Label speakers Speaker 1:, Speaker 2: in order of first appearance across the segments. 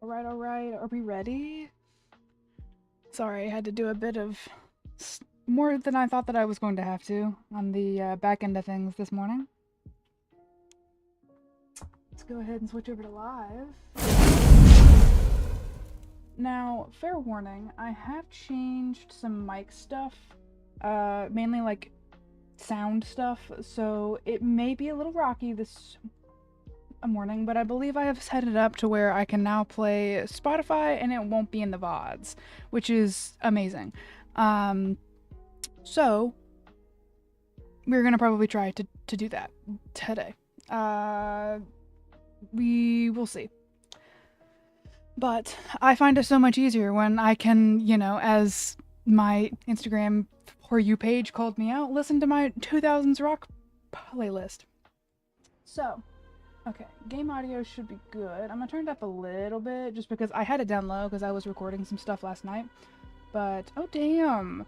Speaker 1: Alright, are we ready? Sorry, I had to do a bit of more than I thought that I was going to have to on the back end of things this morning. Let's go ahead and switch over to live. Now, fair warning, I have changed some mic stuff, mainly like sound stuff, so it may be a little rocky this morning, but I believe I have set it up to where I can now play Spotify and it won't be in the VODs, which is amazing. So we're gonna probably try to do that today. We will see. But I find it so much easier when I can, you know, as my Instagram For You page called me out, listen to my 2000s rock playlist. So, okay, game audio should be good. I'm gonna turn it up a little bit just because I had it down low because I was recording some stuff last night. But, oh damn.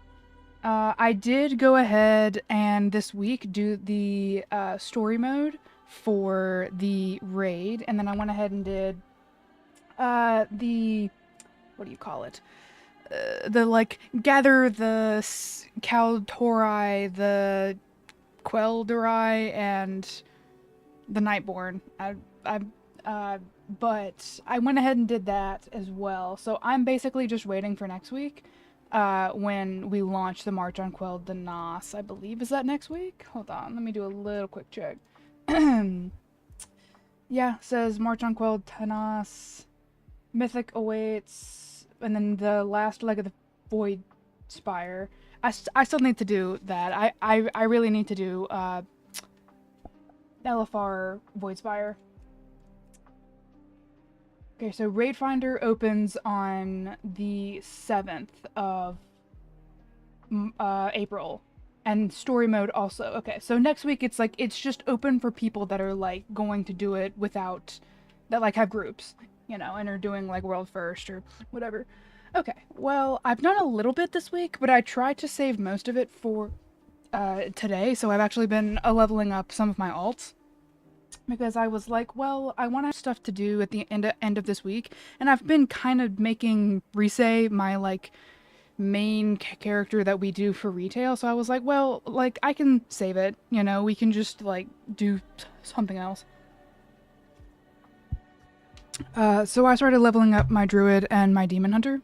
Speaker 1: I did go ahead and this week do the story mode for the raid, and then I went ahead and did the, what do you call it? The, like, gather the Kaltorai, the Quel'Dorai, and the Nightborn. But I went ahead and did that as well. So I'm basically just waiting for next week, when we launch the March on Quel'Danas. I believe, is that next week? Hold on, let me do a little quick check. Yeah, says March on Quel'Danas, Mythic awaits, and then the last leg of the Void Spire. I still need to do that. I really need to do LFR Void Spire. Okay, so Raid Finder opens on the 7th of April, and story mode also. Okay, so next week it's like, it's just open for people that are like going to do it without, that like have groups, you know, and are doing like world first or whatever. Okay, well, I've done a little bit this week, but I tried to save most of it for today, so I've actually been leveling up some of my alts. Because I was like, well, I want to have stuff to do at the end of this week, and I've been kind of making Rise my, like, main character that we do for retail, so I was like, well, like, I can save it, you know, we can just, like, do something else. So I started leveling up my Druid and my Demon Hunter.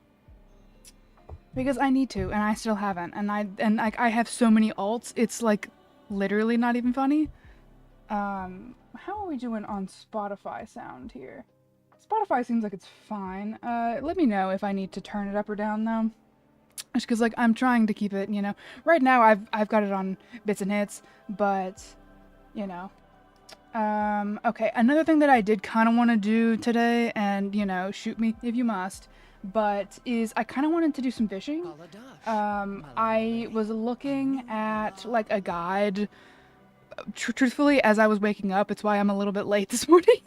Speaker 1: Because I need to, and I still haven't, and I have so many alts, it's, like, literally not even funny. How are we doing on Spotify sound here? Spotify seems like it's fine. Let me know if I need to turn it up or down, though. Just because, like, I'm trying to keep it, you know. Right now, I've got it on bits and hits, but, you know. Okay, another thing that I did kind of want to do today, and, you know, shoot me if you must, but is I kind of wanted to do some fishing. I was looking at, like, a guide. Truthfully, as I was waking up, it's why I'm a little bit late this morning.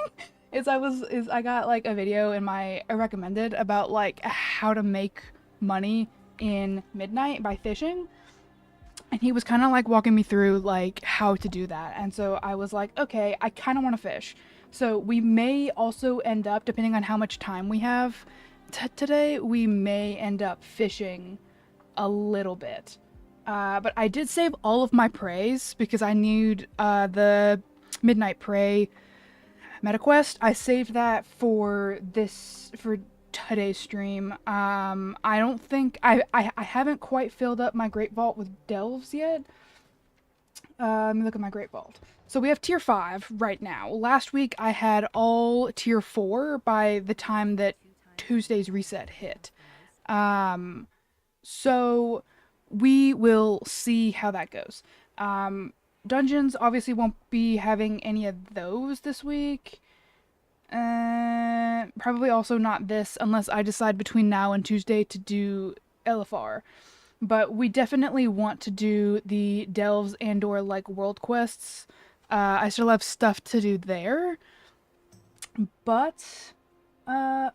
Speaker 1: I got like a video in my recommended about like how to make money in midnight by fishing, and he was kind of like walking me through like how to do that. And so I was like, okay, I kind of want to fish. So we may also end up, depending on how much time we have today, we may end up fishing a little bit. But I did save all of my prays because I need the Midnight Prey meta quest. I saved that for today's stream. I don't think I haven't quite filled up my Great Vault with delves yet. Let me look at my Great Vault. So we have tier 5 right now. Last week I had all tier 4 by the time that Tuesday's reset hit. So we will see how that goes. Dungeons obviously won't be having any of those this week. Probably also not this unless I decide between now and Tuesday to do LFR. But we definitely want to do the delves and or like world quests. I still have stuff to do there. But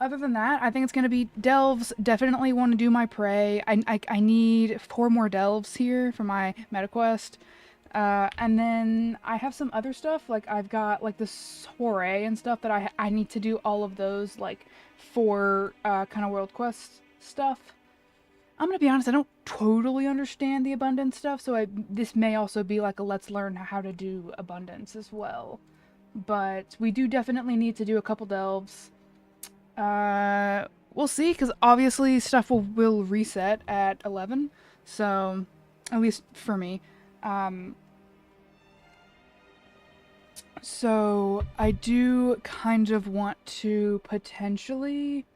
Speaker 1: other than that, I think it's going to be delves. Definitely want to do my prey. I need 4 more delves here for my meta quest. And then I have some other stuff, like I've got like the soiree and stuff that I need to do all of those like for kind of world quest stuff. I'm gonna be honest, I don't totally understand the abundance stuff, so this may also be like a let's learn how to do abundance as well. But we do definitely need to do a couple delves. We'll see, because obviously stuff will reset at 11, so at least for me. So I do kind of want to potentially...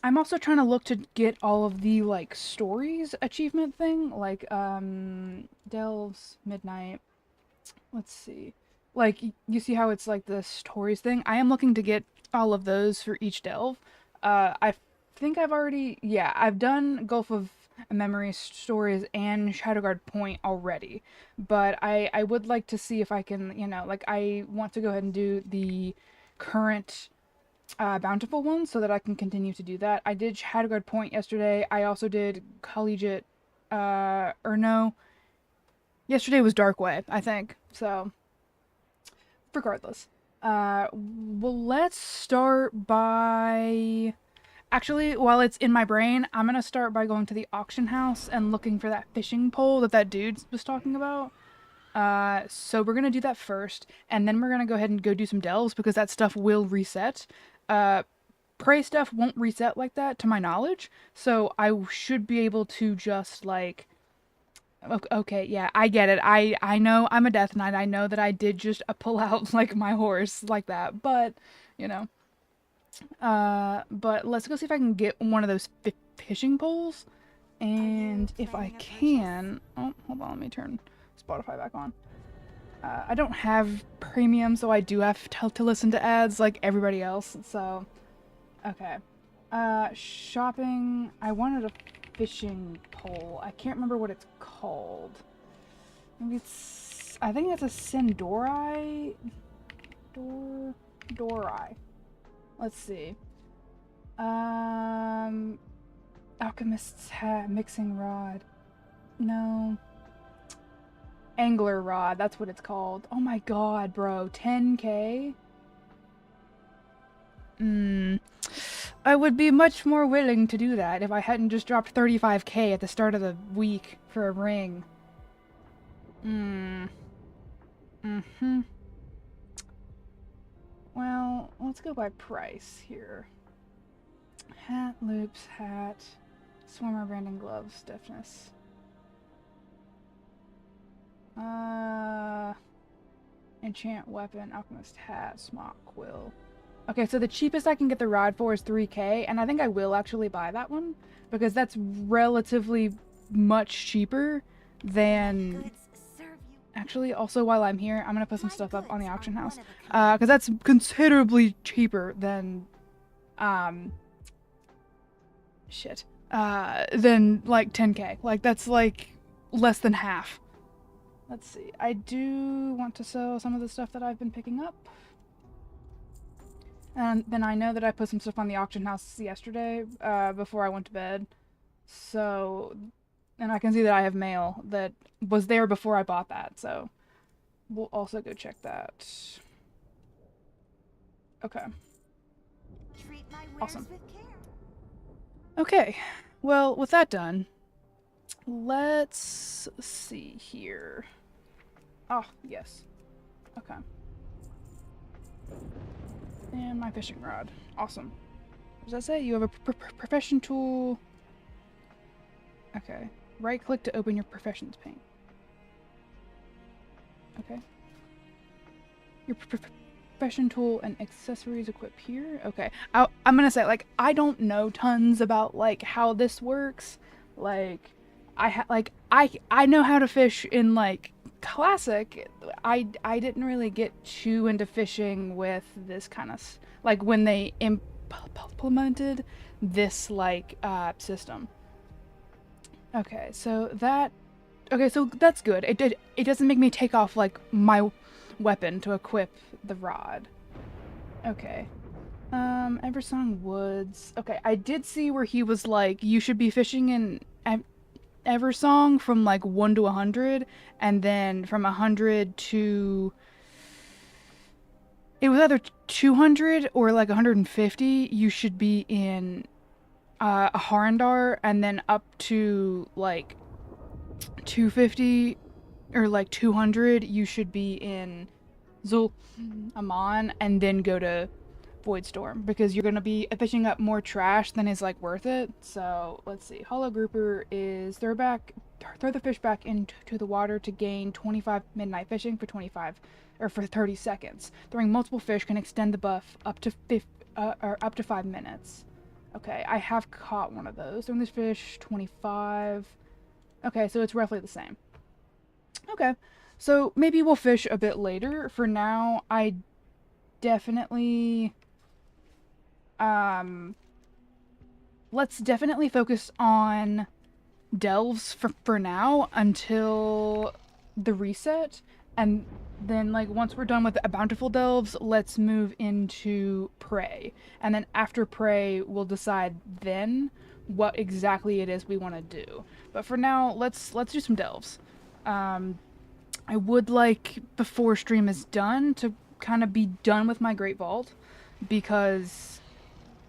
Speaker 1: I'm also trying to look to get all of the, like, stories achievement thing, like, delves, midnight. Let's see. Like, you see how it's, like, the stories thing? I am looking to get all of those for each delve. I think I've already... Yeah, I've done Gulf of Memory stories and Shadowguard Point already. But I would like to see if I can, you know, like, I want to go ahead and do the current... bountiful ones so that I can continue to do that. I did Shadowguard Point yesterday. I also did Collegiate, or no, yesterday was Darkway, I think. So, regardless. Well, let's start by... Actually, while it's in my brain, I'm gonna start by going to the auction house and looking for that fishing pole that dude was talking about. So we're gonna do that first, and then we're gonna go ahead and go do some delves, because that stuff will reset. Prey stuff won't reset like that, to my knowledge, so I should be able to just, like... Okay, yeah, I get it. I know I'm a Death Knight. I know that I did just pull out, like, my horse like that, but, you know. But let's go see if I can get one of those fishing poles, and if I can... Oh, hold on, let me turn Spotify back on. I don't have premium, so I do have to listen to ads like everybody else, so... Okay. Shopping... I wanted a fishing pole. I can't remember what it's called. Maybe it's... I think it's a Sindori? Dorai. Let's see. Alchemist's hat, mixing rod. No... Angler rod, that's what it's called. Oh my god, bro. 10k? I would be much more willing to do that if I hadn't just dropped 35k at the start of the week for a ring. Well, let's go by price here. Hat, loops, hat, swimmer branding gloves, stiffness. Enchant weapon, alchemist hat, smock quill. Okay, so the cheapest I can get the rod for is 3k, and I think I will actually buy that one, because that's relatively much cheaper than... Actually, also while I'm here, I'm gonna put some stuff up on the auction house, because that's considerably cheaper than, than, like, 10k. Like, that's, like, less than half. Let's see. I do want to sell some of the stuff that I've been picking up. And then I know that I put some stuff on the auction house yesterday, before I went to bed. So, and I can see that I have mail that was there before I bought that, so we'll also go check that. Okay. Awesome. Okay, well, with that done, let's see here. Oh, yes. Okay. And my fishing rod. Awesome. What does that say? You have a profession tool. Okay. Right click to open your professions pane. Okay. Your profession tool and accessories equip here. Okay. I'm gonna say, like, I don't know tons about, like, how this works. Like, I know how to fish in, like, Classic. I didn't really get too into fishing with this kind of, like, when they implemented this, like, system. Okay, so that's good. It doesn't make me take off, like, my weapon to equip the rod. Okay. Eversong Woods. Okay, I did see where he was like, you should be fishing in Eversong from, like, 1 to 100, and then from 100 to It was either 200 or like 150. You should be in a Harandar, and then up to like 250 or like 200, you should be in Zul Aman, and then go to Voidstorm, because you're gonna be fishing up more trash than is like worth it. So let's see. Hollow Grouper is throw the fish back into the water to gain 25 midnight fishing for 30 seconds. Throwing multiple fish can extend the buff up to 5 minutes. Okay, I have caught one of those. Throwing this fish 25. Okay, so it's roughly the same. Okay, so maybe we'll fish a bit later. For now, I definitely let's definitely focus on delves for now until the reset, and then like once we're done with the bountiful delves, let's move into prey, and then after prey we'll decide then what exactly it is we want to do. But for now, let's do some delves. I would like, before stream is done, to kind of be done with my Great Vault, because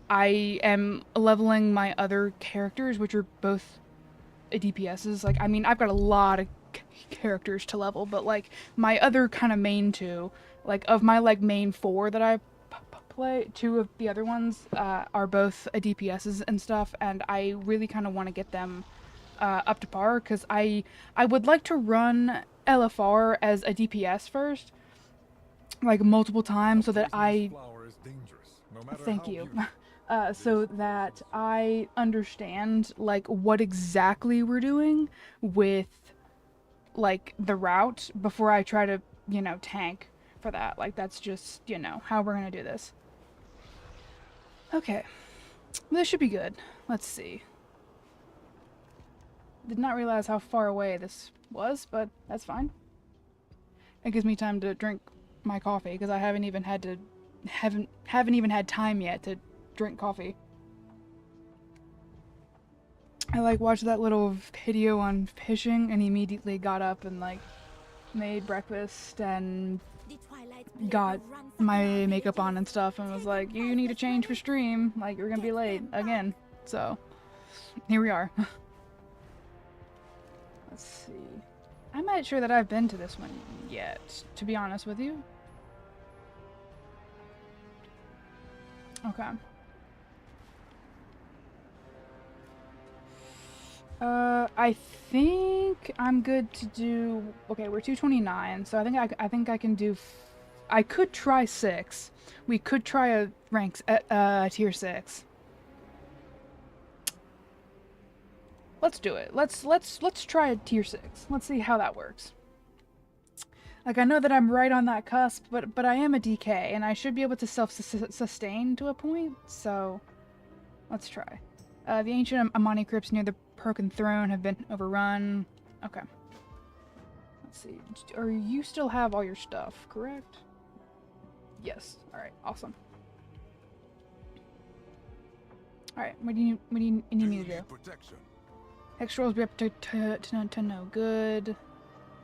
Speaker 1: I am leveling my other characters, which are both DPSs. Like, I mean, I've got a lot of characters to level, but like my other kind of main two, like of my like main 4 that I play, 2 of the other ones are both DPSs and stuff, and I really kind of want to get them up to par, because I would like to run LFR as a DPS first, like multiple times, so that I thank you. So that I understand like what exactly we're doing with like the route before I try to, you know, tank for that. Like that's just, you know, how we're gonna do this. Okay, this should be good. Let's see. Did not realize how far away this was, but that's fine. It gives me time to drink my coffee, because I haven't even had time yet to drink coffee. I like watched that little video on fishing and immediately got up and like made breakfast and got my makeup on and stuff, and was like, you need to change for stream, like you're gonna be late again. So here we are. Let's see. I'm not sure that I've been to this one yet, to be honest with you. Okay. I think I'm good to do. Okay, we're 229, so I think I can do. I could try 6. We could try a ranks tier 6. Let's do it. Let's try a tier 6. Let's see how that works. Like, I know that I'm right on that cusp, but I am a DK, and I should be able to self-sustain to a point, so let's try. The ancient Amani crypts near the Broken Throne have been overrun. Okay. Let's see. Or you still have all your stuff, correct? Yes. Alright, awesome. Alright, what do you need me to do? Hex rolls be up to no good.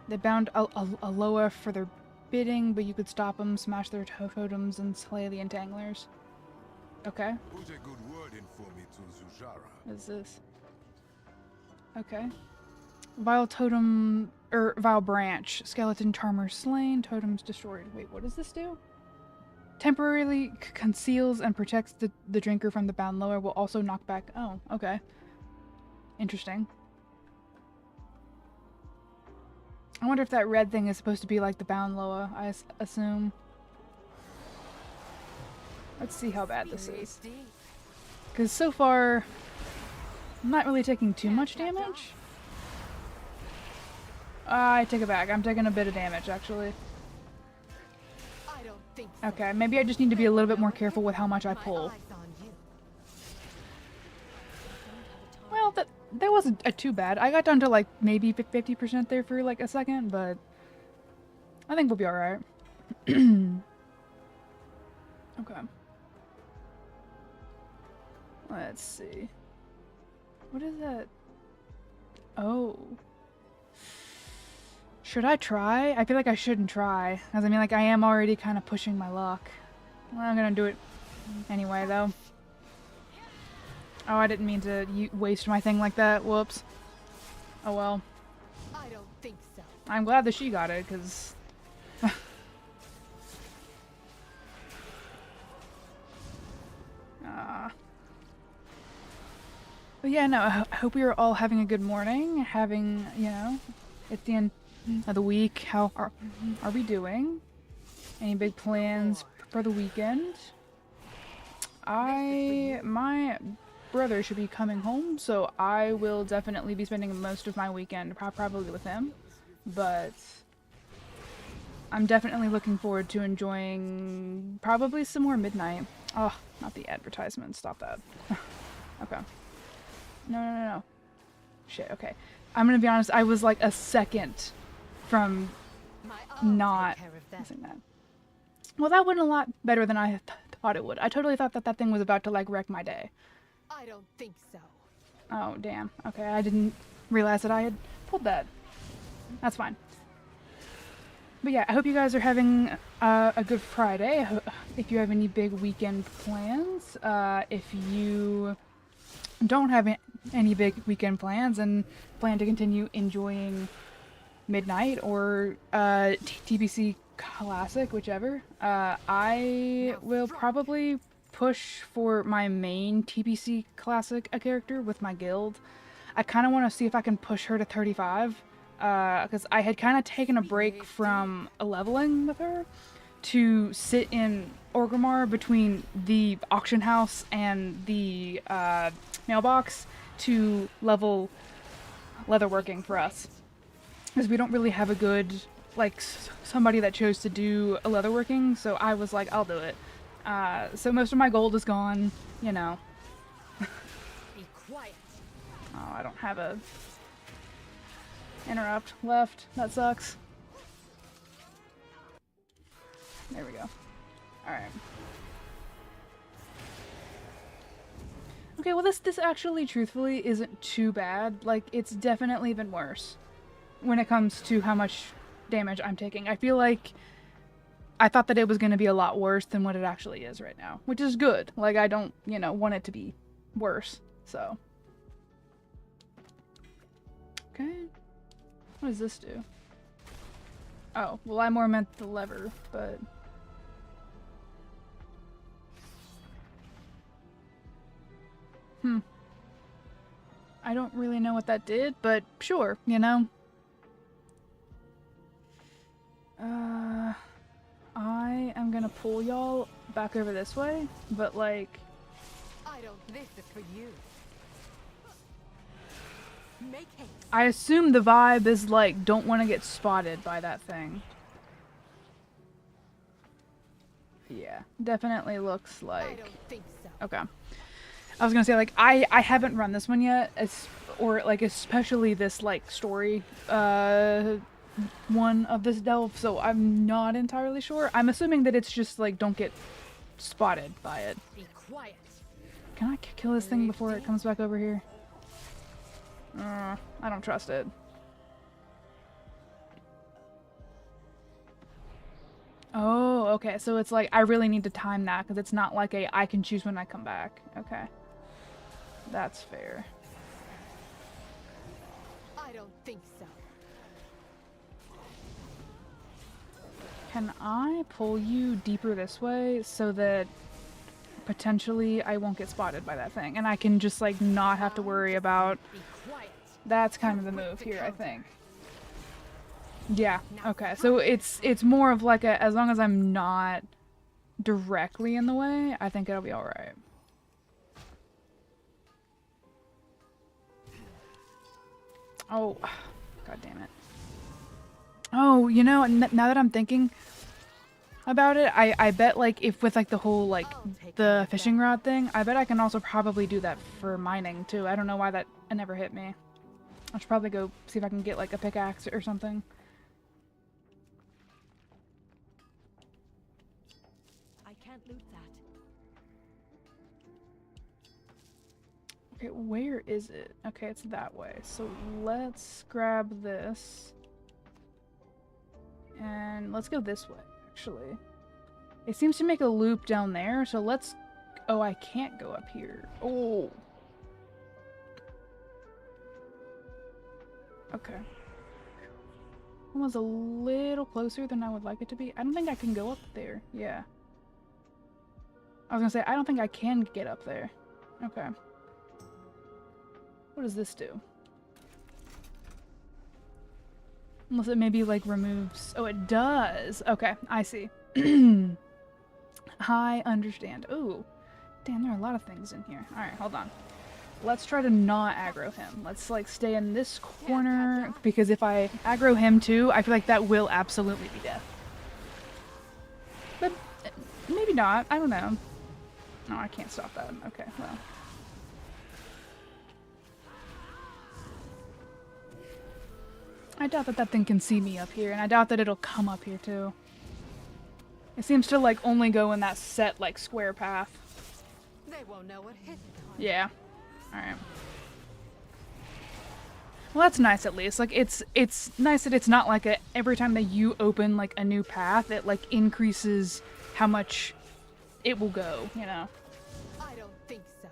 Speaker 1: They bound Aloha for their bidding, but you could stop them, smash their totems, and slay the entanglers. Okay.
Speaker 2: Put a good word in for me to Zujara.
Speaker 1: What is this? Okay. Vile totem, or vile branch. Skeleton charmer slain, totems destroyed. Wait, what does this do? Temporarily conceals and protects the drinker from the bound lower, will also knock back. Oh, okay. Interesting. I wonder if that red thing is supposed to be like the bound Loa, I assume. Let's see how bad this is. Because so far, I'm not really taking too much damage. I take it back. I'm taking a bit of damage, actually. Okay, maybe I just need to be a little bit more careful with how much I pull. Well, that wasn't too bad. I got down to like maybe 50% there for like a second, but I think we'll be alright. Okay. Let's see. What is that? Oh. Should I try? I feel like I shouldn't try. Because I mean, like, I am already kind of pushing my luck. I'm gonna do it anyway, though. Oh, I didn't mean to waste my thing like that. Whoops. Oh well.
Speaker 3: I don't think so.
Speaker 1: I'm glad that she got it, because... But yeah, no, I hope you're all having a good morning. Having, you know, it's the end of the week. How are we doing? Any big plans for the weekend? My brother should be coming home, so I will definitely be spending most of my weekend probably with him. But I'm definitely looking forward to enjoying probably some more Midnight. Oh, not the advertisement. Stop that. Okay. No. Shit, okay. I'm gonna be honest, I was like a second from not missing that. Well, that went a lot better than I thought it would. I totally thought that that thing was about to like wreck my day.
Speaker 3: I don't think so.
Speaker 1: Oh, damn. Okay, I didn't realize that I had pulled that. That's fine. But yeah, I hope you guys are having a good Friday. If you have any big weekend plans, if you don't have any big weekend plans and plan to continue enjoying Midnight or TBC Classic, whichever, I will probably push for my main TBC Classic character with my guild. I kind of want to see if I can push her to 35, because I had kind of taken a break from leveling with her to sit in Orgrimmar between the auction house and the mailbox to level leatherworking for us, because we don't really have a good, like, somebody that chose to do a leatherworking, so I was like, I'll do it. So most of my gold is gone, you know.
Speaker 3: Be quiet.
Speaker 1: Oh, I don't have a interrupt left. That sucks. There we go. Alright. Okay, well this actually, truthfully, isn't too bad. Like, it's definitely been worse when it comes to how much damage I'm taking. I feel like I thought that it was going to be a lot worse than what it actually is right now, which is good. Like, I don't, you know, want it to be worse, so. Okay. What does this do? Oh, well, I more meant the lever, but... I don't really know what that did, but sure, you know. I am gonna pull y'all back over this way, but like...
Speaker 3: I don't. This is for you. Make haste.
Speaker 1: I assume the vibe is like, don't want to get spotted by that thing. Yeah, definitely looks like...
Speaker 3: I don't think so.
Speaker 1: Okay. I was gonna say, like, I haven't run this one yet, or like especially this like story one of this delve, so I'm not entirely sure. I'm assuming that it's just like, don't get spotted by it.
Speaker 3: Be quiet.
Speaker 1: Can I kill this thing before it comes back over here? I don't trust it. Oh, okay, so it's like I really need to time that, because it's not like I can choose when I come back. Okay. That's fair.
Speaker 3: I don't think so.
Speaker 1: Can I pull you deeper this way so that potentially I won't get spotted by that thing, and I can just like not have to worry about...
Speaker 3: Be quiet.
Speaker 1: That's kind of the move here, I think. Yeah, okay. So it's more of like a, as long as I'm not directly in the way, I think it'll be alright. Oh, god damn it. Oh, you know, now that I'm thinking about it, I bet like if with like the whole like the fishing rod thing, I bet I can also probably do that for mining too. I don't know why that never hit me. I should probably go see if I can get like a pickaxe or something.
Speaker 3: I can't loot that.
Speaker 1: Okay, where is it? Okay, it's that way. So let's grab this. And let's go this way, actually. It seems to make a loop down there, so let's... Oh, I can't go up here. Oh. Okay. That was a little closer than I would like it to be. I don't think I can go up there. Yeah. I was gonna say, I don't think I can get up there. Okay. What does this do? Unless it maybe, like, removes... Oh, it does! Okay, I see. I understand. Ooh. Damn, there are a lot of things in here. Alright, hold on. Let's try to not aggro him. Let's, like, stay in this corner, because if I aggro him too, I feel like that will absolutely be death. But maybe not. I don't know. No, I can't stop that. Okay, well. I doubt that that thing can see me up here, and I doubt that it'll come up here too. It seems to, like, only go in that set, like, square path.
Speaker 3: They won't know what hit it on.
Speaker 1: Yeah. Alright. Well, that's nice at least. Like, it's nice that it's not like every time that you open, like, a new path, it, like, increases how much it will go, you know?
Speaker 3: I don't think so.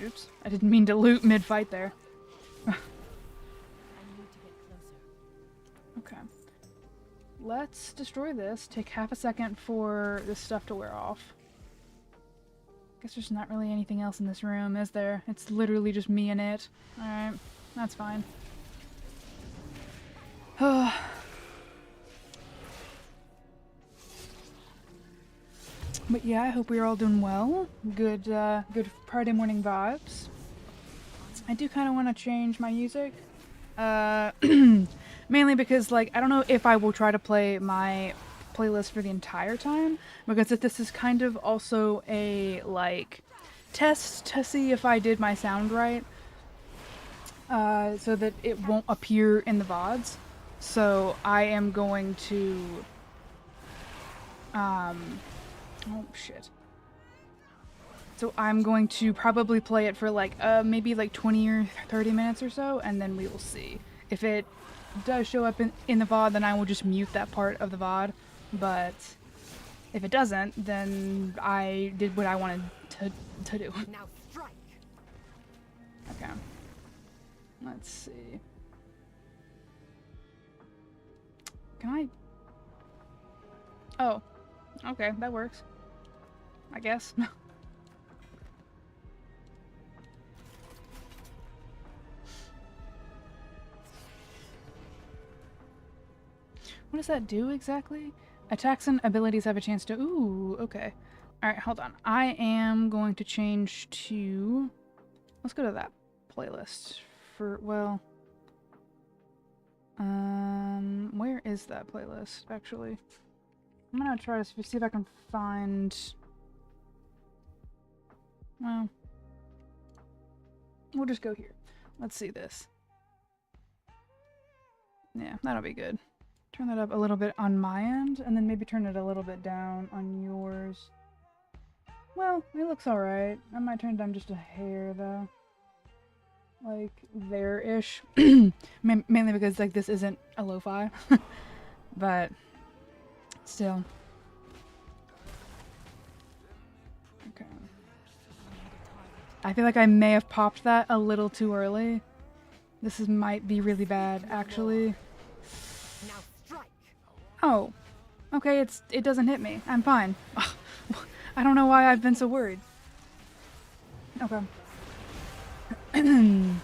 Speaker 1: Oops. I didn't mean to loot mid-fight there.
Speaker 3: I need to get closer.
Speaker 1: Okay. Let's destroy this. Take half a second for this stuff to wear off. Guess there's not really anything else in this room, is there? It's literally just me and it. Alright, that's fine. But yeah, I hope we're all doing well. Good Friday morning vibes. I do kind of want to change my music. Mainly because, like, I don't know if I will try to play my playlist for the entire time, because if this is kind of also a, like, test to see if I did my sound right, so that it won't appear in the VODs. So I am going to, oh shit. So I'm going to probably play it for, like, maybe like 20 or 30 minutes or so, and then we will see. If it does show up in the VOD, then I will just mute that part of the VOD. But if it doesn't, then I did what I wanted to do.
Speaker 3: Now strike.
Speaker 1: Okay. Let's see. Can I? Oh. Okay, that works. I guess. What does that do exactly? Attacks and abilities have a chance to... Ooh, okay. Alright, hold on. I am going to change to... Let's go to that playlist. For, well... Where is that playlist, actually? I'm gonna try to see if I can find... Well... We'll just go here. Let's see this. Yeah, that'll be good. Turn that up a little bit on my end, and then maybe turn it a little bit down on yours. Well, it looks alright. I might turn it down just a hair, though. Like, there-ish. Mainly because, like, this isn't a lo-fi. But, still. Okay. I feel like I may have popped that a little too early. This might be really bad, actually.
Speaker 3: Now strike.
Speaker 1: Oh, okay, it doesn't hit me. I'm fine. I don't know why I've been so worried. Okay. I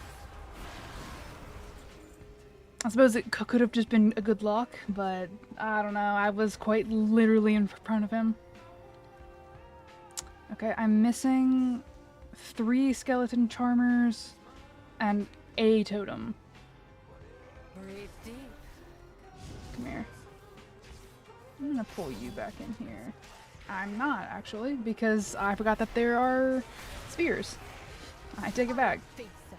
Speaker 1: suppose it could have just been a good luck, but I don't know. I was quite literally in front of him. Okay, I'm missing 3 skeleton charmers and a totem.
Speaker 3: Breathe deep.
Speaker 1: Come here. I'm gonna pull you back in here. I'm not, actually, because I forgot that there are spheres. I take it back.
Speaker 3: I think so.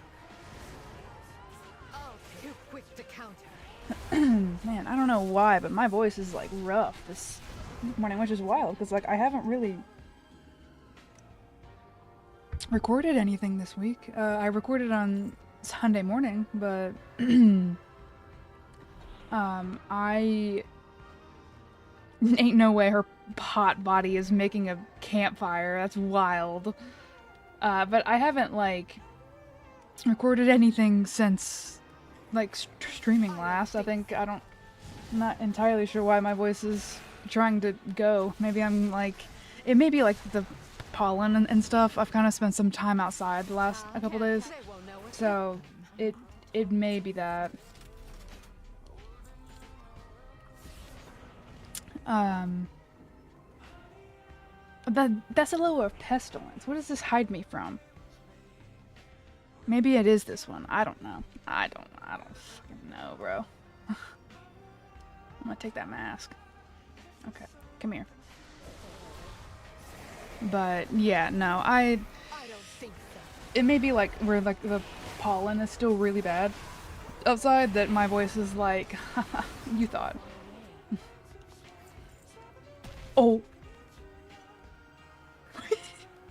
Speaker 3: Oh, too quick to counter.
Speaker 1: Man, I don't know why, but my voice is, like, rough this morning, which is wild, because, like, I haven't really recorded anything this week. I recorded on Sunday morning, but I Ain't no way her hot body is making a campfire. That's wild. But I haven't, like, recorded anything since, like, streaming last. I'm not entirely sure why my voice is trying to go. Maybe I'm, like, it may be, like, the pollen and stuff. I've kind of spent some time outside the last a couple days.
Speaker 3: They won't know it.
Speaker 1: So, it may be that. That's a little of pestilence. What does this hide me from? Maybe it is this one. I don't know. I don't fucking know, bro. I'm gonna take that mask. Okay, come here. But yeah, no,
Speaker 3: I don't think so.
Speaker 1: it may be like where like the pollen is still really bad outside that my voice is like, haha, you thought. Oh.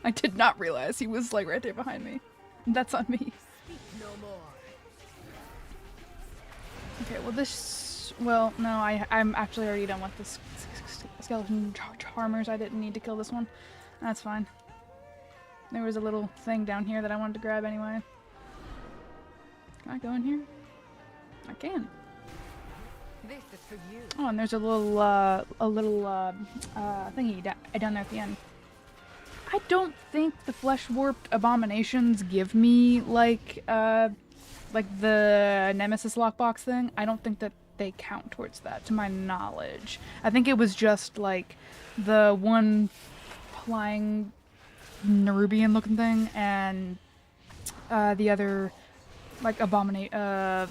Speaker 1: I did not realize he was like right there behind me. That's on me.
Speaker 3: Speak no more.
Speaker 1: Okay, well, no, I'm actually already done with this skeleton charmers. I didn't need to kill this one. That's fine. There was a little thing down here that I wanted to grab anyway. Can I go in here? I can.
Speaker 3: This is for you.
Speaker 1: Oh, and there's a little thingy down there at the end. I don't think the flesh warped abominations give me like the Nemesis lockbox thing. I don't think that they count towards that, to my knowledge. I think it was just like the one flying Nerubian looking thing and the other like the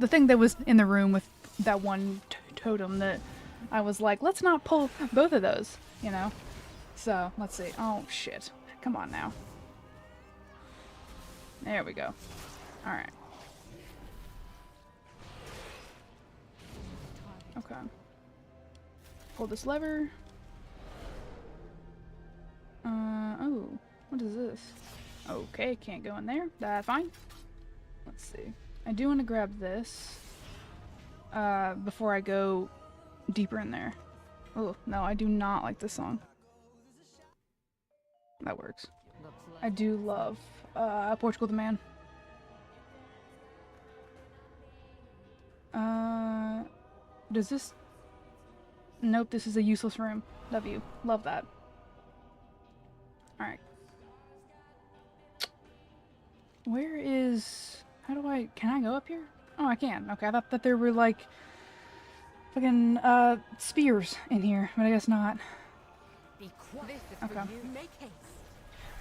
Speaker 1: thing that was in the room with that one totem that I was like, let's not pull both of those, you know? So, let's see. Oh, shit. Come on now. There we go. Alright. Okay. Pull this lever. Oh. What is this? Okay, can't go in there. That's fine. Let's see. I do want to grab this before I go deeper in there. Oh, no, I do not like this song. That works. I do love Portugal the Man. Does this... Nope, this is a useless room. W. Love that. Alright. Where is... How do I... Can I go up here? Oh, I can. Okay, I thought that there were, like, fucking, spears in here, but I guess not.
Speaker 3: Be quiet. This is
Speaker 1: Okay.
Speaker 3: for you. Make haste.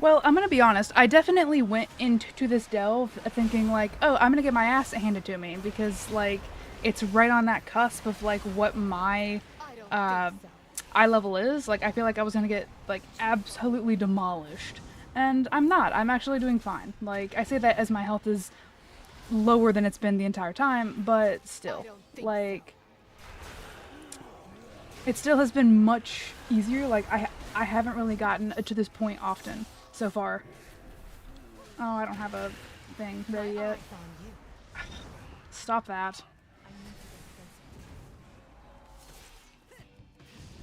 Speaker 1: Well, I'm gonna be honest, I definitely went into this delve thinking, like, oh, I'm gonna get my ass handed to me, because, like, it's right on that cusp of, like, what my,
Speaker 3: I don't think so.
Speaker 1: eye level is. Like, I feel like I was gonna get, like, absolutely demolished. And I'm not. I'm actually doing fine. Like, I say that as my health is lower than it's been the entire time, but still. Like, it still has been much easier. Like, I haven't really gotten to this point often so far. Oh, I don't have a thing ready
Speaker 3: My
Speaker 1: yet.
Speaker 3: eyes on you.
Speaker 1: Stop that.
Speaker 3: I need to get closer.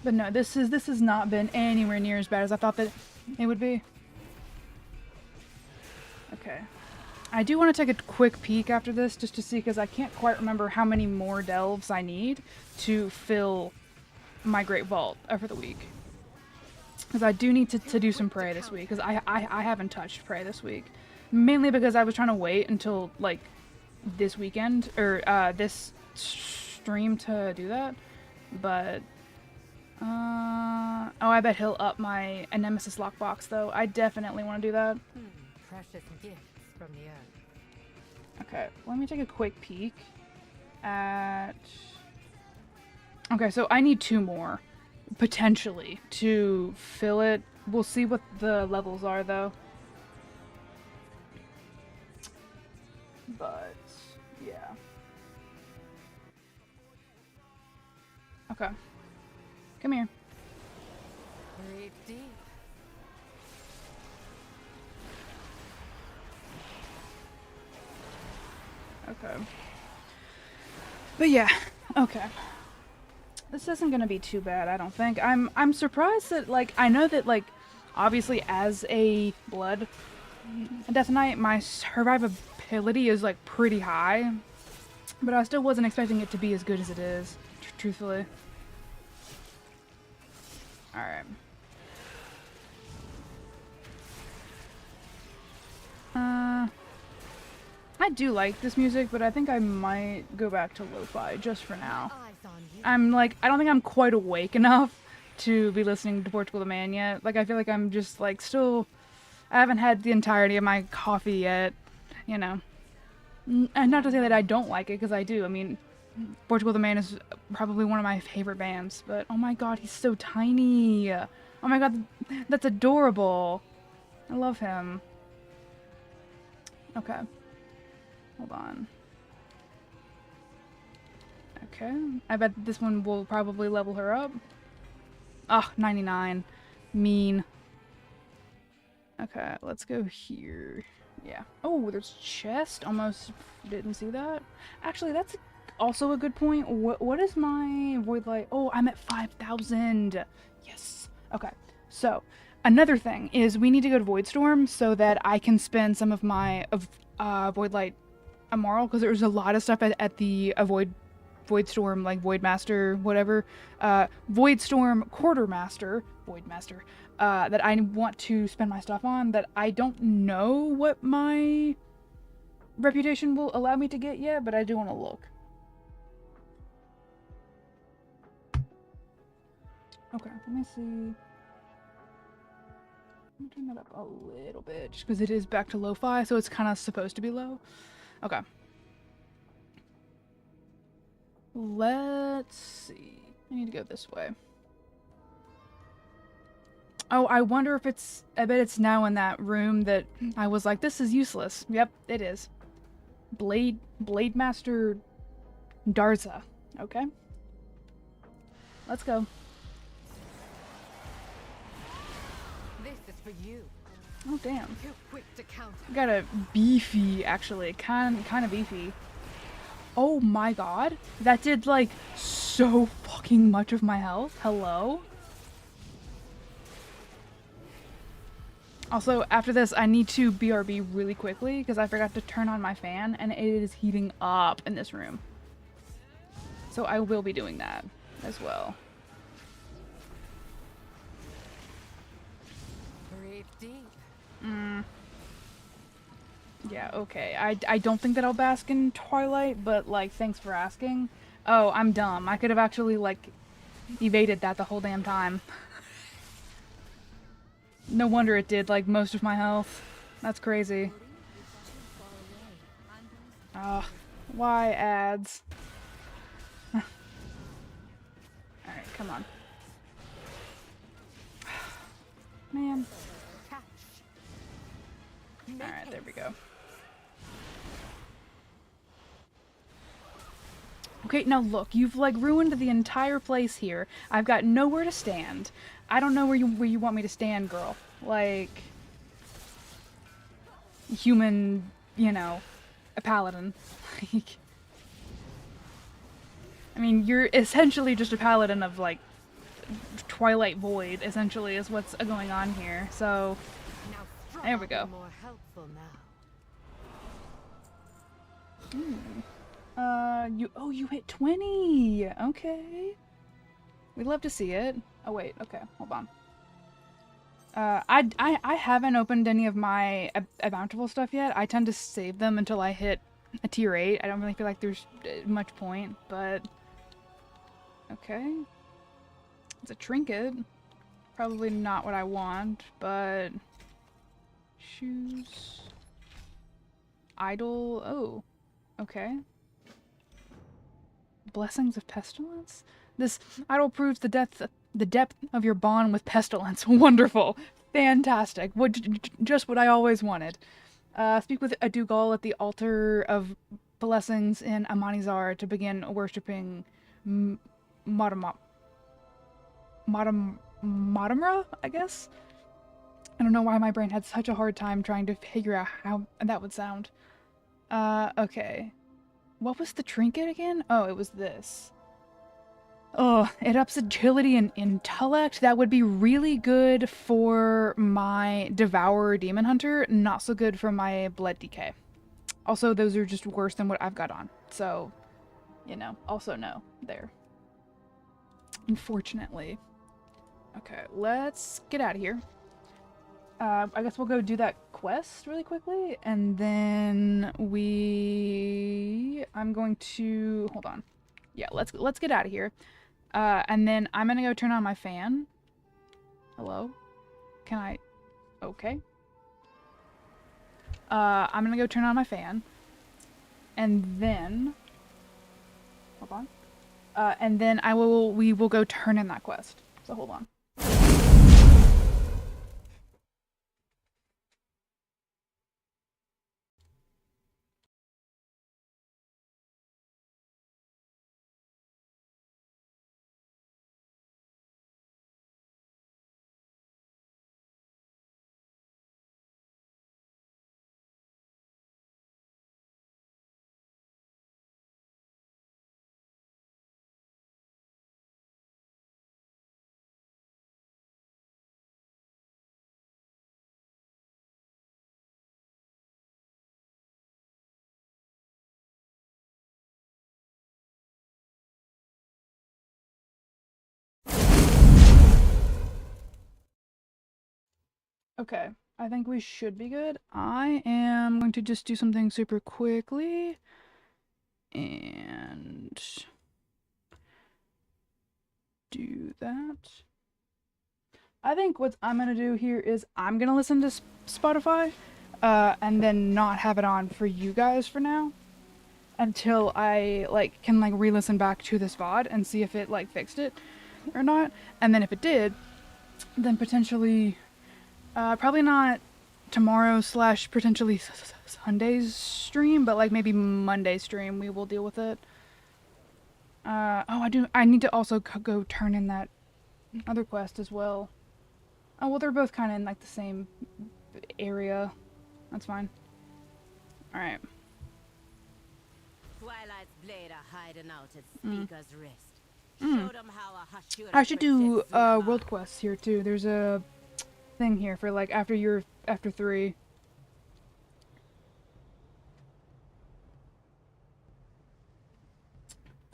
Speaker 1: But no, this has not been anywhere near as bad as I thought that it would be. Okay. I do want to take a quick peek after this just to see, because I can't quite remember how many more delves I need to fill my Great Vault for the week. Because I do need to do some prey this week, because I haven't touched prey this week. Mainly because I was trying to wait until, like, this weekend, or this stream to do that. But, oh, I bet he'll up my Nemesis lockbox, though. I definitely want to do that.
Speaker 3: Precious gifts from the earth.
Speaker 1: Okay, let me take a quick peek at... Okay, so I need 2 more, potentially, to fill it. We'll see what the levels are, though. But, yeah. Okay. Come here.
Speaker 3: Breathe deep.
Speaker 1: Okay. But yeah, okay. This isn't gonna be too bad, I don't think. I'm surprised that, like, I know that, like, obviously as a blood Death Knight, my survivability is, like, pretty high. But I still wasn't expecting it to be as good as it is, truthfully. Alright. I do like this music, but I think I might go back to lo-fi just for now.
Speaker 3: Eyes on you.
Speaker 1: I don't think I'm quite awake enough to be listening to Portugal the Man yet. Like, I feel like I'm just, like, still... I haven't had the entirety of my coffee yet, you know. And not to say that I don't like it, because I do. I mean, Portugal the Man is probably one of my favorite bands, but oh my god, he's so tiny. Oh my god, that's adorable. I love him. Okay. Hold on. Okay. I bet this one will probably level her up. Ah, 99. Mean. Okay, let's go here. Yeah. Oh, there's a chest. Almost didn't see that. Actually, that's also a good point. What is my void light? Oh, I'm at 5,000. Yes. Okay. So, another thing is we need to go to Voidstorm so that I can spend some of my void light immoral, because there's a lot of stuff at the Voidstorm, like Voidmaster, whatever, Voidstorm Quartermaster, Voidmaster, that I want to spend my stuff on, that I don't know what my reputation will allow me to get yet, but I do want to look. Okay, let me see. Let me turn that up a little bit, just because it is back to lo-fi, so it's kind of supposed to be low. Okay. Let's see. I need to go this way. Oh, I wonder if it's... I bet it's now in that room that I was like, this is useless. Yep, it is. Blade Master Darza. Okay. Let's go.
Speaker 3: This is for you.
Speaker 1: Oh, damn.
Speaker 3: Too quick to counter.
Speaker 1: Got a beefy, actually. Kind of beefy. Oh my god. That did, like, so fucking much of my health. Hello? Also, after this, I need to BRB really quickly because I forgot to turn on my fan and it is heating up in this room. So I will be doing that as well.
Speaker 3: Breathe deep.
Speaker 1: Yeah, okay. I don't think that I'll bask in Twilight, but, like, thanks for asking. Oh, I'm dumb. I could have actually, like, evaded that the whole damn time. No wonder it did, like, most of my health. That's crazy. Ugh. Why ads? Alright, come on. Man.
Speaker 3: Catch.
Speaker 1: Alright, there we go. Okay, now look, you've, like, ruined the entire place here. I've got nowhere to stand. I don't know where you want me to stand, girl. Like... human, you know, a paladin. Like... I mean, you're essentially just a paladin of, like, Twilight Void, essentially, is what's going on here. So,
Speaker 3: Now
Speaker 1: there we go.
Speaker 3: more helpful now.
Speaker 1: You hit 20! Okay. We'd love to see it. Oh, wait, okay, hold on. I haven't opened any of my bountiful stuff yet. I tend to save them until I hit a tier 8. I don't really feel like there's much point, but... Okay. It's a trinket. Probably not what I want, but... Shoes... Idol... Oh. Okay. Blessings of Pestilence? This idol proves the depth of your bond with Pestilence. Wonderful. Fantastic. Just what I always wanted. Speak with Adugal at the altar of blessings in Amanizar to begin worshipping Madamra, I guess? I don't know why my brain had such a hard time trying to figure out how that would sound. Okay. What was the trinket again? Oh, it was this. Oh, it ups agility and intellect. That would be really good for my Devourer Demon Hunter, not so good for my Blood Decay. Also, those are just worse than what I've got on. So, you know, also no there. Unfortunately. Okay, let's get out of here. I guess we'll go do that quest really quickly, and then I'm going to... Hold on. Yeah, let's get out of here. And then I'm gonna go turn on my fan. Hello? Can I... Okay. I'm gonna go turn on my fan. And then... Hold on. And then we will go turn in that quest. So hold on. Okay, I think we should be good. I am going to just do something super quickly. And... do that. I think what I'm gonna do here is I'm gonna listen to Spotify, and then not have it on for you guys for now. Until I, like, can, like, re-listen back to this VOD and see if it, like, fixed it or not. And then if it did, then potentially... probably not tomorrow / potentially Sunday's stream, but like maybe Monday's stream we will deal with it. I need to also go turn in that other quest as well. Oh, well, they're both kind of in like the same area. That's fine. Alright.
Speaker 3: Twilight's blade are hiding out at Speaker's Rest. Show them how a Hashira
Speaker 1: I should do
Speaker 3: protects their
Speaker 1: world quests here too. There's a thing here for like after 3.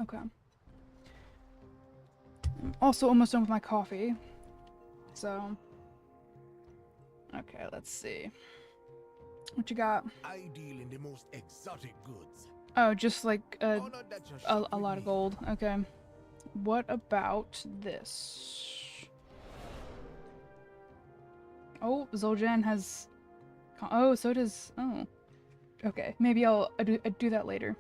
Speaker 1: Okay. I'm also almost done with my coffee. So okay, let's see. What you got?
Speaker 2: I deal in the most exotic goods.
Speaker 1: Oh, just like
Speaker 2: Honor that your ship
Speaker 1: a
Speaker 2: with
Speaker 1: lot of
Speaker 2: me.
Speaker 1: gold. Okay. What about this? Oh, Zoljan has... Oh, so does... Oh. Okay, maybe I'll do that later.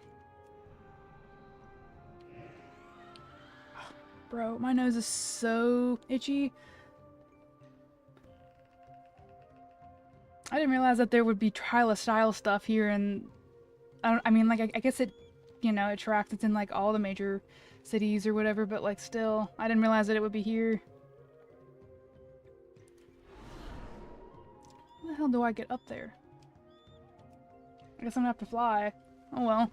Speaker 1: Bro, my nose is so itchy. I didn't realize that there would be Tryla-style stuff here, and... I mean, like, I guess it, you know, it tracks. It's in, like, all the major cities or whatever, but, like, still, I didn't realize that it would be here. How the hell do I get up there? I guess I'm gonna have to fly. Oh well.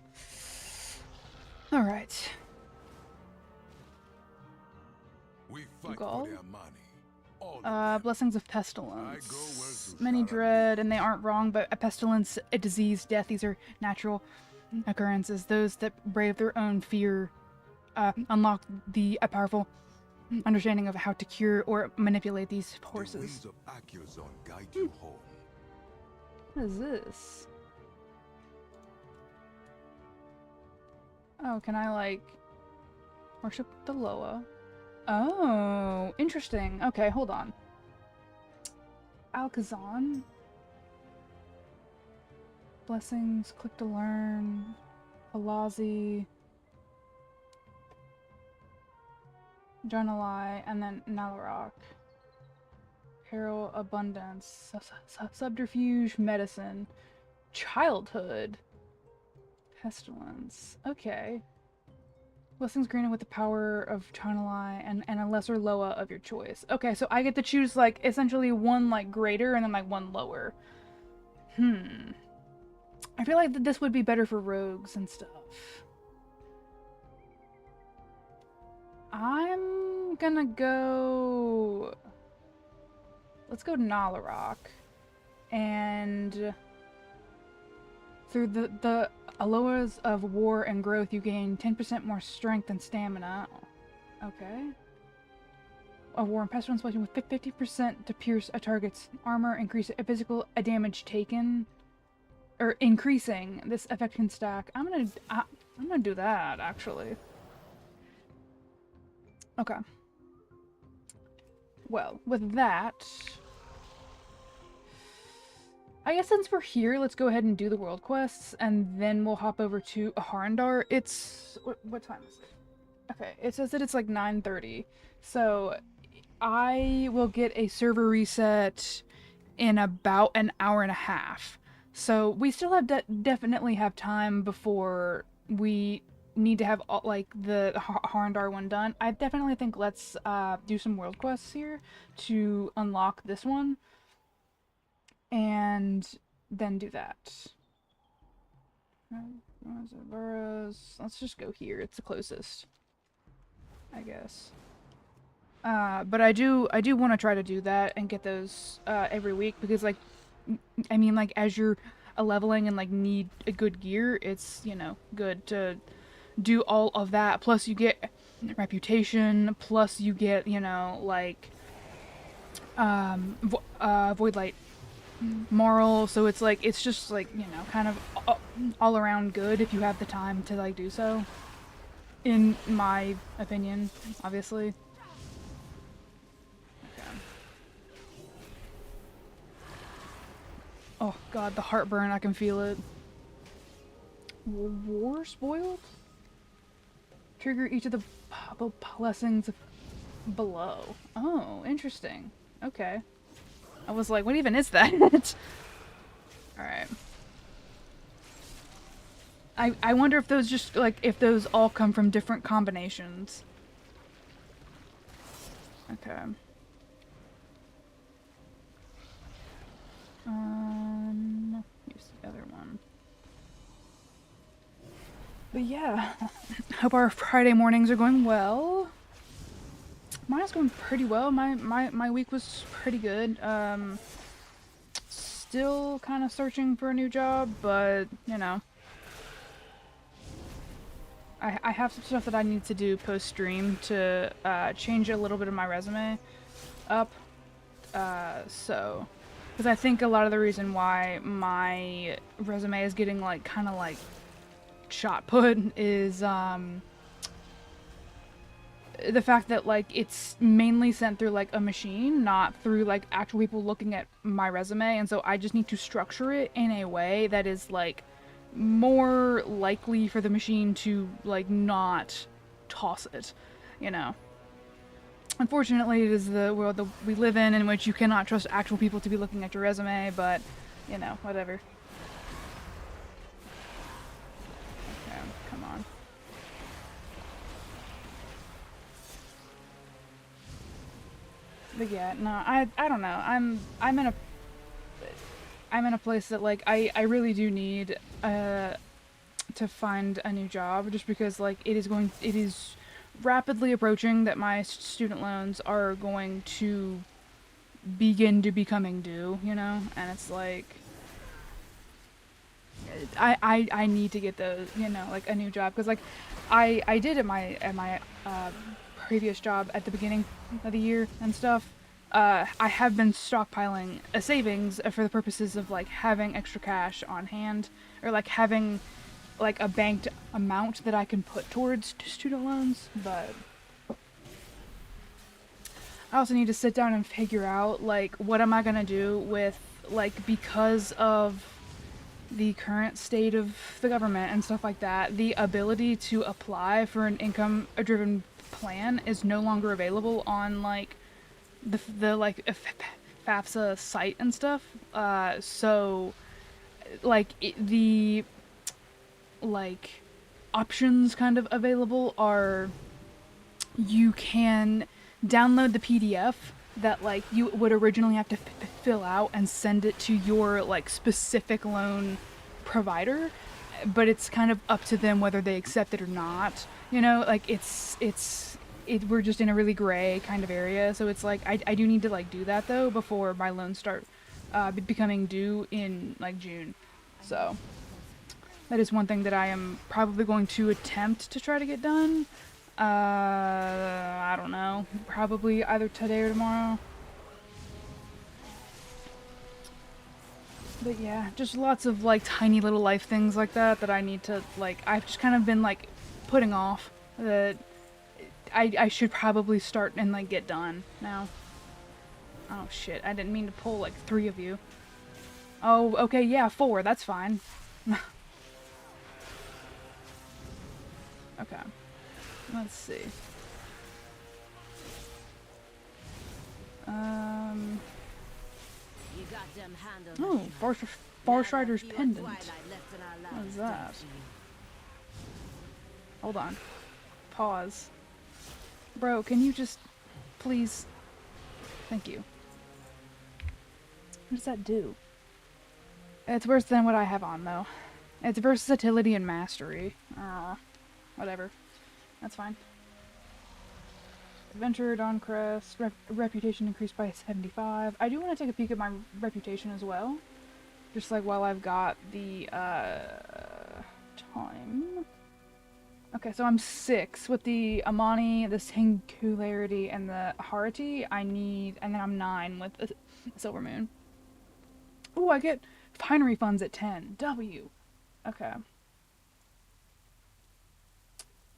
Speaker 1: Alright.
Speaker 2: We fight
Speaker 1: Gall?
Speaker 2: for their money. All of them.
Speaker 1: Blessings of
Speaker 2: I go where
Speaker 1: pestilence.
Speaker 2: to
Speaker 1: Many
Speaker 2: shall I
Speaker 1: dread, and they aren't wrong, but a pestilence, a disease, death, these are natural occurrences. Those that brave their own fear unlock a powerful understanding of how to cure or manipulate these
Speaker 2: The
Speaker 1: horses.
Speaker 2: wings of Akilzon guide you home.
Speaker 1: What is this? Oh, can I, like, worship the Loa? Oh, interesting. Okay, hold on. Alcazan? Blessings, click to learn. Alazi. Journalai, and then Nalrock. Peril, abundance. Subterfuge, medicine. Childhood. Pestilence. Okay. Blessings granted with the power of Chanelai and a lesser Loa of your choice. Okay, so I get to choose, like, essentially one, like, greater and then, like, one lower. I feel like this would be better for rogues and stuff. I'm gonna go... Let's go to Nalarok. And through the Aloas of War and Growth, you gain 10% more strength and stamina. Okay. A War and Pestilence weapon with 50% to pierce a target's armor, increase a physical damage taken, or increasing. This effect can stack. I'm gonna do that actually. Okay. Well, with that, I guess since we're here, let's go ahead and do the world quests, and then we'll hop over to Harandar. It's... what time is it? Okay, it says that it's like 9:30, so I will get a server reset in about an hour and a half. So we still have definitely have time before we need to have all, like the Harandar one done. I definitely think let's do some world quests here to unlock this one, and then do that. Let's just go here. It's the closest, I guess. But I do want to try to do that and get those every week, because like, I mean, like, as you're leveling and like need a good gear, it's, you know, good to do all of that. Plus you get reputation, plus you get, you know, like Voidlight moral, so it's like, it's just like, you know, kind of all around good if you have the time to like do so, in my opinion, obviously. Oh god, the heartburn, I can feel it. War spoiled? Trigger each of the blessings below. Oh, interesting. Okay. I was like, what even is that? Alright. I wonder if those just, like, if those all come from different combinations. Okay. Here's the other one. But yeah, hope our Friday mornings are going well. Mine's going pretty well. My week was pretty good. Still kind of searching for a new job, but, you know. I have some stuff that I need to do post-stream to change a little bit of my resume up. So... because I think a lot of the reason why my resume is getting, like, kind of, like, shot put is, the fact that, like, it's mainly sent through, like, a machine, not through, like, actual people looking at my resume, and so I just need to structure it in a way that is, like, more likely for the machine to, like, not toss it, you know? Unfortunately, it is the world that we live in which you cannot trust actual people to be looking at your resume, but, you know, whatever. Okay, come on. But yeah, no, I don't know. I'm in a place that, like, I really do need to find a new job, just because, like, it is rapidly approaching that my student loans are going to begin to becoming due, you know, and it's like, I need to get those, you know, like, a new job, because, like, I did at my previous job at the beginning of the year and stuff. I have been stockpiling a savings for the purposes of, like, having extra cash on hand, or, like, having, like, a banked amount that I can put towards student loans, but I also need to sit down and figure out, like, what am I gonna do with, like, because of the current state of the government and stuff like that, the ability to apply for an income-driven plan is no longer available on, like, the like, FAFSA site and stuff, so, like, the, like, options kind of available are, you can download the PDF that, like, you would originally have to fill out and send it to your, like, specific loan provider, but it's kind of up to them whether they accept it or not, you know, like, it's we're just in a really gray kind of area, so it's like I do need to like do that though before my loans start becoming due in like June. So that is one thing that I am probably going to attempt to try to get done. I don't know, probably either today or tomorrow. But yeah, just lots of like tiny little life things like that that I need to like, I've just kind of been like putting off that I should probably start and like get done now. Oh shit, I didn't mean to pull like 3 of you. Oh, okay, yeah, 4, that's fine. Okay, let's see.
Speaker 3: You got them handled.
Speaker 1: Oh, Farstrider's pendant. What is that? Hold on. Pause. Bro, can you just please? Thank you. What does that do? It's worse than what I have on though. It's versatility and mastery. Whatever. That's fine. Adventure, Dawn Crest, reputation increased by 75. I do want to take a peek at my reputation as well. Just like while I've got the time. Okay, so I'm 6 with the Amani, the Singularity, and the Harati. And then I'm 9 with the Silvermoon. Ooh, I get finery funds at 10. W. Okay.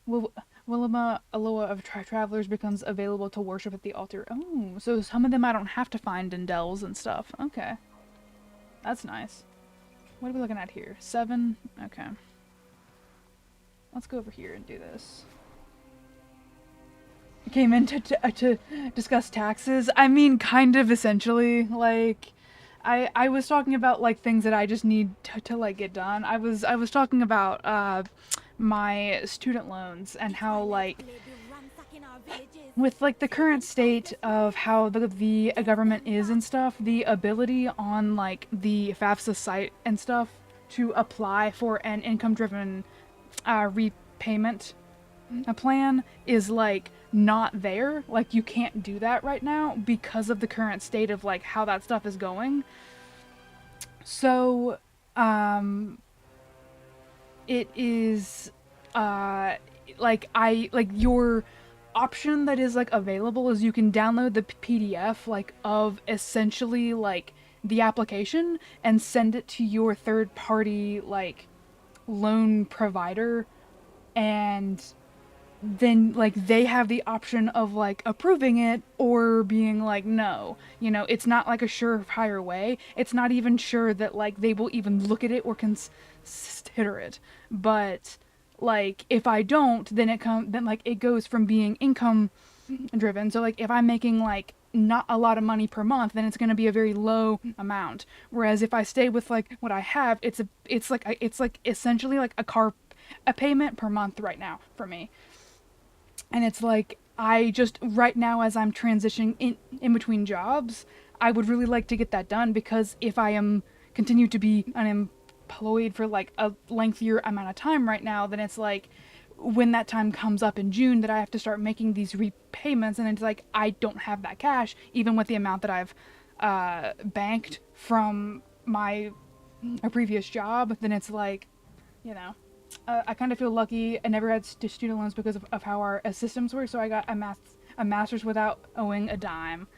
Speaker 1: Willima Aloha of Travelers becomes available to worship at the altar. Oh, so some of them I don't have to find in dells and stuff. Okay. That's nice. What are we looking at here? 7? Okay. Let's go over here and do this. I came in to discuss taxes. I mean, kind of, essentially. Like, I was talking about, like, things that I just need to like, get done. I was talking about, my student loans and how, like, with, like, the current state of how the government is and stuff, the ability on, like, the FAFSA site and stuff to apply for an income-driven repayment plan is like not there. Like you can't do that right now because of the current state of like how that stuff is going. So it is like your option that is like available is you can download the PDF like of essentially like the application and send it to your third party like loan provider, and then like they have the option of like approving it or being like no. You know, it's not like a surefire way. It's not even sure that like they will even look at it or consider it. But like if I don't, then it goes from being income driven. So like if I'm making like not a lot of money per month, then it's going to be a very low amount. Whereas if I stay with like what I have, it's like essentially like a payment per month right now for me. And it's like I just right now as I'm transitioning in between jobs, I would really like to get that done, because if I am continue to be unemployed for like a lengthier amount of time right now, then it's like when that time comes up in June that I have to start making these repayments, and it's like I don't have that cash even with the amount that I've banked from my previous job. Then it's like, you know, I kind of feel lucky. I never had student loans because of how our systems work, so I got a master's without owing a dime.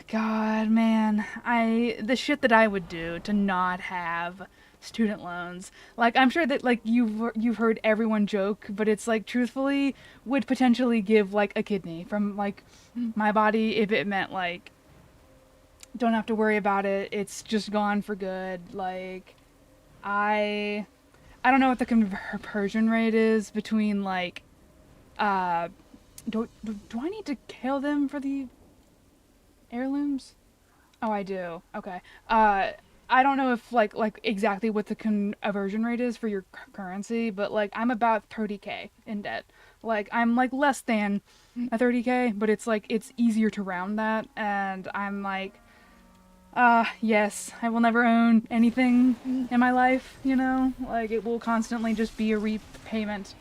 Speaker 1: God, man, the shit that I would do to not have student loans. Like, I'm sure that like you've heard everyone joke, but it's like truthfully would potentially give like a kidney from like my body if it meant like don't have to worry about it. It's just gone for good. Like I don't know what the conversion rate is between like do I need to kill them for the heirlooms? Oh, I do. Okay. I don't know if like exactly what the conversion rate is for your currency, but like I'm about 30k in debt. Like I'm like less than a 30k, but it's like it's easier to round that, and I'm like yes, I will never own anything in my life, you know? Like it will constantly just be a repayment.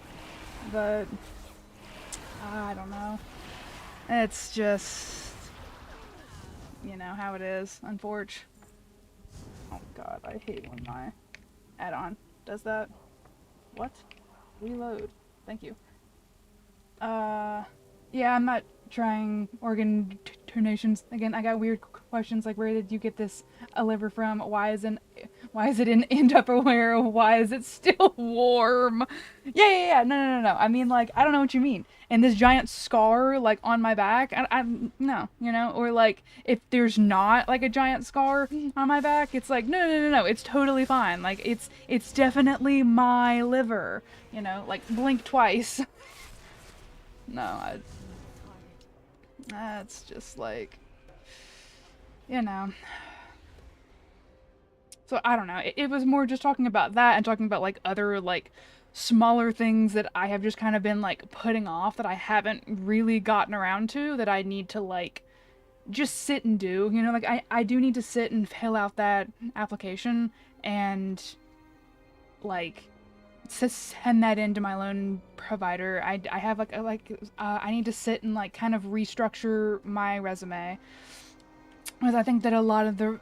Speaker 1: But I don't know. It's just, you know, how it is, unfortunately. Oh god, I hate when my add-on does that. What? Reload. Thank you. Yeah, I'm not trying organ donations. Again, I got weird questions like, where did you get this a liver from? Why is it in Tupperware? Why is it still warm? Yeah. No. I mean, like, I don't know what you mean. And this giant scar, like, on my back, no, you know? Or, like, if there's not, like, a giant scar on my back, it's like, no, it's totally fine. Like, it's definitely my liver, you know? Like, blink twice. No, that's just like, you know. So I don't know. It was more just talking about that and talking about like other like smaller things that I have just kind of been like putting off that I haven't really gotten around to that I need to like just sit and do. You know, like I do need to sit and fill out that application and like to send that into my loan provider. I have I need to sit and like kind of restructure my resume, because I think that a lot of the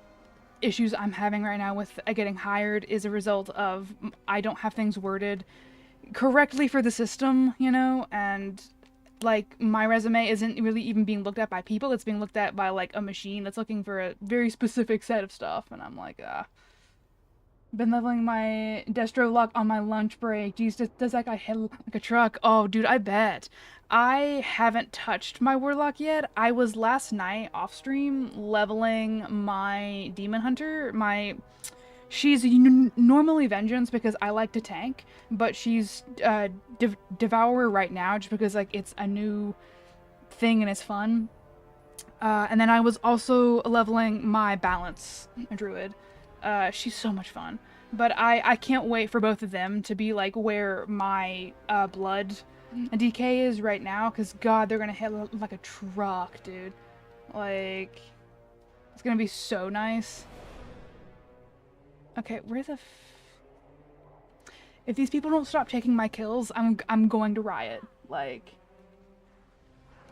Speaker 1: issues I'm having right now with getting hired is a result of I don't have things worded correctly for the system, you know, and like my resume isn't really even being looked at by people. It's being looked at by like a machine that's looking for a very specific set of stuff, and I'm like, been leveling my Destro luck on my lunch break. Jeez, does that guy hit like a truck? Oh, dude, I bet. I haven't touched my Warlock yet. I was last night off stream leveling my Demon Hunter. She's normally Vengeance because I like to tank, but she's Devourer right now just because like it's a new thing and it's fun. And then I was also leveling my Balance Druid. She's so much fun. But I can't wait for both of them to be like where my blood DK is right now, because god, they're gonna hit like a truck, dude. Like, it's gonna be so nice. Okay, where the if these people don't stop taking my kills, I'm going to riot. Like,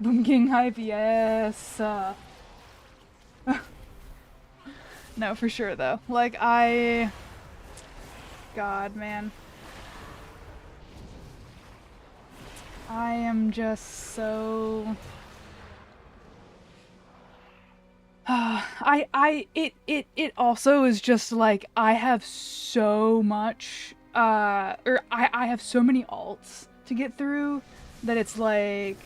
Speaker 1: Boom King hype, yes. No, for sure though. Like, god, man. I am just so it also is just like I have so much or I have so many alts to get through that it's like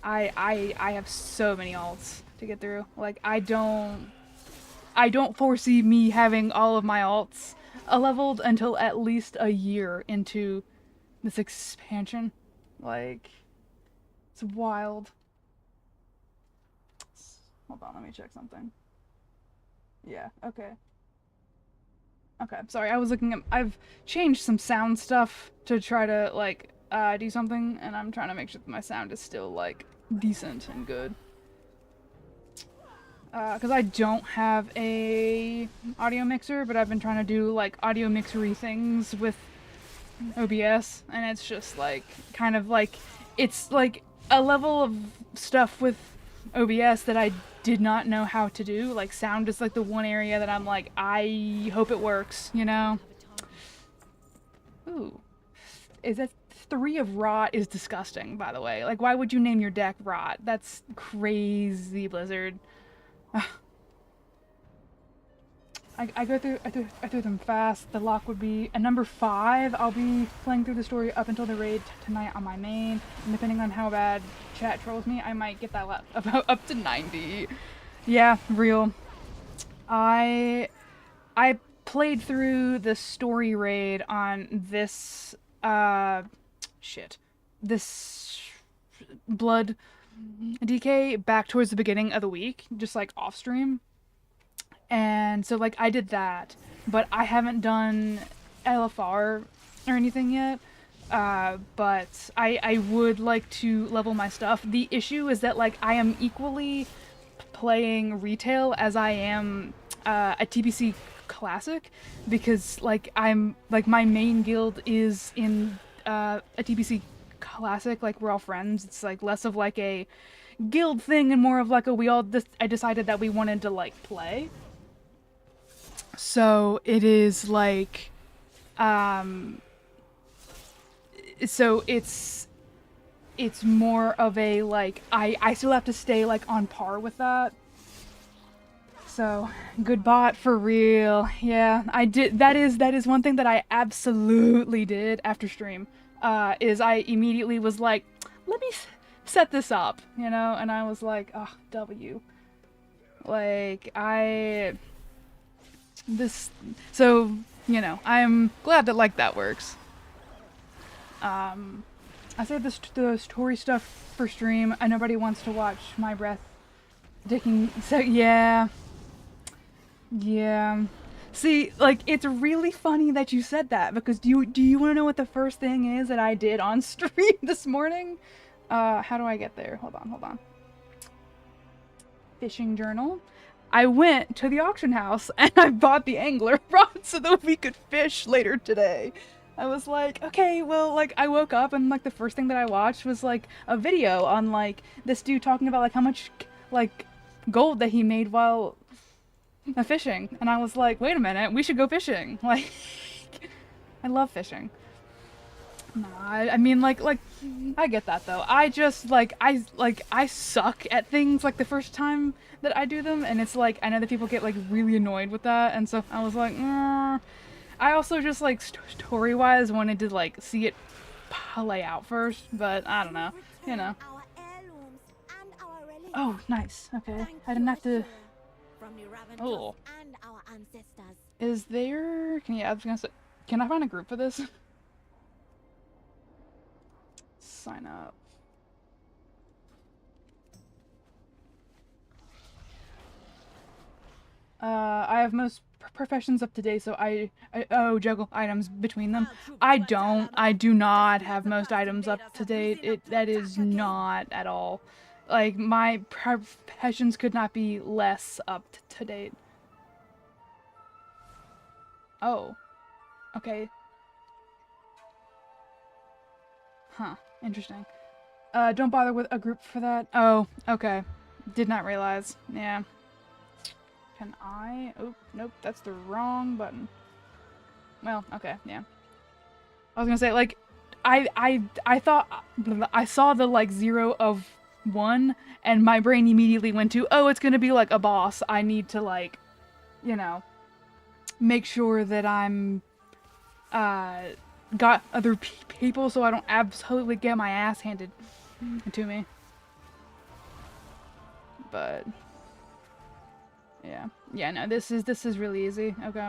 Speaker 1: I have so many alts to get through. Like I don't foresee me having all of my alts leveled until at least a year into this expansion. Like, it's wild. Hold on, let me check something. Yeah, okay. Okay, sorry, I was looking at... I've changed some sound stuff to try to, like, do something, and I'm trying to make sure that my sound is still, like, decent and good. Because I don't have a audio mixer, but I've been trying to do, like, audio mixery things with OBS, and it's just, like, kind of, like, it's, like, a level of stuff with OBS that I did not know how to do. Like, sound is, like, the one area that I'm, like, I hope it works, you know? Ooh. Is that 3 of Rot is disgusting, by the way. Like, why would you name your deck Rot? That's crazy, Blizzard. I through them fast. The lock would be a number 5. I'll be playing through the story up until the raid tonight on my main. And depending on how bad chat trolls me, I might get that up to 90. Yeah, real. I played through the story raid on this this blood DK back towards the beginning of the week, just like off stream. And so, like, I did that, but I haven't done LFR or anything yet, but I would like to level my stuff. The issue is that, like, I am equally playing retail as I am a TBC Classic, because, like, I'm, like, my main guild is in a TBC classic, like we're all friends. It's like less of like a guild thing and more of like a I decided that we wanted to like play. So it is like, so it's more of a like I still have to stay like on par with that. So good bot for real. Yeah, I did. That is one thing that I absolutely did after stream. Is I immediately was like, let me set this up, you know, and I was like, oh, W. Like so, you know, I'm glad that like that works. I saved the story stuff for stream. Nobody wants to watch my breath dicking. So yeah. Yeah. See, like, it's really funny that you said that, because do you want to know what the first thing is that I did on stream this morning? How do I get there? Hold on. Fishing journal. I went to the auction house and I bought the angler rod so that we could fish later today. I was like, okay, well, like, I woke up and, like, the first thing that I watched was, like, a video on, like, this dude talking about, like, how much, like, gold that he made while fishing. And I was like, wait a minute, we should go fishing. Like, I love fishing. No, I mean, like, I get that, though. I just, I suck at things, like, the first time that I do them, and it's, like, I know that people get, like, really annoyed with that, and so I was like, I also just, like, story-wise wanted to, like, see it play out first, but I don't know, you know. Oh, nice, okay. I didn't have to... Oh. Is there... I was gonna say... Can I find a group for this? Sign up. I have most professions up to date, so I juggle items between them. I do not have most items up to date. That is not at all. Like, my professions could not be less up to date. Oh. Okay. Huh. Interesting. Don't bother with a group for that. Oh, okay. Did not realize. Yeah. Can I? Oh, nope, that's the wrong button. Well, okay, yeah. I was gonna say, like, I thought, I saw the, like, 0 of 1, and my brain immediately went to, oh, it's gonna be, like, a boss. I need to, like, you know, make sure that I'm, got other people so I don't absolutely get my ass handed to me. But... yeah, no, this is really easy. Okay.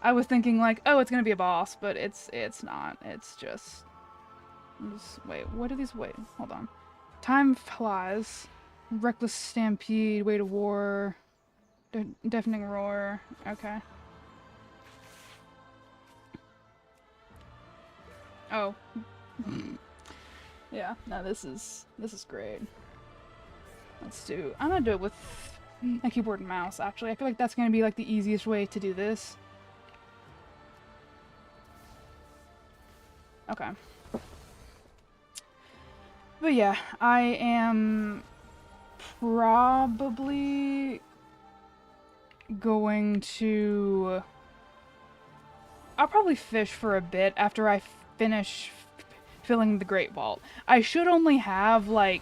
Speaker 1: I was thinking like, oh, it's gonna be a boss, but it's not. It's just wait, what are these? Wait, hold on. Time flies. Reckless stampede, way to war. Deafening roar. Okay. Oh. Yeah, no, this is great. I'm gonna do it with a keyboard and mouse, actually. I feel like that's gonna be, like, the easiest way to do this. Okay. But yeah, I am probably going to... I'll probably fish for a bit after I finish filling the Great Vault. I should only have, like,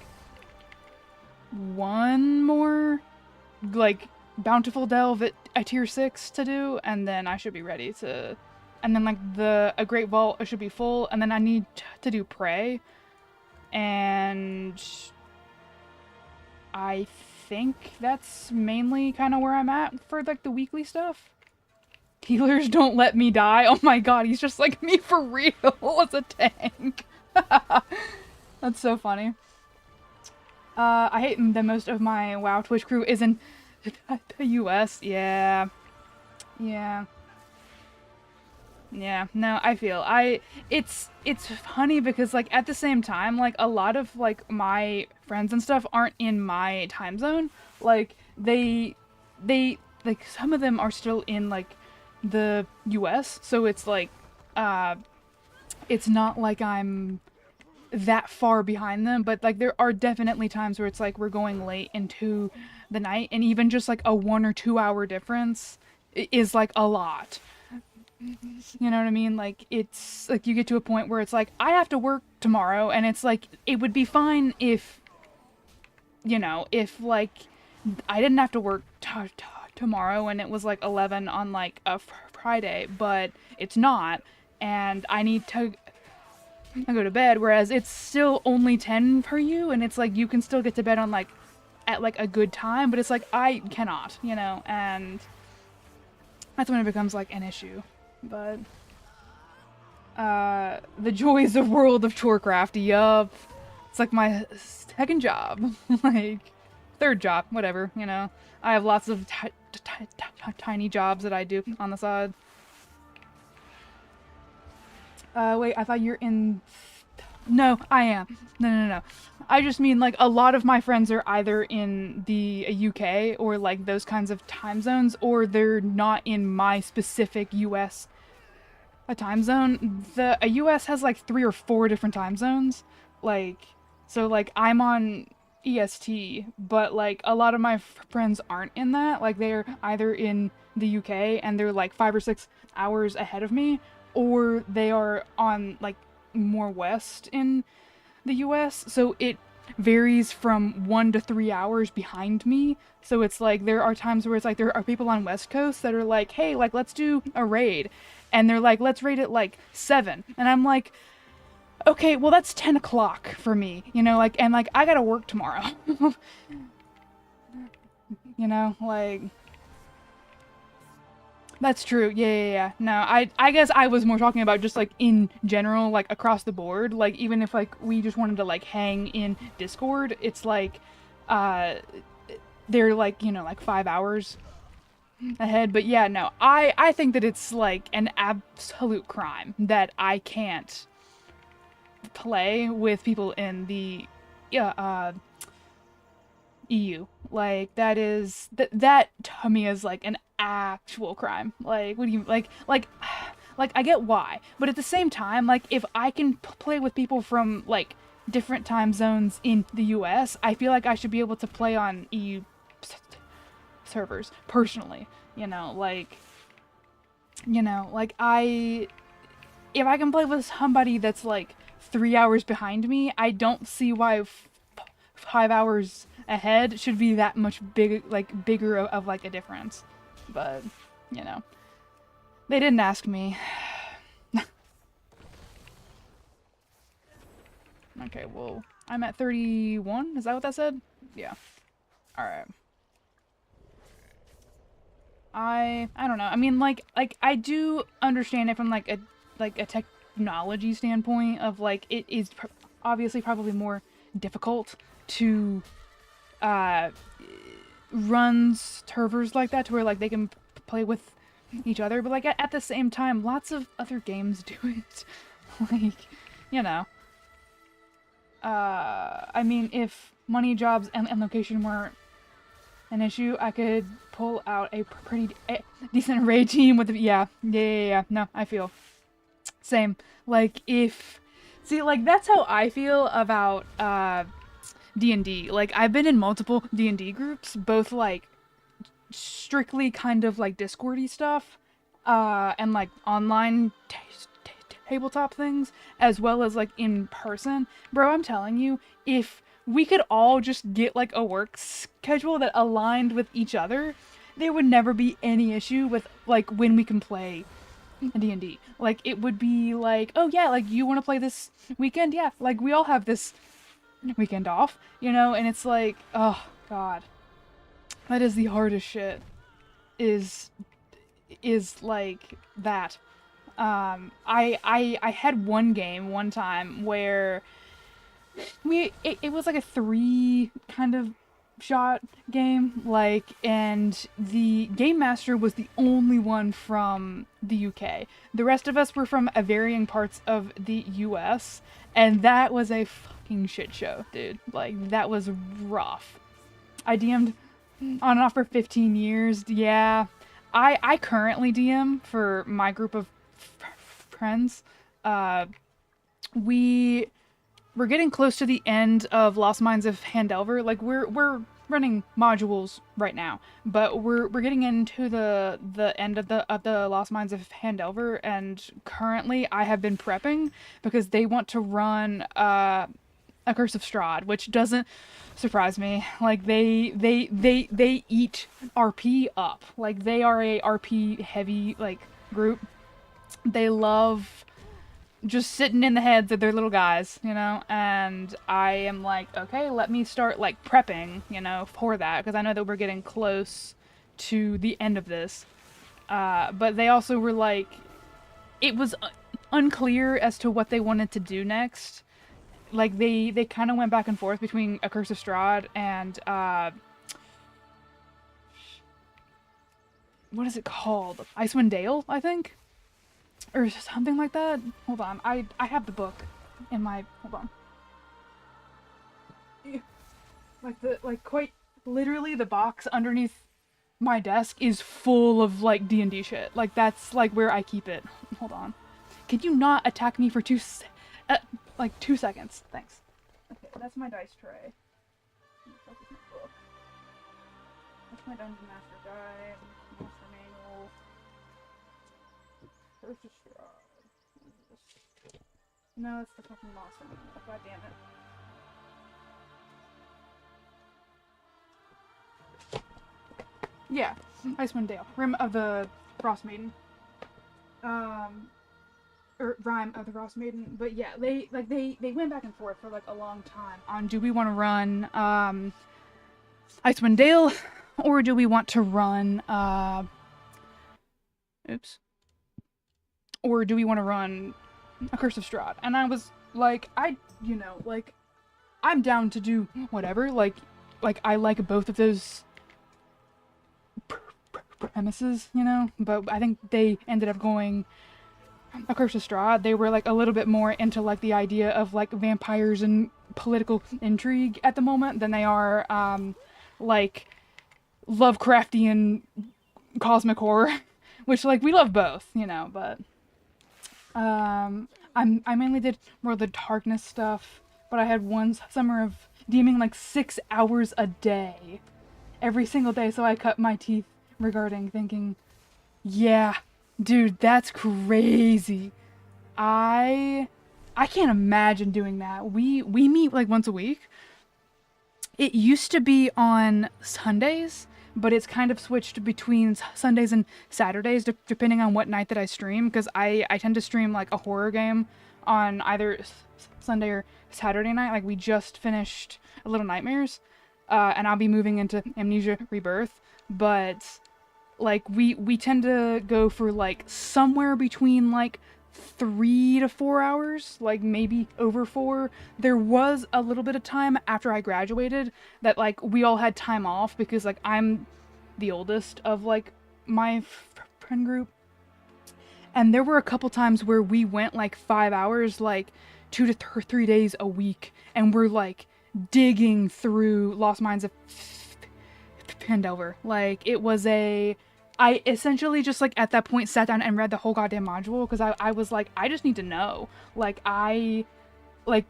Speaker 1: one more... like, Bountiful Delve at a tier 6 to do, and then I should be ready to... And then, like, a Great Vault should be full, and then I need to do Prey. And... I think that's mainly kind of where I'm at for, like, the weekly stuff. Healers don't let me die. Oh my god, he's just like me for real as a tank. That's so funny. I hate that most of my WoW Twitch crew is in the US. Yeah. Yeah. Yeah. No, I feel. It's funny because, like, at the same time, like, a lot of, like, my friends and stuff aren't in my time zone. Like, they, like, some of them are still in, like, the US, so it's, like, it's not like I'm that far behind them, but like there are definitely times where it's like we're going late into the night, and even just like a 1 or 2 hour difference is like a lot. You know what I mean? Like it's like you get to a point where it's like I have to work tomorrow, and it's like it would be fine if, you know, if like I didn't have to work tomorrow and it was like 11 on like a Friday, but it's not, and I need to go to bed, whereas it's still only 10 for you, and it's like you can still get to bed on like at like a good time, but it's like I cannot, you know, and that's when it becomes like an issue. But the joys of World of Warcraft, yup. It's like my second job, like third job, whatever, you know. I have lots of tiny jobs that I do on the side. Wait, I thought you're in... No, I am. No. I just mean, like, a lot of my friends are either in the UK or, like, those kinds of time zones, or they're not in my specific US time zone. The US has, like, 3 or 4 different time zones. Like, so, like, I'm on EST, but, like, a lot of my friends aren't in that. Like, they're either in the UK and they're, like, 5 or 6 hours ahead of me, or they are on, like, more west in the US, so it varies from 1 to 3 hours behind me. So it's like there are times where it's like there are people on West Coast that are like, hey, like let's do a raid, and they're like, let's raid at like 7, and I'm like, okay, well that's 10 o'clock for me, you know, like, and like I gotta work tomorrow. You know, like, that's true. Yeah. No, I guess I was more talking about just, like, in general, like, across the board. Like, even if, like, we just wanted to, like, hang in Discord, it's, like, they're, like, you know, like, 5 hours ahead. But, yeah, no, I think that it's, like, an absolute crime that I can't play with people in the, EU. Like, that is, that to me is, like, an actual crime. Like, what do you, like, I get why, but at the same time, like, if I can play with people from, like, different time zones in the US, I feel like I should be able to play on EU servers, personally, you know, like, if I can play with somebody that's, like, 3 hours behind me, I don't see why 5 hours ahead should be that much bigger of like a difference. But, you know, they didn't ask me. Okay, well, I'm at 31. Is that what that said? Yeah. All right. I don't know. I mean, like I do understand it from like a technology standpoint of like it is obviously probably more difficult to run servers like that to where like they can play with each other, but like at the same time, lots of other games do it. Like, you know. I mean, if money, jobs, and location weren't an issue, I could pull out a pretty decent raid team with yeah. No, I feel same. Like see, like that's how I feel about D&D. Like I've been in multiple D&D groups, both like strictly kind of like Discordy stuff, and like online tabletop things, as well as like in person. Bro, I'm telling you, if we could all just get like a work schedule that aligned with each other, there would never be any issue with like when we can play D&D. Like it would be like, oh yeah, like you want to play this weekend? Yeah, like we all have this weekend off, you know, and it's like, oh god, that is the hardest shit. Is like that. I had one game one time where it was like a 3 kind of shot game, like, and the game master was the only one from the UK. The rest of us were from varying parts of the US, and that was a fucking shit show, dude. Like, that was rough. I DM'd on and off for 15 years, yeah. I currently DM for my group of friends. We we're getting close to the end of Lost Mines of Handelver. Like we're running modules right now, but we're getting into the end of the Lost Mines of Handelver, and currently I have been prepping because they want to run A Curse of Strahd, which doesn't surprise me. Like they eat RP up. Like they are a RP heavy like group. They love just sitting in the heads of their little guys, you know, and I am like, okay, let me start like prepping, you know, for that, because I know that we're getting close to the end of this. But they also were like, it was unclear as to what they wanted to do next. Like they kind of went back and forth between A Curse of Strahd and what is it called? Icewind Dale, I think. Or something like that. Hold on, I have the book in my, hold on. Like quite literally the box underneath my desk is full of like D&D shit. Like that's like where I keep it. Hold on. Can you not attack me for 2 seconds? Thanks. Okay, that's my dice tray. What the fuck is my book? That's my Dungeon Master Guide, Master Manual. Curse of Strahd. What is this? No, it's the fucking Master Manual. God damn it. Yeah, Icewind Dale. Rim of the Frost Maiden. Or Rime of the Frost Maiden. But yeah, they went back and forth for like a long time on do we want to run Icewind Dale or do we want to run or do we want to run A Curse of Strahd? And I was like, I'm down to do whatever. Like I like both of those premises, you know? But I think they ended up going A Curse of Strahd. They were like a little bit more into like the idea of like vampires and political intrigue at the moment than they are like Lovecraftian cosmic horror, which like we love both, you know, but I mainly did more of the darkness stuff, but I had one summer of DMing like 6 hours a day, every single day, so I cut my teeth regarding thinking, yeah, dude, that's crazy. I can't imagine doing that. We meet like once a week. It used to be on Sundays, but it's kind of switched between Sundays and Saturdays depending on what night that I stream, because I tend to stream like a horror game on either Sunday or Saturday night. Like we just finished A Little Nightmares, and I'll be moving into Amnesia Rebirth, but like we tend to go for like somewhere between like 3 to 4 hours, like maybe over 4. There was a little bit of time after I graduated that like we all had time off because like I'm the oldest of like my friend group, and there were a couple times where we went like 5 hours, like 2 to 3 days a week, and we're like digging through Lost Mines of Pandelver. Like it was I essentially just like at that point sat down and read the whole goddamn module because I was like, I just need to know. Like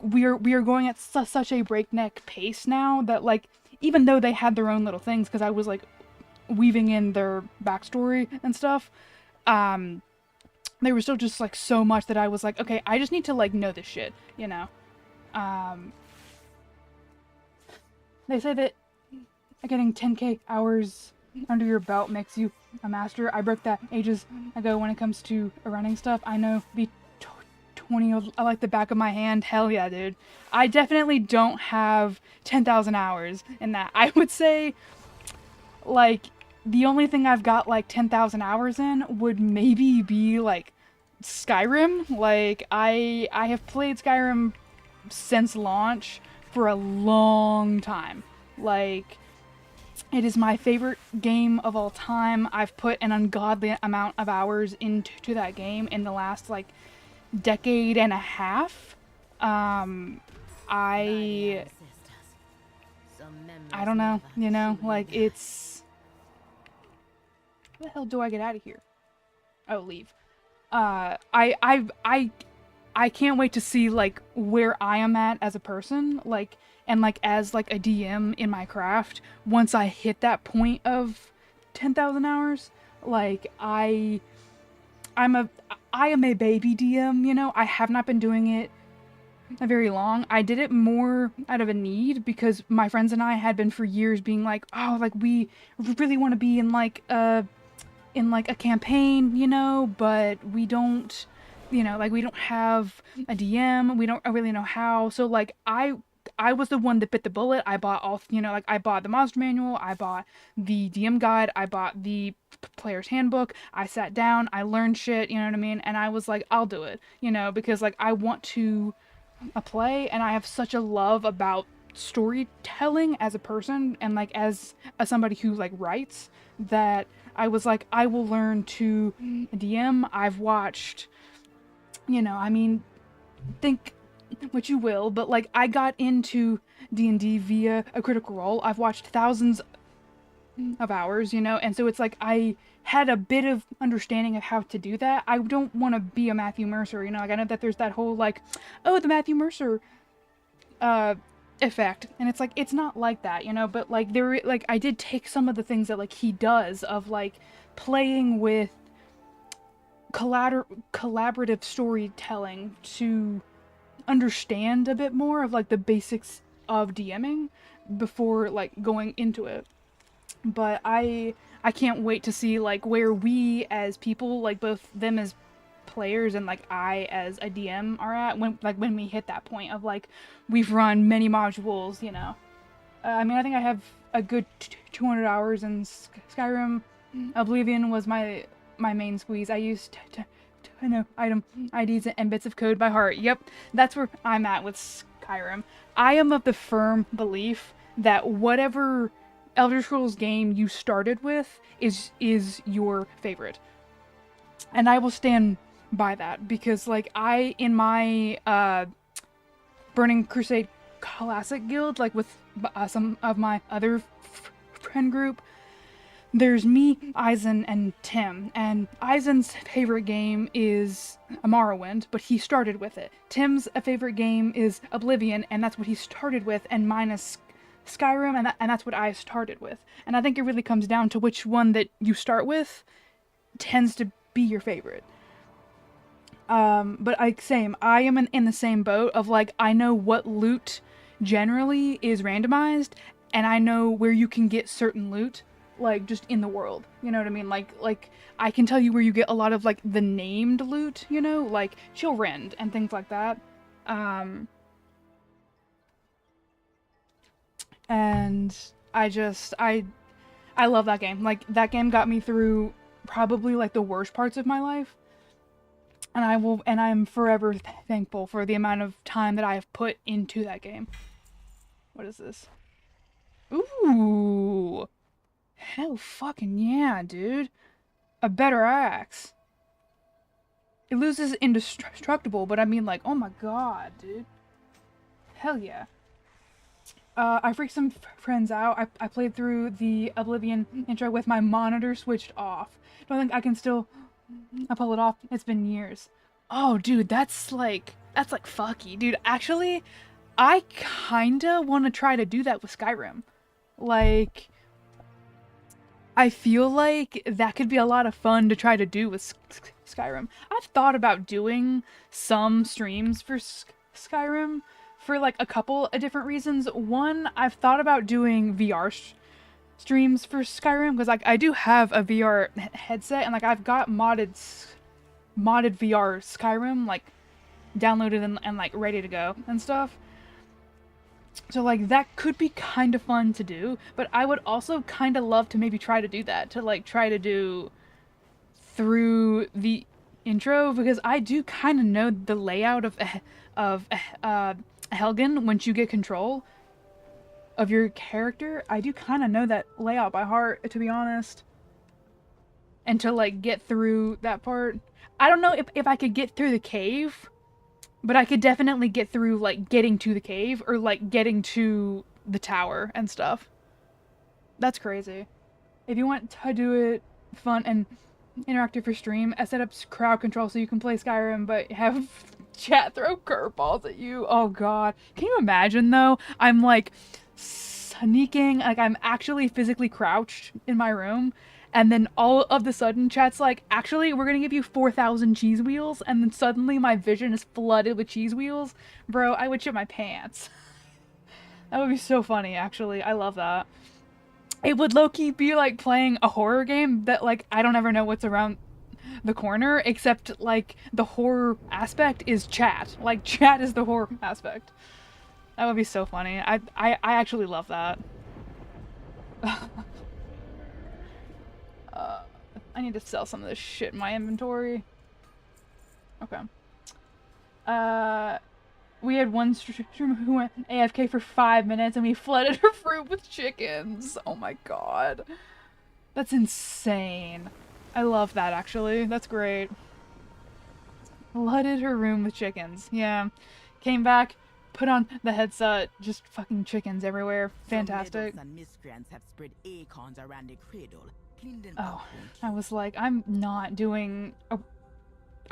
Speaker 1: we are going at such a breakneck pace now that like even though they had their own little things, because I was like weaving in their backstory and stuff, they were still just like so much that I was like, okay, I just need to like know this shit, you know. They say that getting 10k hours under your belt makes you a master. I broke that ages ago when it comes to running stuff. I know B20 I like the back of my hand. Hell yeah, dude. I definitely don't have 10,000 hours in that. I would say like the only thing I've got like 10,000 hours in would maybe be like Skyrim. Like I have played Skyrim since launch for a long time. Like it is my favorite game of all time. I've put an ungodly amount of hours into that game in the last like decade and a half. I don't know, you know, like it's, how the hell do I get out of here? Oh, leave. I I can't wait to see like where I am at as a person, like, and like as like a DM in my craft once I hit that point of 10,000 hours. Like I'm a I am a baby DM, you know. I have not been doing it very long. I did it more out of a need because my friends and I had been for years being like, "Oh, like we really want to be in like a campaign, you know, but we don't, you know, like we don't have a DM. We don't really know how." So like I was the one that bit the bullet. I bought all, you know, like I bought the monster manual, I bought the DM guide, I bought the player's handbook. I sat down, I learned shit, you know what I mean? And I was like, I'll do it, you know, because like I want to play, and I have such a love about storytelling as a person and like as somebody who like writes, that I was like, I will learn to DM. I've watched, you know, I mean, think what you will, but like I got into D&D via a Critical Role. I've watched thousands of hours, you know, and so it's like I had a bit of understanding of how to do that. I don't want to be a Matthew Mercer, you know, like I know that there's that whole like, oh, the Matthew Mercer effect, and it's like it's not like that, you know, but like there, like I did take some of the things that like he does of like playing with collaborative storytelling to understand a bit more of like the basics of DMing before like going into it. But I can't wait to see like where we as people, like both them as players and like I as a DM are at when we hit that point of like we've run many modules, you know. I mean, I think I have a good 200 hours in Skyrim. Oblivion was my main squeeze. I used to know item IDs and bits of code by heart. Yep, that's where I'm at with Skyrim. I am of the firm belief that whatever Elder Scrolls game you started with is your favorite. And I will stand by that because like I in my Burning Crusade Classic guild, like with some of my other friend group, there's me, Eisen, and Tim. And Eisen's favorite game is Morrowind, but he started with it. Tim's favorite game is Oblivion, and that's what he started with, and mine is Skyrim, and that's what I started with. And I think it really comes down to which one that you start with tends to be your favorite. But same, I am in the same boat of like, I know what loot generally is randomized, and I know where you can get certain loot, like just in the world, you know what I mean? Like I can tell you where you get a lot of like the named loot, you know, like Chillrend and things like that. And I love that game. Like that game got me through probably like the worst parts of my life. And I'm forever thankful for the amount of time that I have put into that game. What is this? Ooh. Hell fucking yeah, dude. A better axe. It loses indestructible, but I mean like, oh my god, dude. Hell yeah. I freaked some friends out. I played through the Oblivion intro with my monitor switched off. Don't think I can still pull it off. It's been years. Oh, dude, that's like fucky. Dude, actually, I kinda want to try to do that with Skyrim. Like, I feel like that could be a lot of fun to try to do with Skyrim. I've thought about doing some streams for Skyrim for like a couple of different reasons. One, I've thought about doing VR streams for Skyrim because like I do have a VR headset, and like I've got modded VR Skyrim like downloaded and like ready to go and stuff. So like that could be kind of fun to do, but I would also kind of love to maybe try to do that, to like try to do through the intro, because I do kind of know the layout of Helgen once you get control of your character. I do kind of know that layout by heart, to be honest. And to like get through that part, I don't know if I could get through the cave, but I could definitely get through like getting to the cave or like getting to the tower and stuff. That's crazy. If you want to do it fun and interactive for stream. I set up crowd control so you can play Skyrim, but have chat throw curveballs at you. Oh god. Can you imagine though? I'm like sneaking, like I'm actually physically crouched in my room, and then all of the sudden chat's like, actually we're gonna give you 4,000 cheese wheels, and then suddenly my vision is flooded with cheese wheels. Bro, I would shit my pants. That would be so funny, actually. I love that. It would low-key be like playing a horror game that like I don't ever know what's around the corner, except like the horror aspect is chat. Like chat is the horror aspect. That would be so funny. I actually love that. I need to sell some of this shit in my inventory. Okay. We had one streamer who went AFK for 5 minutes and we flooded her fruit with chickens. Oh my god. That's insane. I love that, actually. That's great. Flooded her room with chickens. Yeah. Came back, put on the headset, just fucking chickens everywhere. Fantastic.
Speaker 4: And miscreants have spread acorns around the cradle.
Speaker 1: Oh, I was like, I'm not doing a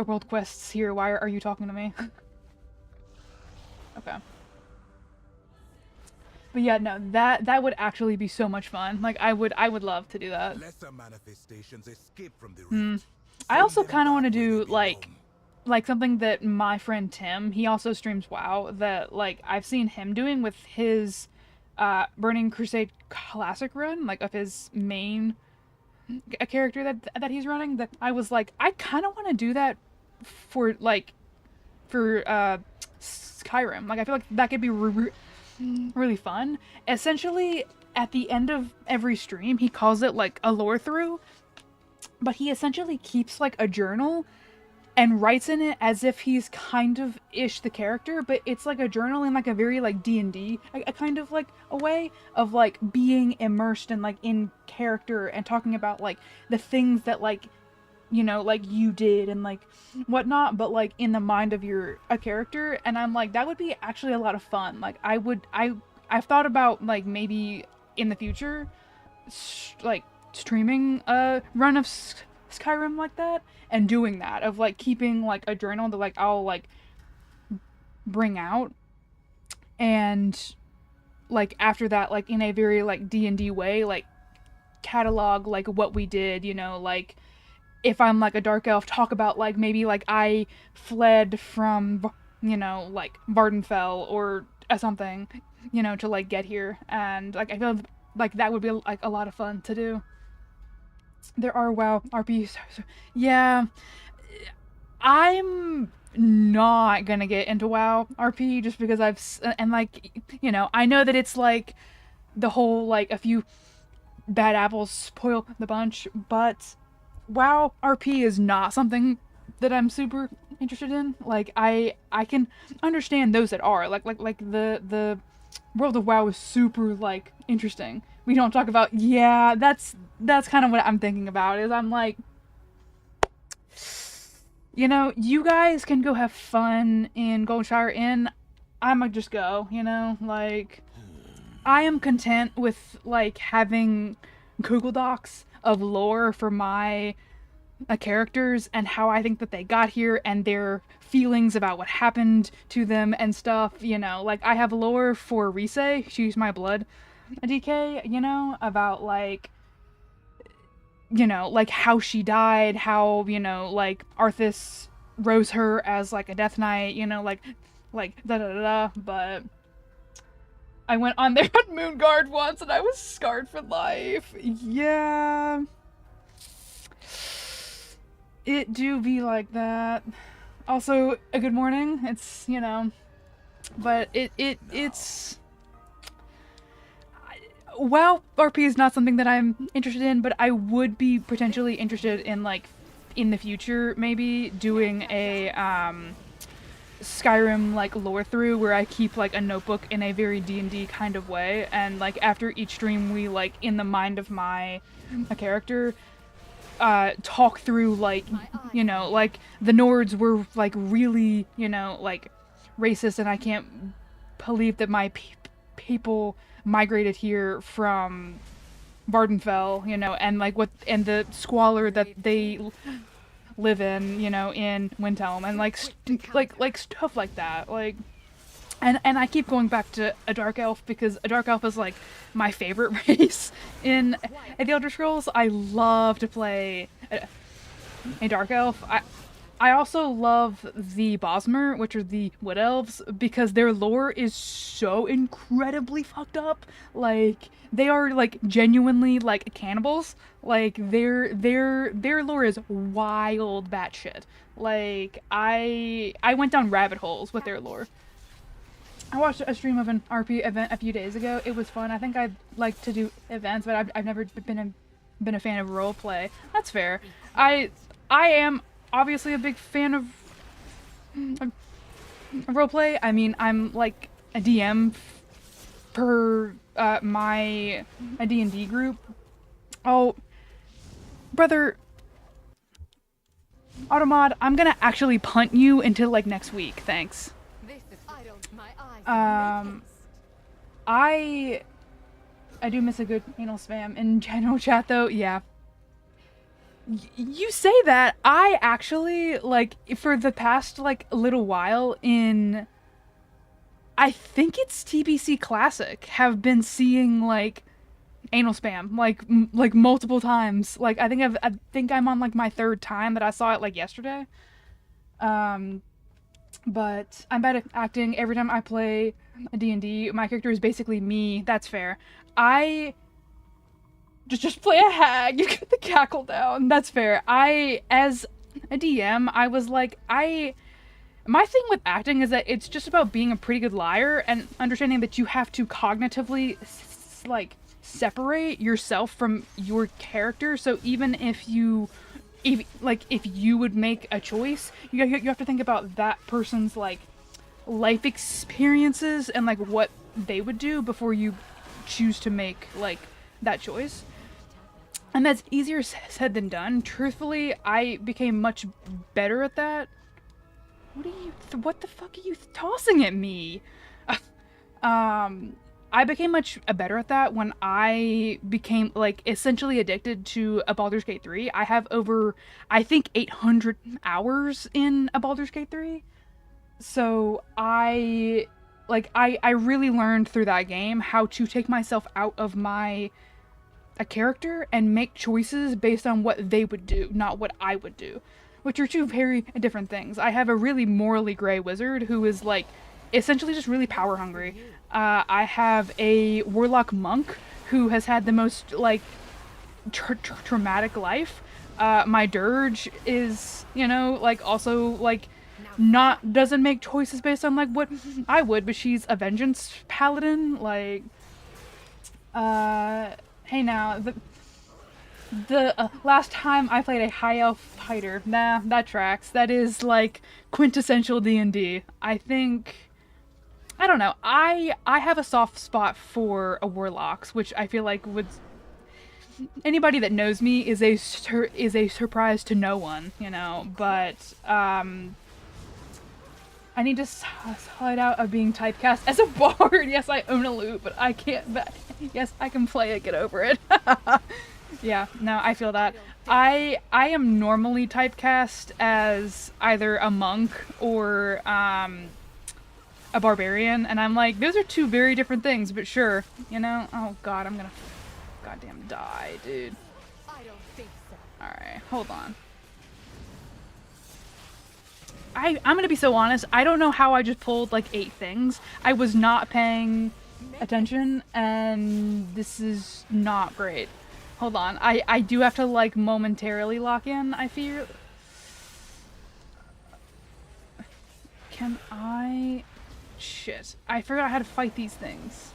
Speaker 1: world quests here. Why are you talking to me? Okay. But yeah, no, that would actually be so much fun. Like, I would love to do that.
Speaker 2: Lesser manifestations escape from the rift.
Speaker 1: I also kind of want to do like something that my friend Tim, he also streams WoW, that like I've seen him doing with his Burning Crusade Classic run, like of his main a character that he's running, that I was like, I kind of want to do that for Skyrim. Like, I feel like that could be really fun. Essentially, at the end of every stream, he calls it like a lore through, but he essentially keeps like a journal and writes in it as if he's kind of ish the character, but it's like a journal in like a very like D&D a kind of like a way of like being immersed in like in character and talking about like the things that like, you know, like you did and like whatnot, but like in the mind of a character. And I'm like, that would be actually a lot of fun. Like I've thought about like maybe in the future like streaming a run of Skyrim like that, and doing that, of like keeping like a journal that like I'll like bring out, and like after that, like in a very like D&D way, like catalog like what we did, you know, like if I'm like a dark elf, talk about like maybe like I fled from, you know, like Vardenfell or something, you know, to like get here. And like I feel like that would be like a lot of fun to do. There are WoW RPs. Yeah, I'm not gonna get into WoW RP just because and like, you know, I know that it's like the whole like a few bad apples spoil the bunch, but WoW RP is not something that I'm super interested in. Like I can understand those that are like the World of WoW is super like interesting. We don't talk about, yeah, that's kind of what I'm thinking about, is I'm like, you know, you guys can go have fun in Goldshire Inn. I'ma just go, you know, like I am content with like having Google Docs of lore for my characters and how I think that they got here and their feelings about what happened to them and stuff, you know. Like I have lore for Rise, she's my blood DK, you know, about like, you know, like how she died, how, you know, like Arthas rose her as like a death knight, you know, like da da da da. But I went on there on Moonguard once and I was scarred for life. Yeah, it do be like that. Also, a good morning. It's, you know, but it's WoW RP is not something that I'm interested in, but I would be potentially interested in like in the future maybe doing a Skyrim like lore through where I keep like a notebook in a very D&D kind of way, and like after each stream we like in the mind of a character talk through like, you know, like the Nords were like really, you know, like racist, and I can't believe that my people migrated here from Vardenfell, you know, and like what and the squalor that they live in, you know, in Windhelm, and like like stuff like that, like. And I keep going back to a Dark Elf because a Dark Elf is like my favorite race in the Elder Scrolls. I love to play a Dark Elf. I also love the Bosmer, which are the Wood Elves, because their lore is so incredibly fucked up. Like they are like genuinely like cannibals. Like their lore is wild batshit. Like I went down rabbit holes with their lore. I watched a stream of an RP event a few days ago. It was fun. I think I'd like to do events, but I've never been a fan of roleplay. That's fair. I am obviously a big fan of roleplay. I mean, I'm like a DM for my D&D group. Oh, brother, Automod, I'm gonna actually punt you until like next week. Thanks. I do miss a good anal spam in general chat though. Yeah. You say that. I actually, like, for the past like little while in, I think it's TBC Classic, have been seeing like anal spam like multiple times. Like I think I'm on like my third time that I saw it like yesterday. But I'm bad at acting. Every time I play a D&D, my character is basically me. That's fair. I just play a hag. You get the cackle down. That's fair. As a DM, I was like, my thing with acting is that it's just about being a pretty good liar and understanding that you have to cognitively, like, separate yourself from your character. So even if you would make a choice, you have to think about that person's like life experiences and like what they would do before you choose to make like that choice. And that's easier said than done. Truthfully, I became much better at that. What the fuck are you tossing at me? I became much better at that when I became, like, essentially addicted to a Baldur's Gate 3. I have over, I think, 800 hours in a Baldur's Gate 3. So I really learned through that game how to take myself out of a character and make choices based on what they would do, not what I would do. Which are two very different things. I have a really morally gray wizard who is, like, essentially just really power hungry. I have a warlock monk who has had the most like traumatic life. My dirge is, you know, like also like doesn't make choices based on like what I would, but she's a vengeance paladin. Like, hey now, the last time I played a high elf fighter, nah, that tracks. That is like quintessential D&D. I think. I don't know. I have a soft spot for a warlocks, which I feel like would anybody that knows me is a surprise to no one, you know. But I need to slide out of being typecast as a bard. Yes, I own a lute, but I can't. But yes, I can play it. Get over it. Yeah, no, I feel that. I am normally typecast as either a monk or a barbarian, and I'm like, those are two very different things, but sure, you know? Oh god, I'm gonna goddamn die, dude.
Speaker 3: I don't think so.
Speaker 1: Alright, hold on. I'm gonna be so honest, I don't know how I just pulled like 8 things. I was not paying attention, and this is not great. Hold on, I do have to like momentarily lock in, I fear. Can I... Shit. I forgot how to fight these things.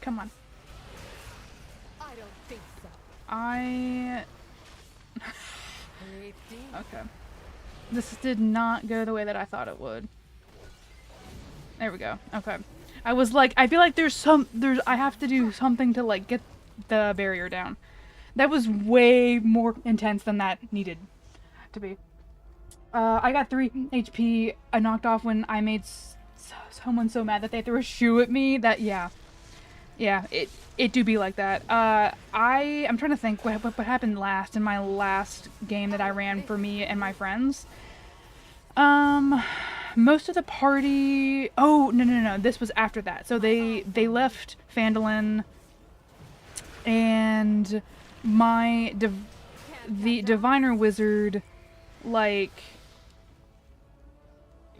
Speaker 1: Come on.
Speaker 3: I don't think so.
Speaker 1: Okay. This did not go the way that I thought it would. There we go. Okay. I was like, I feel like I have to do something to like get the barrier down. That was way more intense than that needed to be. I got 3 HP. I knocked off when I made someone so mad that they threw a shoe at me. That, yeah. Yeah, it do be like that. I'm trying to think what happened last in my last game that I ran for me and my friends. Most of the party. Oh no! This was after that. So they left Phandalin, and the diviner wizard like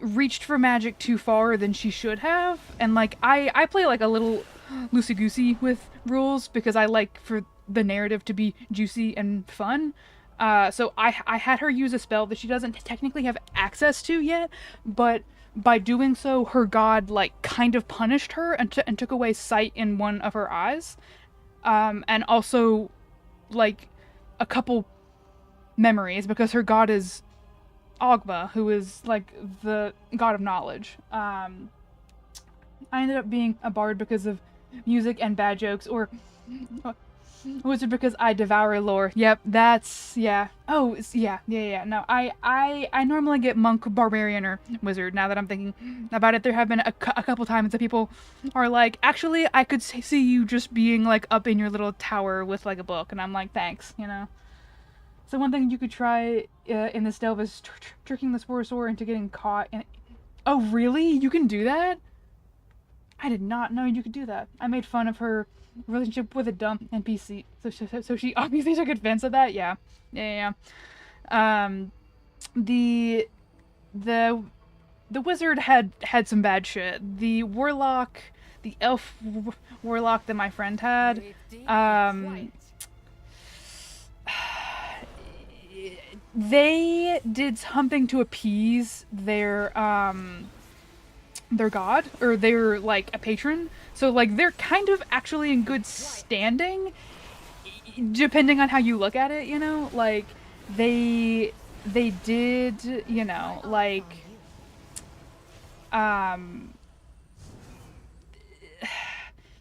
Speaker 1: reached for magic too far than she should have, and like I play like a little loosey goosey with rules because I like for the narrative to be juicy and fun. So I had her use a spell that she doesn't technically have access to yet, but by doing so, her god like kind of punished her and took away sight in one of her eyes, and also like a couple memories because her god is Ogba, who is like the god of knowledge. I ended up being a bard because of music and bad jokes, or was it because I devour lore? Yep, that's yeah. Oh, yeah. No, I normally get monk, barbarian, or wizard. Now that I'm thinking about it, there have been a couple times that people are like, actually, I could see you just being like up in your little tower with like a book, and I'm like, thanks, you know. So one thing you could try in this delve is tricking the Sporosaur into getting caught. Oh, really? You can do that? I did not know you could do that. I made fun of her relationship with a dumb NPC, so she obviously took offense of that. Yeah. The wizard had some bad shit. The warlock, the elf warlock that my friend had, they did something to appease their god, or their like a patron. So like they're kind of actually in good standing, depending on how you look at it. You know, like they did, you know, like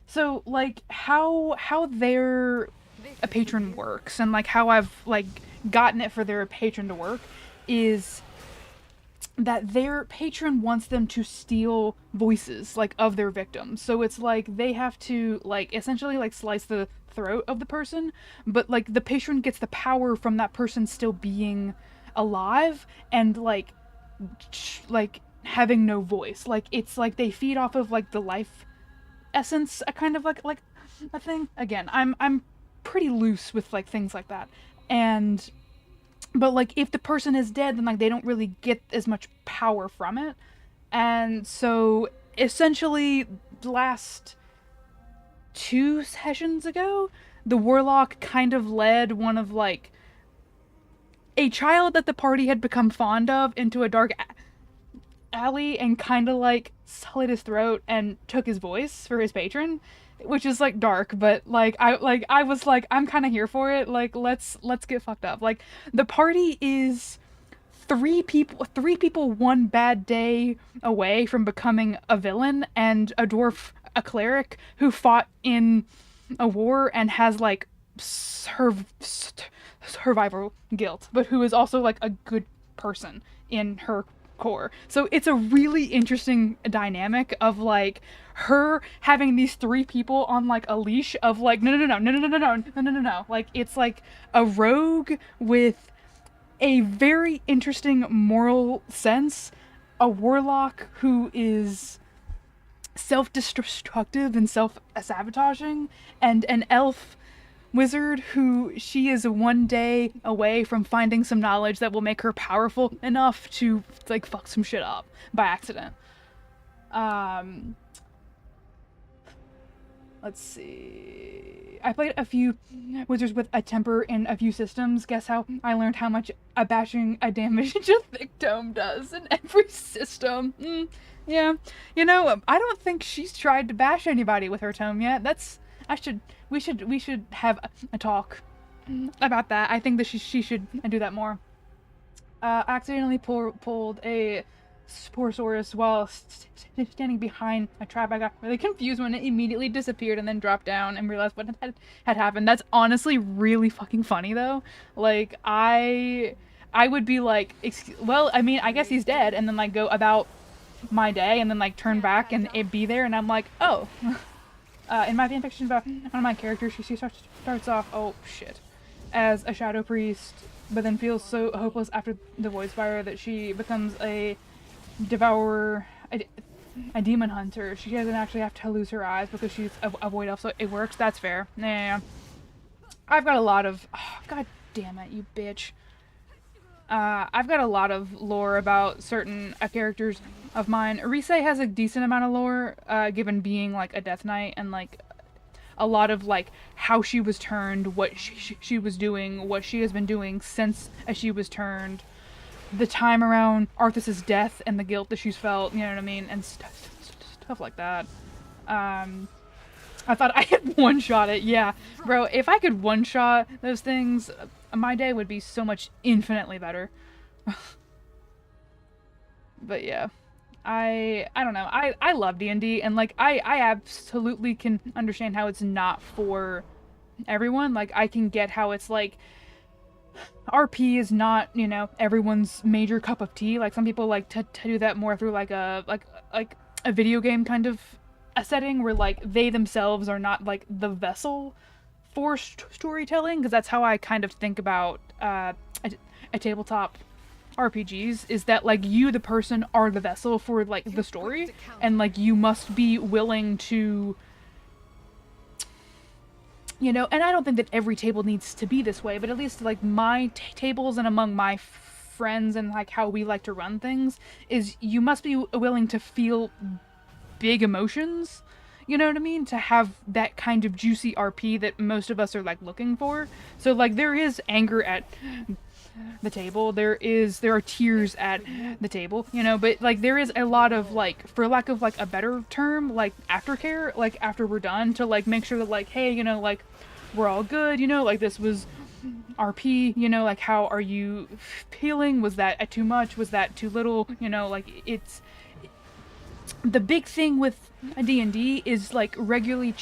Speaker 1: so like how their a patron works, and like how I've like gotten it for their patron to work is that their patron wants them to steal voices like of their victims. So it's like they have to like essentially like slice the throat of the person, but like the patron gets the power from that person still being alive and like having no voice. Like it's like they feed off of like the life essence, a kind of like a thing. Again, I'm pretty loose with like things like that. And but like if the person is dead, then like they don't really get as much power from it. And so essentially last 2 sessions ago, the warlock kind of led one of like a child that the party had become fond of into a dark alley and kind of like slit his throat and took his voice for his patron, which is like dark, but like I was like, I'm kind of here for it. Like let's get fucked up. Like the party is 3 people 1 bad day away from becoming a villain, and a dwarf, a cleric who fought in a war and has like survival guilt, but who is also like a good person in her core. So it's a really interesting dynamic of like her having these 3 people on like a leash of like no. Like it's like a rogue with a very interesting moral sense, a warlock who is self-destructive and self-sabotaging, and an elf wizard who she is 1 day away from finding some knowledge that will make her powerful enough to like fuck some shit up by accident. Let's see. I played a few wizards with a temper in a few systems. Guess how I learned how much a bashing a damage a thick tome does in every system. Yeah. You know, I don't think she's tried to bash anybody with her tome yet. We should have a talk about that. I think that she should do that more. I accidentally pulled a Sporosaurus while standing behind a trap. I got really confused when it immediately disappeared and then dropped down and realized what had happened. That's honestly really fucking funny though. Like I would be like, well, I mean, I guess he's dead, and then like go about my day and then like turn back and it be there, and I'm like, oh. In my fanfiction about one of my characters, she starts off, oh shit, as a shadow priest, but then feels so hopeless after the Void Spire that she becomes a devourer, a demon hunter. She doesn't actually have to lose her eyes because she's a void elf, so it works. That's fair. Yeah. I've got a lot of... Oh, God damn it, you bitch. I've got a lot of lore about certain characters of mine. Rise has a decent amount of lore, given being, like, a Death Knight, and, like, a lot of, like, how she was turned, what she was doing, what she has been doing since she was turned, the time around Arthas's death and the guilt that she's felt, you know what I mean, and stuff like that. I thought I could one-shot it. Yeah, bro, if I could one-shot those things, my day would be so much infinitely better. But yeah, I don't know. I love D&D, and like I absolutely can understand how it's not for everyone. Like I can get how it's like RP is not, you know, everyone's major cup of tea. Like some people like to do that more through like a video game kind of a setting where like they themselves are not like the vessel for storytelling, because that's how I kind of think about a tabletop RPGs, is that like you, the person, are the vessel for like the story, and like you must be willing to, you know, and I don't think that every table needs to be this way, but at least like my tables and among my friends and like how we like to run things is you must be willing to feel big emotions, you know what I mean, to have that kind of juicy RP that most of us are like looking for. So like there is anger at the table, there are tears at the table, you know, but like there is a lot of like, for lack of like a better term, like aftercare, like after we're done, to like make sure that like, hey, you know, like we're all good, you know, like this was RP, you know, like how are you feeling, was that too much, was that too little, you know, like it's the big thing with a D&D is like regularly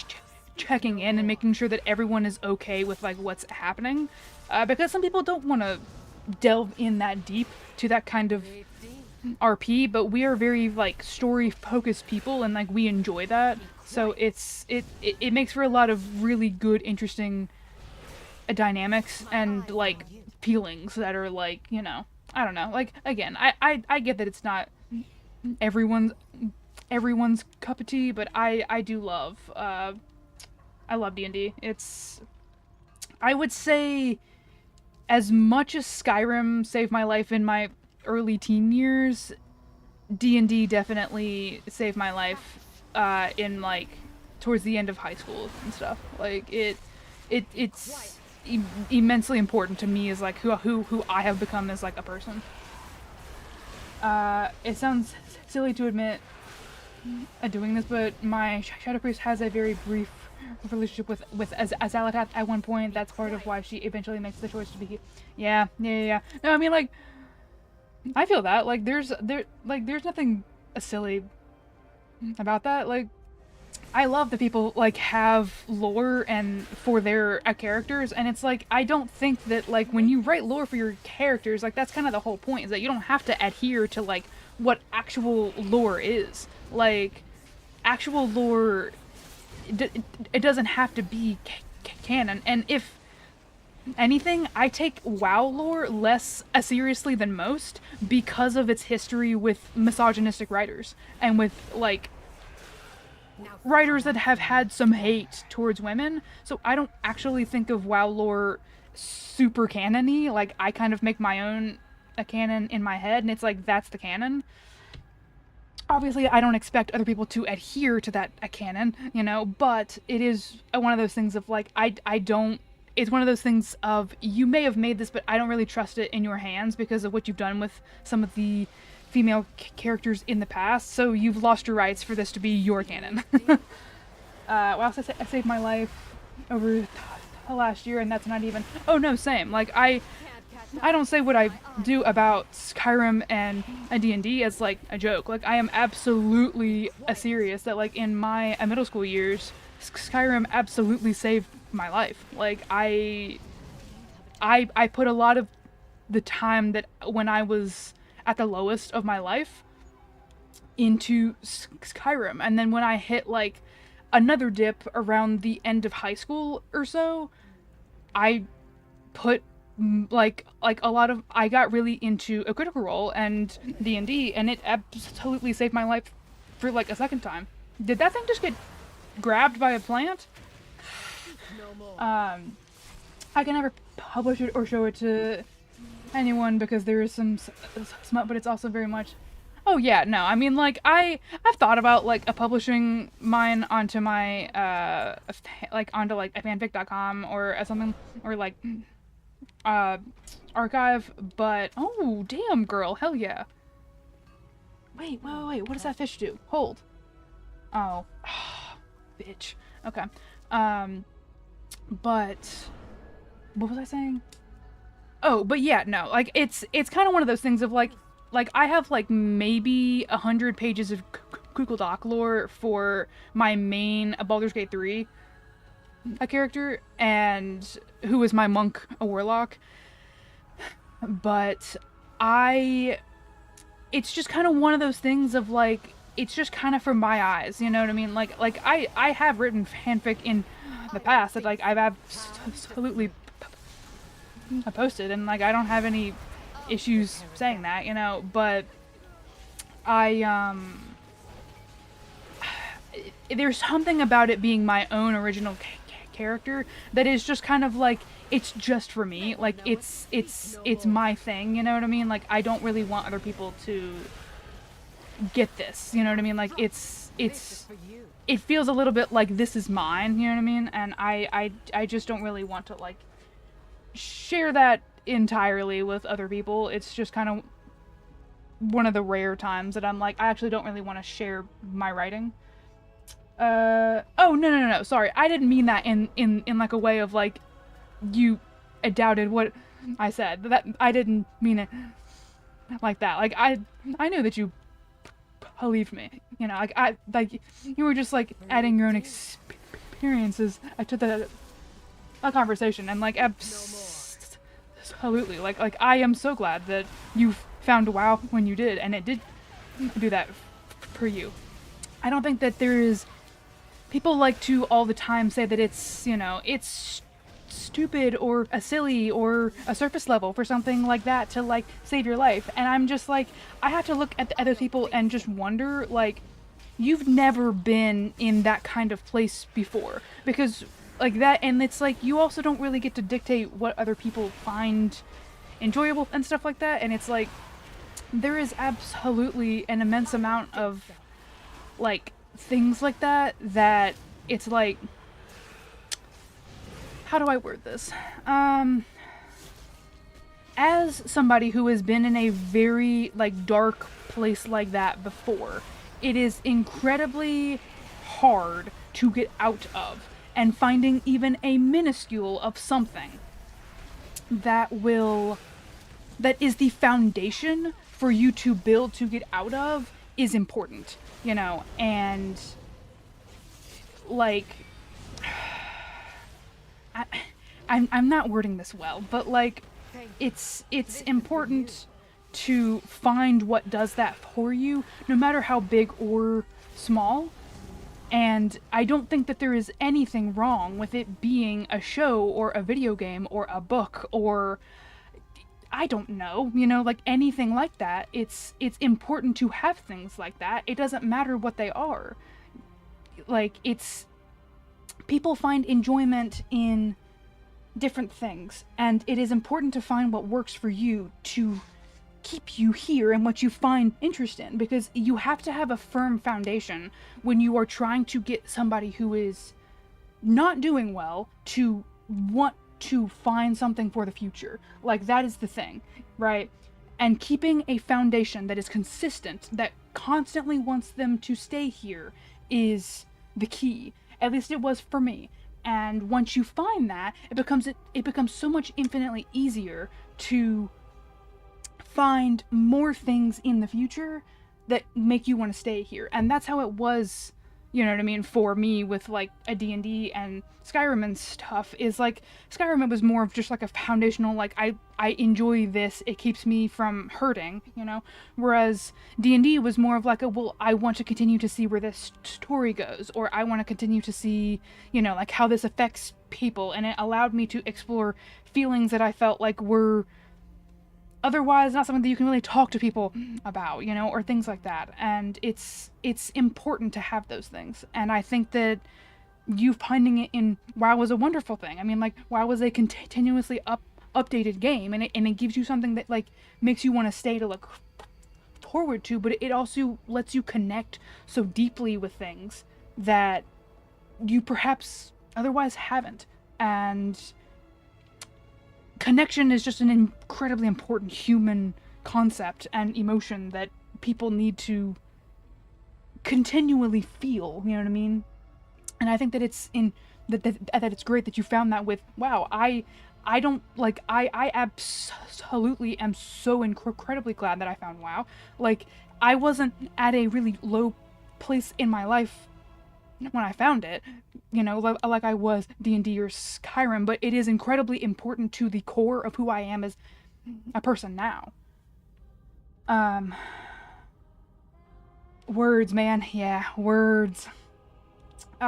Speaker 1: checking in and making sure that everyone is okay with like what's happening, because some people don't want to delve in that deep to that kind of RP, but we are very like story focused people, and like we enjoy that, so it makes for a lot of really good, interesting dynamics and like feelings that are like, you know, I don't know, like again, I get that it's not everyone's cup of tea, but I do love I love D&D. It's, I would say, as much as Skyrim saved my life in my early teen years, D&D definitely saved my life in like towards the end of high school and stuff. Like it's immensely important to me as like who I have become as like a person. It sounds silly to admit doing this, but my Shadow Priest has a very brief relationship with Azalatath at one point. That's part of why she eventually makes the choice to be. Yeah. No, I mean, like, I feel that. Like, there's nothing silly about that. Like, I love that people like have lore and for their characters, and it's like I don't think that like when you write lore for your characters, like that's kind of the whole point, is that you don't have to adhere to like what actual lore is. Like, actual lore, it doesn't have to be canon. And if anything, I take WoW lore less seriously than most because of its history with misogynistic writers and with like writers that have had some hate towards women. So I don't actually think of WoW lore super canon-y. Like, I kind of make my own a canon in my head, and it's like, that's the canon. Obviously, I don't expect other people to adhere to that canon, you know, but it is one of those things of like, I don't, it's one of those things of, you may have made this, but I don't really trust it in your hands because of what you've done with some of the female characters in the past, so you've lost your rights for this to be your canon. Well, I saved my life over the last year, and that's not even, oh no, same, like, I don't say what I do about Skyrim and D&D as like a joke. Like, I am absolutely serious that like in my middle school years, Skyrim absolutely saved my life. Like, I put a lot of the time that when I was at the lowest of my life into Skyrim, and then when I hit like another dip around the end of high school or so. I put like a lot of I got really into a Critical Role and D&D, and it absolutely saved my life for like a second time. Did that thing just get grabbed by a plant? I can never publish it or show it to anyone because there is some smut, but it's also very much. Oh yeah, no, I mean, like, I've thought about, like, publishing mine onto my, onto, like, fanfic.com or something, or, like, archive, but, oh, damn, girl, hell yeah. Wait, what does that fish do? Hold. Oh, bitch. Okay. But, what was I saying? Oh, but yeah, no, like, it's kind of one of those things of, like, I have, like, maybe 100 pages of Google Doc lore for my main Baldur's Gate 3 character, and who is my monk, a warlock. But it's just kind of one of those things of, like, it's just kind of for my eyes, you know what I mean? Like I have written fanfic in the past that, like, I've absolutely posted, and, like, I don't have any issues saying that, you know, but there's something about it being my own original character that is just kind of like, it's just for me, like, it's my thing, you know what I mean? Like, I don't really want other people to get this, you know what I mean? Like, it feels a little bit like this is mine, you know what I mean? And I just don't really want to, like, share that entirely with other people. It's just kind of one of the rare times that I'm like, I actually don't really want to share my writing. Oh, no, sorry, I didn't mean that in like a way of, like, you doubted what I said. That I didn't mean it like that. Like, I knew that you believed me, you know, like you were just, like, adding your own experiences to the conversation, and, like, absolutely, like I am so glad that you found WoW when you did, and it did do that for you. I don't think that there is, people like to all the time say that it's, you know, it's stupid or a silly or a surface level for something like that to, like, save your life, and I'm just like, I have to look at the other people and just wonder, like, you've never been in that kind of place before, because, like, that, and it's like, you also don't really get to dictate what other people find enjoyable and stuff like that, and it's like, there is absolutely an immense amount of, like, things like that it's like, how do I word this? As somebody who has been in a very, like, dark place like that before, it is incredibly hard to get out of, and finding even a minuscule of something that is the foundation for you to build to get out of is important, you know, and, like, I'm not wording this well, but, like, it's important to find what does that for you, no matter how big or small. And I don't think that there is anything wrong with it being a show or a video game or a book or, I don't know, you know, like, anything like that. It's important to have things like that. It doesn't matter what they are. Like, people find enjoyment in different things, and it is important to find what works for you to keep you here and what you find interest in, because you have to have a firm foundation when you are trying to get somebody who is not doing well to want to find something for the future. Like, that is the thing, right? And keeping a foundation that is consistent, that constantly wants them to stay here, is the key. At least it was for me. And once you find that, it becomes so much infinitely easier to find more things in the future that make you want to stay here. And that's how it was you know what I mean, for me with like a D&D and Skyrim and stuff, is like Skyrim, it was more of just like a foundational, like I enjoy this, it keeps me from hurting, you know, whereas D&D was more of like a, well, I want to continue to see where this story goes, or I want to continue to see, you know, like how this affects people, and it allowed me to explore feelings that I felt like were otherwise not something that you can really talk to people about, you know, or things like that. And it's important to have those things. And I think that you finding it in WoW was a wonderful thing. I mean, like, WoW was a continuously updated game, and it gives you something that, like, makes you want to stay to look forward to, but it also lets you connect so deeply with things that you perhaps otherwise haven't. And connection is just an incredibly important human concept and emotion that people need to continually feel, you know what I mean? And I think that it's that it's great that you found that with WoW. I absolutely am so incredibly glad that I found WoW. Like, I wasn't at a really low place in my life when I found it, you know, like I was D&D or Skyrim, but it is incredibly important to the core of who I am as a person now. Words, man. Yeah, words.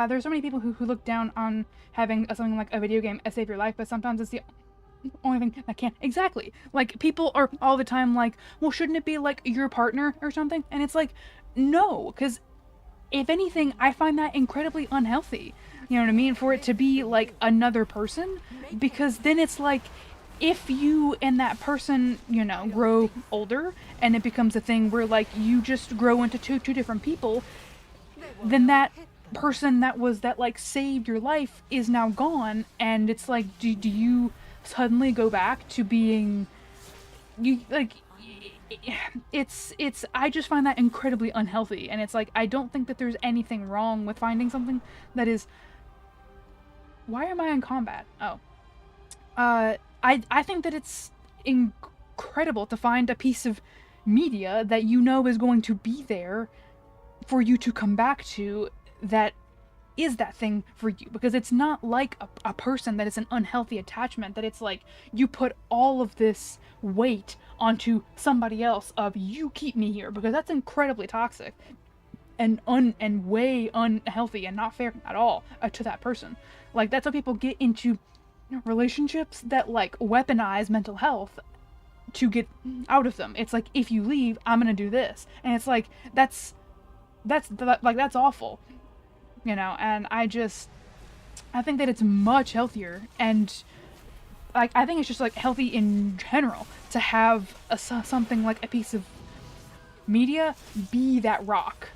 Speaker 1: There's so many people who look down on having something like a video game save your life, but sometimes it's the only thing that can. Exactly. Like, people are all the time like, well, shouldn't it be like your partner or something? And it's like, no, because if anything, I find that incredibly unhealthy. You know what I mean? For it to be like another person, because then it's like, if you and that person, you know, grow older and it becomes a thing where like you just grow into two different people, then that person that like saved your life is now gone, and it's like, do you suddenly go back to being you, like, it's I just find that incredibly unhealthy. And it's like, I don't think that there's anything wrong with finding something that is, why am I in combat? Oh, I think that it's incredible to find a piece of media that you know is going to be there for you to come back to, that is that thing for you, because it's not like a person that is an unhealthy attachment, that it's like you put all of this weight onto somebody else of, you keep me here, because that's incredibly toxic and way unhealthy and not fair at all to that person. Like, that's how people get into relationships that like weaponize mental health to get out of them. It's like, if you leave, I'm gonna do this, and it's like, that's awful, you know. And I think that it's much healthier, and like, I think it's just like healthy in general to have something like a piece of media be that rock,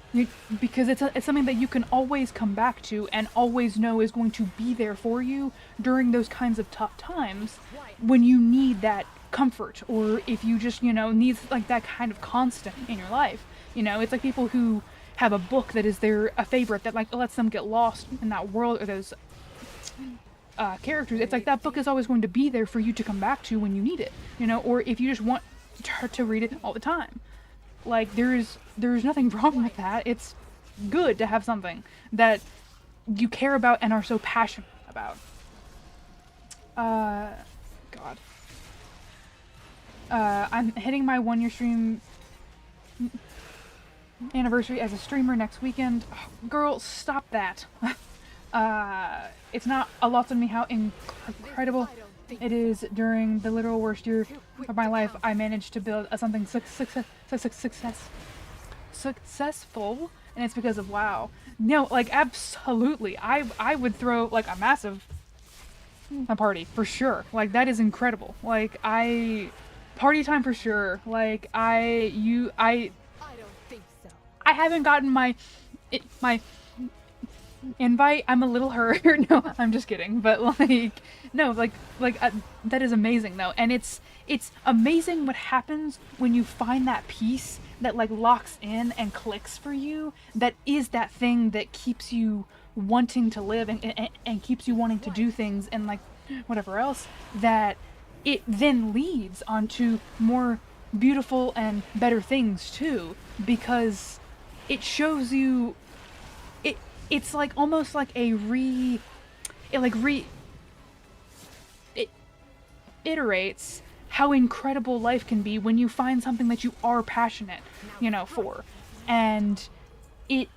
Speaker 1: because it's something that you can always come back to and always know is going to be there for you during those kinds of tough times when you need that comfort, or if you just, you know, need like that kind of constant in your life. You know, it's like people who have a book that is a favorite that like lets them get lost in that world or those characters. It's like that book is always going to be there for you to come back to when you need it, you know, or if you just want to read it all the time. Like, there's nothing wrong with that. It's good to have something that you care about and are so passionate about. God. I'm hitting my 1-year stream anniversary as a streamer next weekend. Oh, girl, stop that. It's not a lot to me how incredible it is. During the literal worst year of my life, I managed to build something successful, and it's because of WoW. No, like, absolutely. I would throw like a massive party for sure. Like, that is incredible. Like, party time for sure. Like, I don't think so. I haven't gotten my invite. I'm a little hurt. No, I'm just kidding. But like, no, like that is amazing though. And it's amazing what happens when you find that piece that like locks in and clicks for you, that is that thing that keeps you wanting to live and keeps you wanting to do things and like whatever else, that it then leads onto more beautiful and better things too, because it shows you it's like almost like a it iterates how incredible life can be when you find something that you are passionate, for. And it,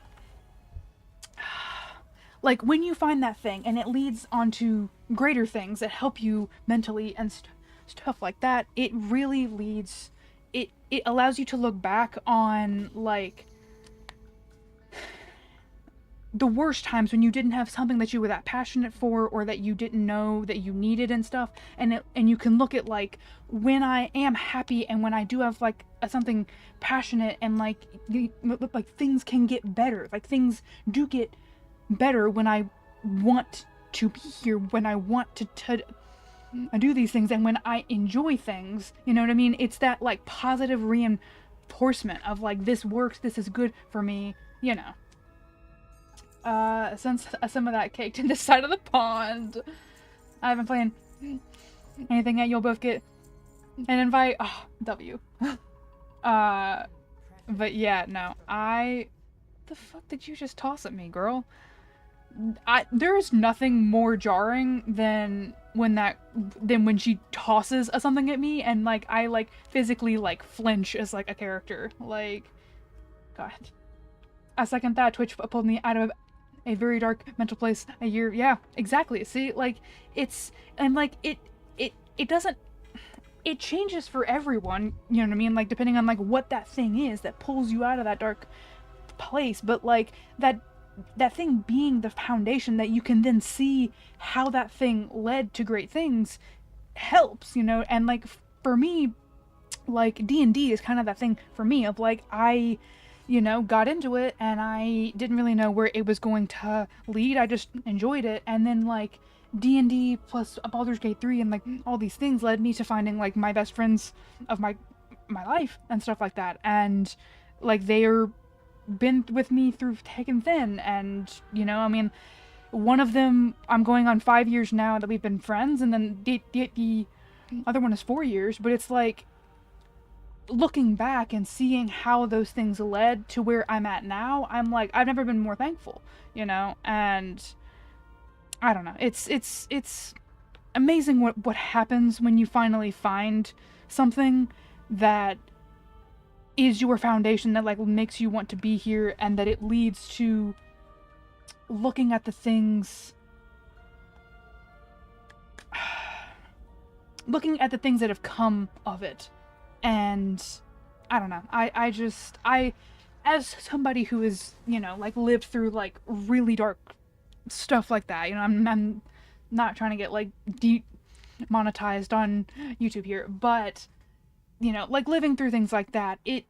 Speaker 1: like, when you find that thing and it leads onto greater things that help you mentally and stuff like that, it really leads, it allows you to look back on, like, the worst times when you didn't have something that you were that passionate for, or that you didn't know that you needed and stuff, and you can look at, like, when I am happy and when I do have, like, something passionate, and like things can get better, like things do get better when I want to be here, when I want to do these things, and when I enjoy things, you know what I mean? It's that, like, positive reinforcement of, like, this works, this is good for me, Since some of that caked in the side of the pond. I haven't played anything yet. You'll both get an invite. Oh, W. But yeah, no. The fuck did you just toss at me, girl? There is nothing more jarring than when she tosses something at me, and, like, I, like, physically, like, flinch as, like, a character. Like, God. I second that. Twitch pulled me out of a very dark mental place a year. Yeah, exactly. See, like, it's, and, like, it doesn't, it changes for everyone, you know what I mean? Like, depending on, like, what that thing is that pulls you out of that dark place. But, like, that thing being the foundation that you can then see how that thing led to great things helps, and, like, for me, like, D&D is kind of that thing for me of, like, I got into it and I didn't really know where it was going to lead. I just enjoyed it. And then, like, D&D plus Baldur's Gate 3 and, like, all these things led me to finding, like, my best friends of my life and stuff like that. And, like, they're been with me through thick and thin. And, I mean, one of them, I'm going on 5 years now that we've been friends. And then the other one is 4 years. But it's, like, looking back and seeing how those things led to where I'm at now, I'm like, I've never been more thankful, and I don't know. It's amazing what happens when you finally find something that is your foundation, that, like, makes you want to be here, and that it leads to looking at the things that have come of it. And I don't know. I as somebody who is, like, lived through, like, really dark stuff like that, I'm not trying to get, like, demonetized on YouTube here, but, like, living through things like that, it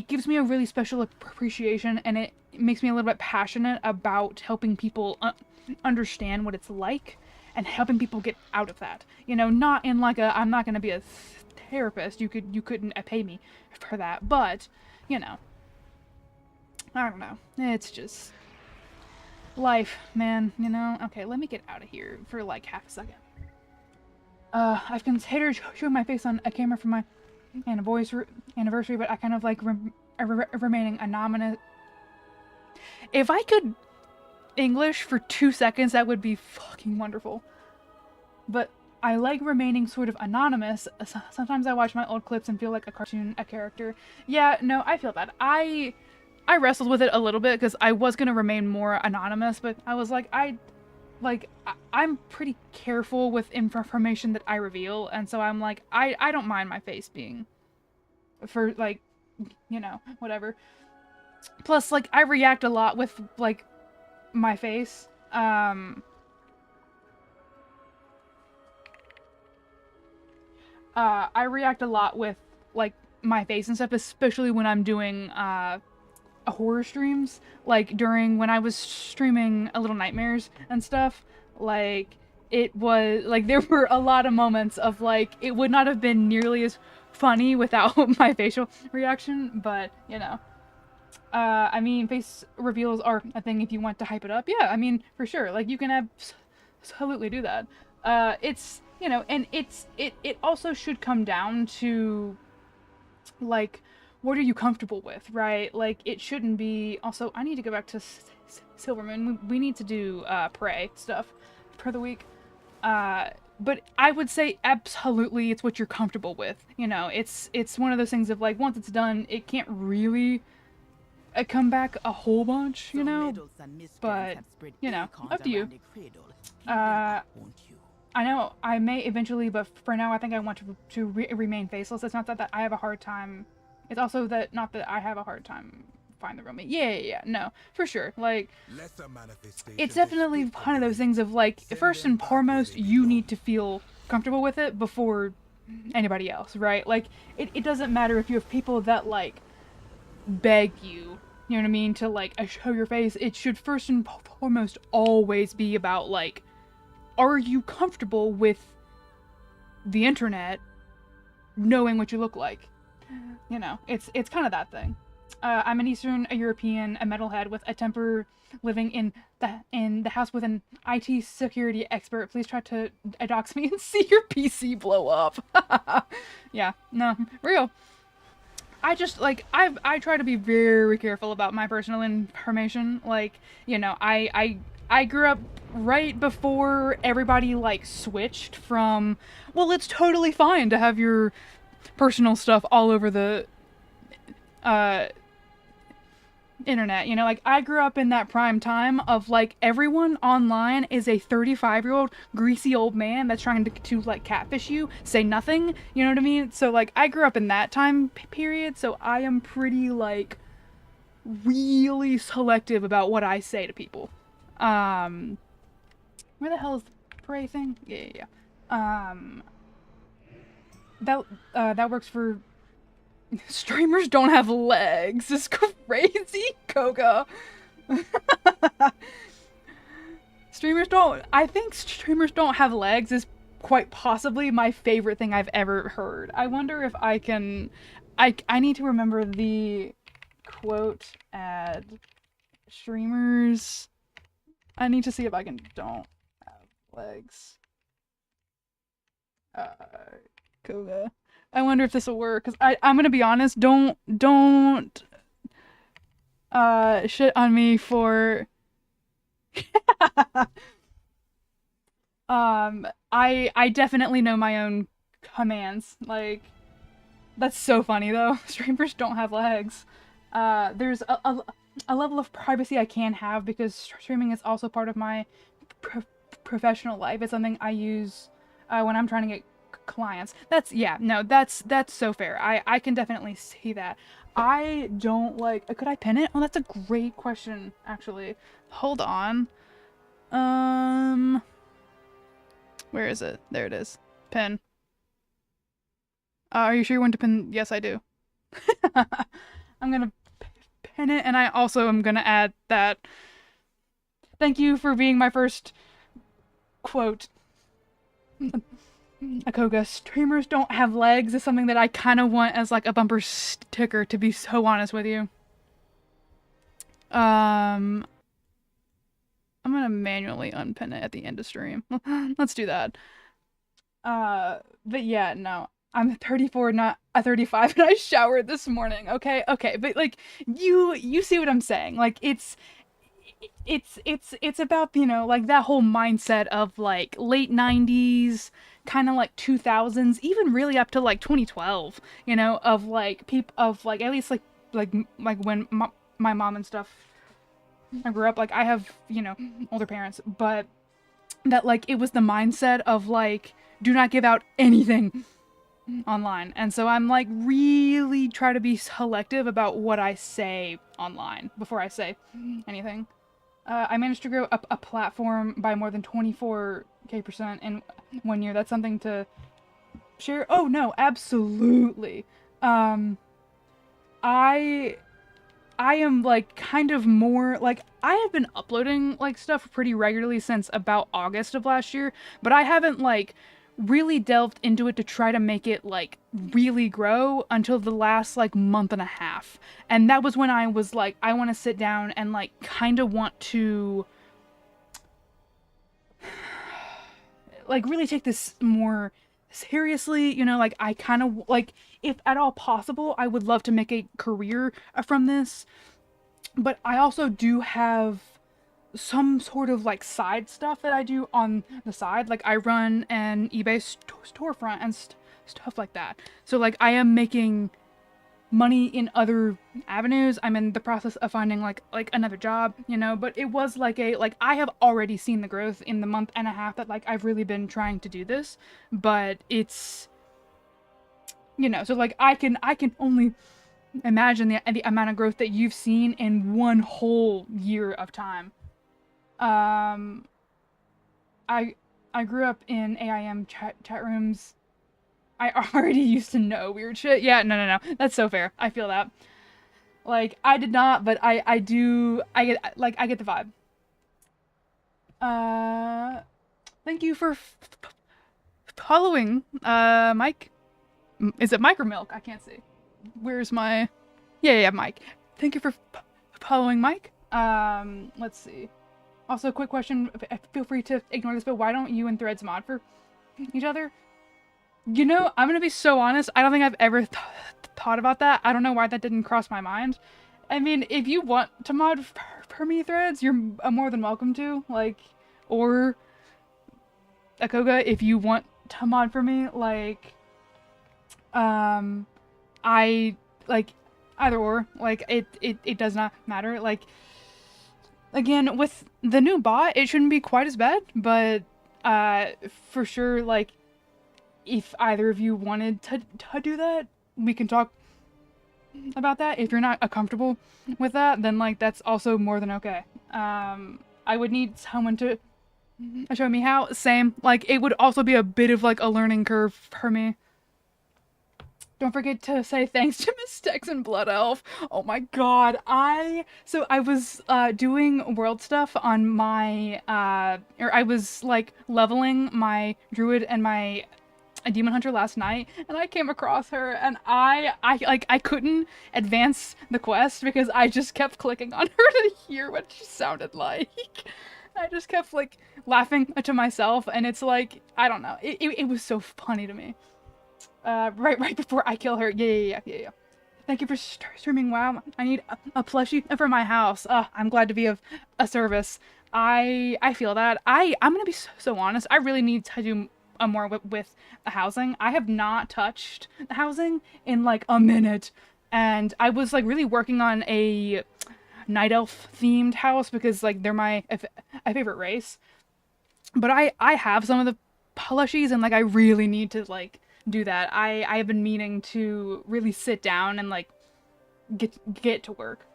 Speaker 1: gives me a really special appreciation, and it makes me a little bit passionate about helping people understand what it's like, and helping people get out of that. Not in, like, I'm not going to be a therapist. You couldn't pay me for that, but I don't know, it's just life, man. Okay, let me get out of here for, like, half a second. I've considered showing my face on a camera for my anniversary, but I kind of like remaining anonymous. If I could English for 2 seconds, that would be fucking wonderful. But I like remaining sort of anonymous. Sometimes I watch my old clips and feel like a character. Yeah, no, I feel that. I wrestled with it a little bit because I was going to remain more anonymous, but I was like, I'm pretty careful with information that I reveal, and so I'm like, I don't mind my face being for, like, whatever. Plus, like, I react a lot with, like, my face. I react a lot with, like, my face and stuff, especially when I'm doing, horror streams. Like, when I was streaming A Little Nightmares and stuff, like, it was, like, there were a lot of moments of, like, it would not have been nearly as funny without my facial reaction, but, I mean, face reveals are a thing if you want to hype it up. Yeah, I mean, for sure. Like, you can absolutely do that. It's, and it also should come down to, like, what are you comfortable with, right? Like, it shouldn't be... Also, I need to go back to Silvermoon. We need to do prey stuff for the week. But I would say absolutely it's what you're comfortable with. You know, it's one of those things of, like, once it's done, it can't really come back a whole bunch, you know? But, you know, up to you. I know I may eventually, but for now I think I want to remain faceless. It's not that I have a hard time. It's also that not that I have a hard time finding the roommate. Yeah, no, for sure. Like, it's definitely one of those things of, like, first and foremost, you need to feel comfortable with it before anybody else, right? Like, it doesn't matter if you have people that, like, beg you, you know what I mean, to, like, show your face. It should first and foremost always be about, like, are you comfortable with the internet knowing what you look like? You know, it's kind of that thing. I'm an Eastern European, a metalhead with a temper, living in the house with an IT security expert. Please try to dox me and see your PC blow up. Yeah, no, real. I just, like, I try to be very careful about my personal information. Like, you know, I grew up right before everybody, like, switched from, well, it's totally fine to have your personal stuff all over the internet, you know? Like, I grew up in that prime time of, like, everyone online is a 35-year-old greasy old man that's trying to like, catfish you, say nothing, you know what I mean? So, like, I grew up in that time period, so I am pretty, like, really selective about what I say to people. Where the hell is the prey thing? Yeah. That works for... Streamers don't have legs. It's crazy, Koga. I think streamers don't have legs is quite possibly my favorite thing I've ever heard. I wonder if I can... I need to remember the quote ad. Streamers... I need to see if I can don't have legs. Koga. I wonder if this will work, because I'm gonna be honest, don't shit on me for I definitely know my own commands. Like, that's so funny though. Streamers don't have legs. There's a level of privacy I can have because streaming is also part of my professional life. It's something I use when I'm trying to get clients. That's so fair. I can definitely see that. I don't like... Could I pin it? Oh, that's a great question, actually. Hold on. Where is it? There it is. Pin. Are you sure you want to pin? Yes, I do. I'm gonna pin it, and I also am gonna add that. Thank you for being my first quote. Akoga, streamers don't have legs is something that I kind of want as, like, a bumper sticker, to be so honest with you. I'm gonna manually unpin it at the end of stream. Let's do that. But yeah, no. I'm 34, not a 35, and I showered this morning, okay? Okay, but, like, you see what I'm saying. Like, it's about, you know, like, that whole mindset of, like, late 90s, kind of, like, 2000s, even really up to, like, 2012, you know, of, like, at least, like when my mom and stuff, I grew up, like, I have, you know, older parents, but that, like, it was the mindset of, like, do not give out anything online. And so I'm, like, really try to be selective about what I say online before I say anything. I managed to grow up a platform by more than 24% in 1 year. That's something to share. Oh no, absolutely. I am, like, kind of more, like, I have been uploading, like, stuff pretty regularly since about August of last year, but I haven't, like, really delved into it to try to make it, like, really grow until the last, like, month and a half. And that was when I was like, I want to sit down and, like, kind of want to, like, really take this more seriously, you know, like I kind of like, if at all possible, I would love to make a career from this. But I also do have some sort of like side stuff that I do on the side. Like I run an eBay storefront and stuff like that. So like I am making money in other avenues. I'm in the process of finding like another job, you know, but it was like I have already seen the growth in the month and a half that like I've really been trying to do this, but it's, you know, so like I can only imagine the amount of growth that you've seen in one whole year of time. I grew up in AIM chat rooms. I already used to know weird shit. Yeah, no. That's so fair. I feel that. Like, I did not, but I do, I get the vibe. Thank you for following, Mike. Is it Mike or Milk? I can't see. Where's my, yeah, Mike. Thank you for following Mike. Let's see. Also, quick question, feel free to ignore this, but why don't you and Threads mod for each other? You know, I'm gonna be so honest, I don't think I've ever thought about that. I don't know why that didn't cross my mind. I mean, if you want to mod for me, Threads, you're more than welcome to. Like, or Akoga, if you want to mod for me, like, I, like, either or. Like, it does not matter. Like, again, with the new bot, it shouldn't be quite as bad, but, for sure, like, if either of you wanted to do that, we can talk about that. If you're not comfortable with that, then like that's also more than okay. I would need someone to show me how. Same. Like it would also be a bit of like a learning curve for me. Don't forget to say thanks to Miss Tex and Blood Elf. Oh my god, I was doing world stuff on my or I was like leveling my druid and my demon hunter last night, and I came across her, and I couldn't advance the quest because I just kept clicking on her to hear what she sounded like. I just kept like laughing to myself, and it's like I don't know. It was so funny to me. Right before I kill her. Yeah. Thank you for streaming. Wow, I need a plushie for my house. I'm glad to be of a service. I feel that. I'm gonna be so honest. I really need to do more with the housing. I have not touched the housing in like a minute, and I was like really working on a night elf themed house because like they're my favorite race. But I have some of the plushies, and like I really need to like do that. I have been meaning to really sit down and like get to work.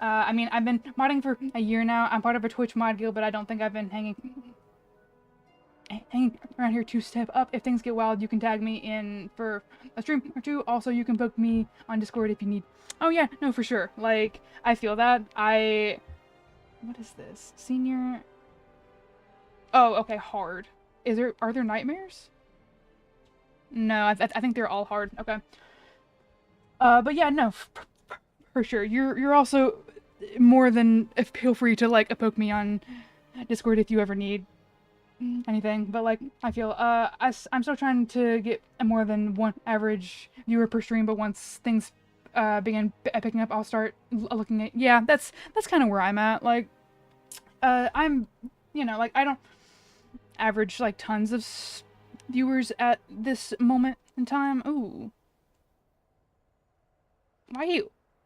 Speaker 1: I mean, I've been modding for a year now. I'm part of a Twitch mod guild, but I don't think I've been hanging around here to step up. If things get wild, you can tag me in for a stream or two. Also, you can book me on Discord if you need. Oh yeah, no, for sure. Like, I feel that. What is this? Senior. Oh, okay, hard. Are there nightmares? No, I think they're all hard. Okay. But yeah, no, for sure. You're also more than feel free to like poke me on Discord if you ever need anything, but like I feel I'm still trying to get more than one average viewer per stream, but once things begin picking up, I'll start looking at. Yeah, that's kind of where I'm at. Like I'm, you know, like I don't average like tons of viewers at this moment in time. Ooh,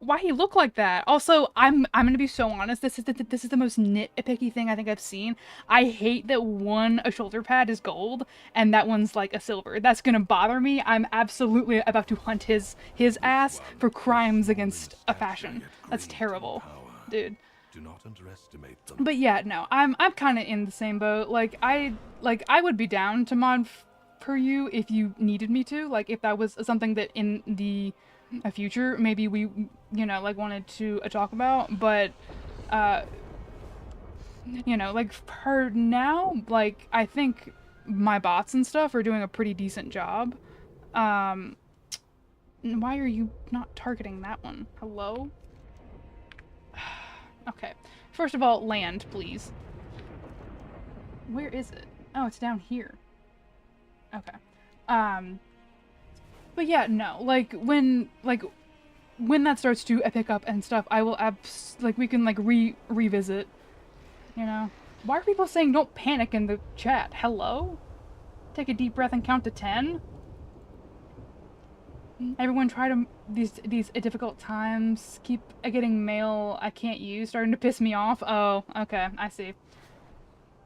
Speaker 1: why he look like that? Also, I'm gonna be so honest. This is the most nitpicky thing I think I've seen. I hate that a shoulder pad is gold and that one's like a silver. That's gonna bother me. I'm absolutely about to hunt his ass for crimes against a fashion. That's terrible, dude.
Speaker 2: Do not underestimate them.
Speaker 1: But yeah, no, I'm kind of in the same boat. Like I would be down to mod for you if you needed me to. Like if that was something that in the future maybe we, you know, like wanted to talk about, but you know, like for now, like I think my bots and stuff are doing a pretty decent job. Why are you not targeting that one? Hello? Okay, first of all, land, please. Where is it? Oh, it's down here. Okay. But yeah, no, like when that starts to pick up and stuff, I will we can like revisit, you know. Why are people saying don't panic in the chat? Hello? Take a deep breath and count to 10. Everyone try to these difficult times. Keep getting mail I can't use. Starting to piss me off. Oh, okay, I see.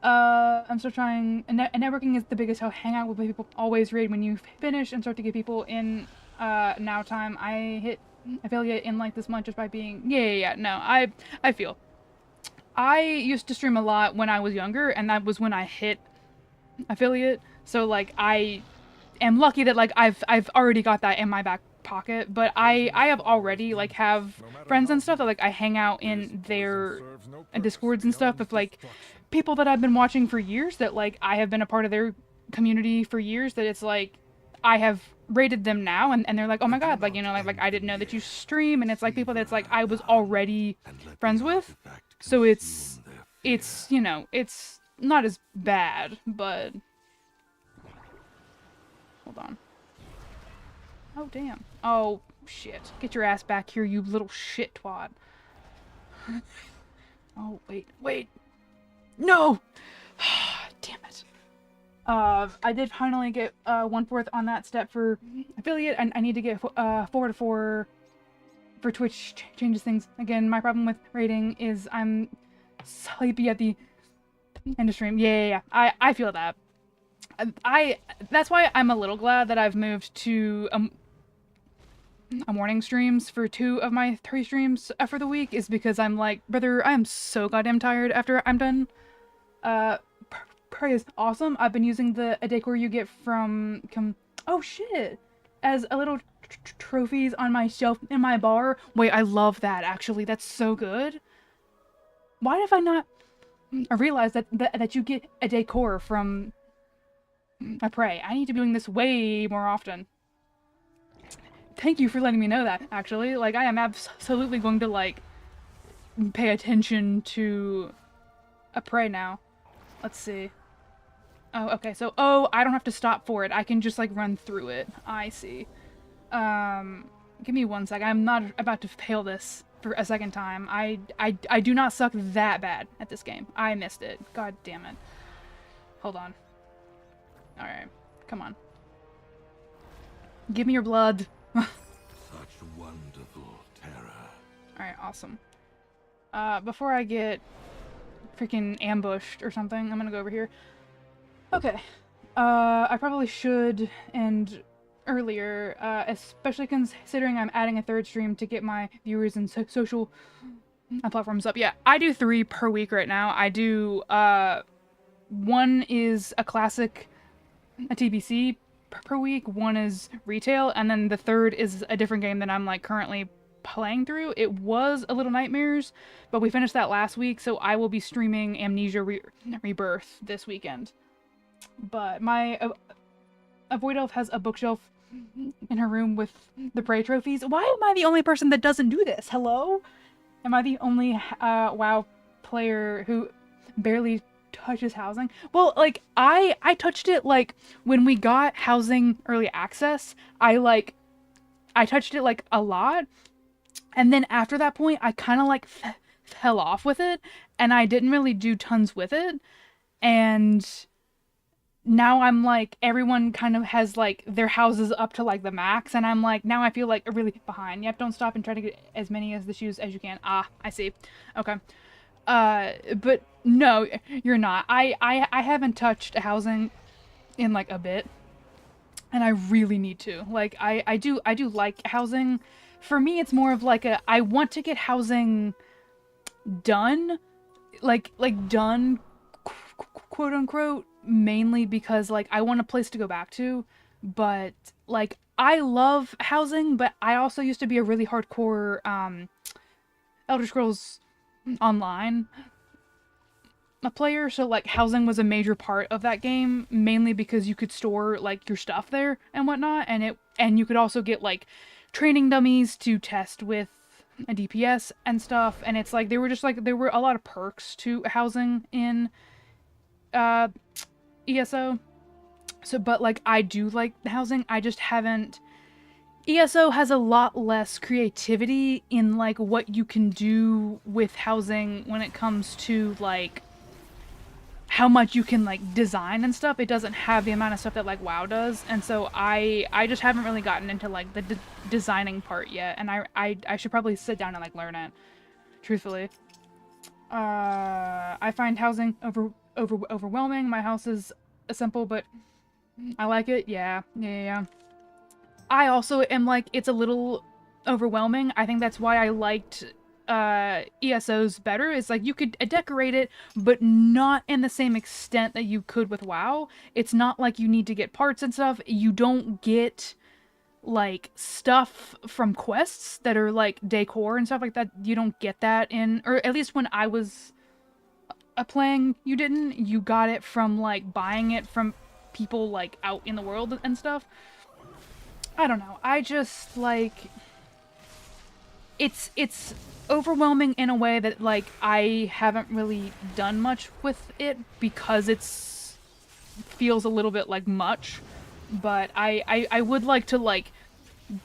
Speaker 1: I'm still trying. Networking is the biggest how hangout with people always raid when you finish and start to get people in now time. I hit affiliate in like this month just by being yeah. No, I feel. I used to stream a lot when I was younger, and that was when I hit affiliate. So like I am lucky that like I've already got that in my back pocket, but I have already like have friends and stuff that like I hang out in their discords and stuff with like people that I've been watching for years, that like I have been a part of their community for years, that it's like I have rated them now and they're like, oh my god, like, you know, like I didn't know that you stream, and it's like people that's like I was already friends with, so it's you know, it's not as bad, but hold on. Oh, damn. Oh, shit. Get your ass back here, you little shit twat. Oh, wait. No! Damn it. I did finally get 1/4 on that step for affiliate, and I need to get 4 to 4 for Twitch. Changes things. Again, my problem with rating is I'm sleepy at the end of stream. Yeah. I feel that. That's why I'm a little glad that I've moved to a morning streams for 2 of my 3 streams for the week, is because I'm like, brother, I'm so goddamn tired after I'm done. Prey is awesome. I've been using the decor you get from oh shit, as a little trophies on my shelf in my bar. Wait, I love that actually. That's so good. Why have I not realized that you get a decor from a Prey? I need to be doing this way more often. Thank you for letting me know that, actually. Like, I am absolutely going to, like, pay attention to a Prey now. Let's see. Oh, okay, so, I don't have to stop for it. I can just, like, run through it. I see. Give me 1 sec. I'm not about to fail this for a second time. I do not suck that bad at this game. I missed it. God damn it. Hold on. Alright. Come on. Give me your blood.
Speaker 2: Such wonderful terror.
Speaker 1: Alright, awesome. Before I get freaking ambushed or something, I'm gonna go over here. Okay. I probably should end earlier, especially considering I'm adding a 3rd stream to get my viewers and social platforms up. Yeah, I do 3 per week right now. I do, 1 is a classic, a TBC per week, 1 is retail, and then the 3rd is a different game that I'm like currently playing through. It was A Little Nightmares, but we finished that last week, so I will be streaming Amnesia Rebirth this weekend. But my Avoid Elf has a bookshelf in her room with the Prey trophies. Why am I the only person that doesn't do this? Hello? Am I the only WoW player who barely touches housing? Well, like, I touched it, like, when we got housing early access, I touched it, like, a lot, and then after that point, I kind of, like, fell off with it, and I didn't really do tons with it, and now I'm, like, everyone kind of has, like, their houses up to, like, the max, and I'm, like, now I feel, like, really behind. Yep, don't stop and try to get as many of the shoes as you can. Ah, I see. Okay. But no, you're not. I haven't touched housing in like a bit, and I really need to. Like, I do like housing. For me, it's more of like I want to get housing done, like done, quote unquote, mainly because like I want a place to go back to. But like I love housing, but I also used to be a really hardcore Elder Scrolls Online a player, so like housing was a major part of that game, mainly because you could store like your stuff there and whatnot, and you could also get like training dummies to test with a DPS and stuff, and it's like there were a lot of perks to housing in ESO. So, but like I do like the housing. I just haven't. ESO has a lot less creativity in like what you can do with housing when it comes to like how much you can like design and stuff. It doesn't have the amount of stuff that like WoW does, and so I just haven't really gotten into like the designing part yet. And I should probably sit down and like learn it. Truthfully, I find housing overwhelming. My house is simple, but I like it. Yeah. I also am like, it's a little overwhelming. I think that's why I liked ESOs better. It's like you could decorate it, but not in the same extent that you could with WoW. It's not like you need to get parts and stuff. You don't get like stuff from quests that are like decor and stuff like that. You don't get that in, or at least when I was playing, you didn't. You got it from like buying it from people like out in the world and stuff. I don't know. I just like it's overwhelming in a way that like I haven't really done much with it because it's feels a little bit like much. But I would like to like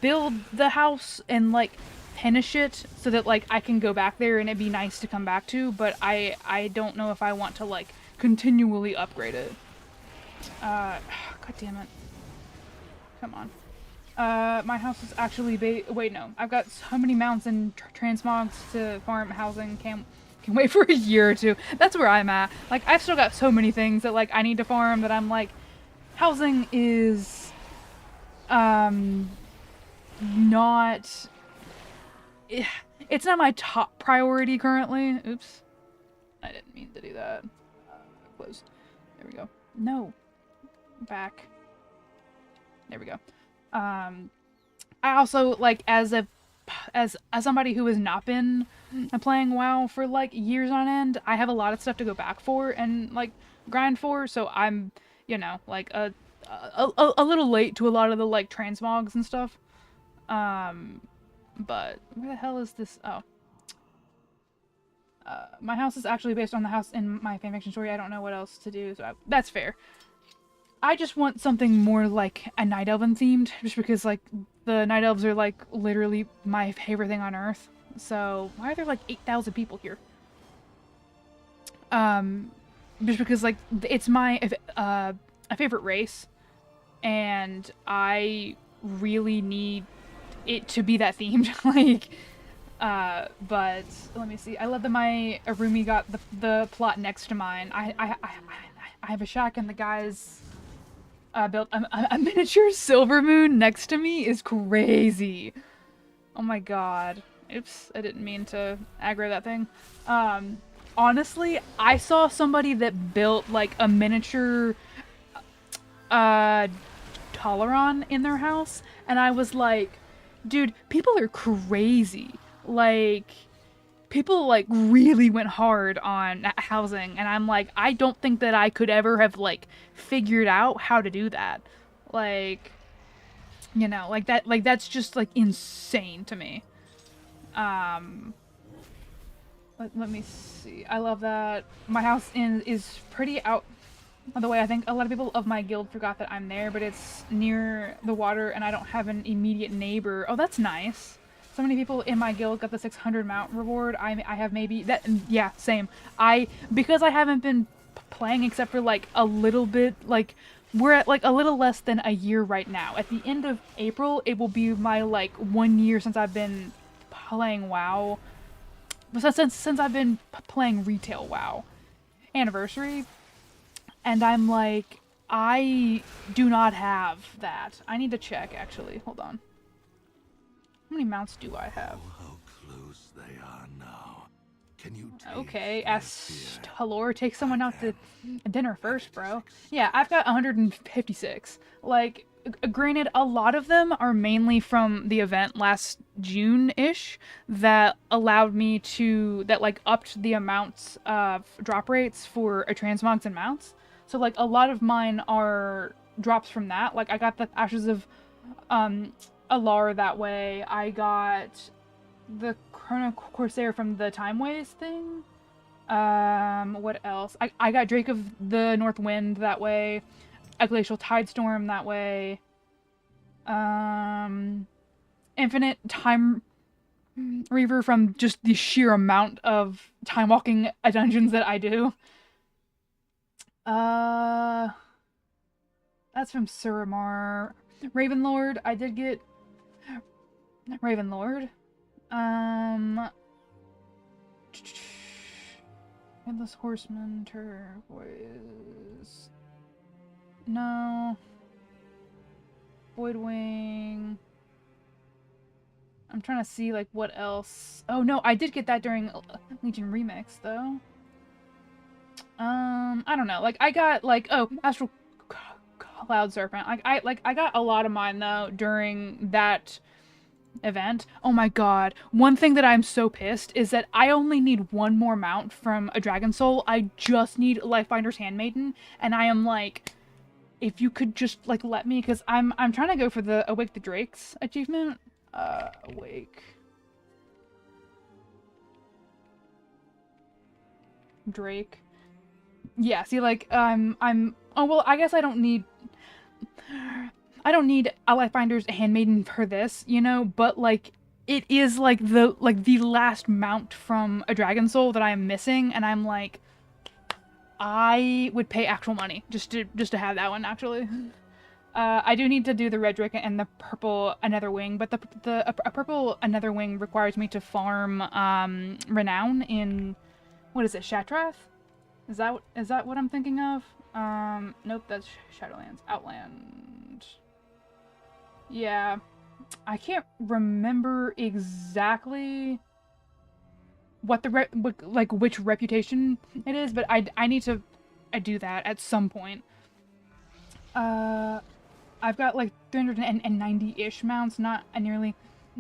Speaker 1: build the house and like finish it so that like I can go back there and it'd be nice to come back to, but I don't know if I want to like continually upgrade it. God damn it. Come on. My house is actually wait, no. I've got so many mounts and transmogs to farm housing. Can't wait for a year or two. That's where I'm at. Like, I've still got so many things that, like, I need to farm that I'm like, housing is, not... It's not my top priority currently. Oops. I didn't mean to do that. Close. There we go. No. Back. There we go. I also, like, as somebody who has not been playing WoW for, like, years on end, I have a lot of stuff to go back for and, like, grind for, so I'm, you know, like, a little late to a lot of the, like, transmogs and stuff. But where the hell is this? Oh. My house is actually based on the house in my fanfiction story. I don't know what else to do, so that's fair. I just want something more like a Night Elven themed, just because like the Night Elves are like literally my favorite thing on earth. So why are there like 8,000 people here? Just because like it's my a favorite race, and I really need it to be that themed. Like, but let me see. I love that my Arumi got the plot next to mine. I have a shack and the guys built a miniature Silvermoon next to me is crazy. Oh my god. Oops, I didn't mean to aggro that thing. Honestly, I saw somebody that built like a miniature Toleron in their house, and I was like, dude, people are crazy. Like, people like really went hard on housing, and I'm like, I don't think that I could ever have like figured out how to do that. Like, you know, like that, like that's just like insane to me. Let me see. I love that my house is pretty out of the way. I think a lot of people of my guild forgot that I'm there, but it's near the water and I don't have an immediate neighbor. Oh, that's nice. So many people in my guild got the 600 mount reward. I have maybe that. Yeah, same. Because I haven't been playing except for like a little bit. Like, we're at like a little less than a year right now. At the end of April, it will be my like 1 year since I've been playing WoW. Since I've been playing retail WoW anniversary, and I'm like, I do not have that. I need to check actually. Hold on. How many mounts do I have?
Speaker 2: Oh, how close they are now. Can you
Speaker 1: Okay, ask Halor, take someone out to dinner first, bro. Yeah, I've got 156. Like, granted, a lot of them are mainly from the event last June-ish that allowed me to, that like upped the amounts of drop rates for transmogs and mounts. So like a lot of mine are drops from that. Like I got the Ashes of Alar that way. I got the Chrono Corsair from the Time Ways thing. What else? I got Drake of the North Wind that way. a glacial tide storm that way. Infinite time reaver from just the sheer amount of time walking dungeons that I do. That's from Suramar. Ravenlord, I did get Ravenlord. Headless Horseman, Turquoise. No. Voidwing. I'm trying to see, like, what else. Oh, no, I did get that during Legion Remix, though. I don't know. Like, I got, like, oh, Astral Cloud Serpent. I got a lot of mine, though, during that event. Oh my god. One thing that I'm so pissed is that I only need one more mount from a Dragon Soul. I just need Lifebinder's Handmaiden, and I am like, if you could just, like, let me, because I'm trying to go for the Awake the Drakes achievement. Awake. Drake. Yeah, see, like, oh, well, I guess I don't need a Lifebinder's Handmaiden for this, you know, but, like, it is, like, the last mount from a Dragon Soul that I am missing, and I'm like, I would pay actual money just to have that one, actually. I do need to do the red drake and the purple another wing, but a purple another wing requires me to farm renown in, what is it, Shatrath? Is that what I'm thinking of? Nope, that's Shadowlands. Outland. Yeah, I can't remember exactly what the which reputation it is, but I need to do that at some point. I've got like 390-ish mounts, not nearly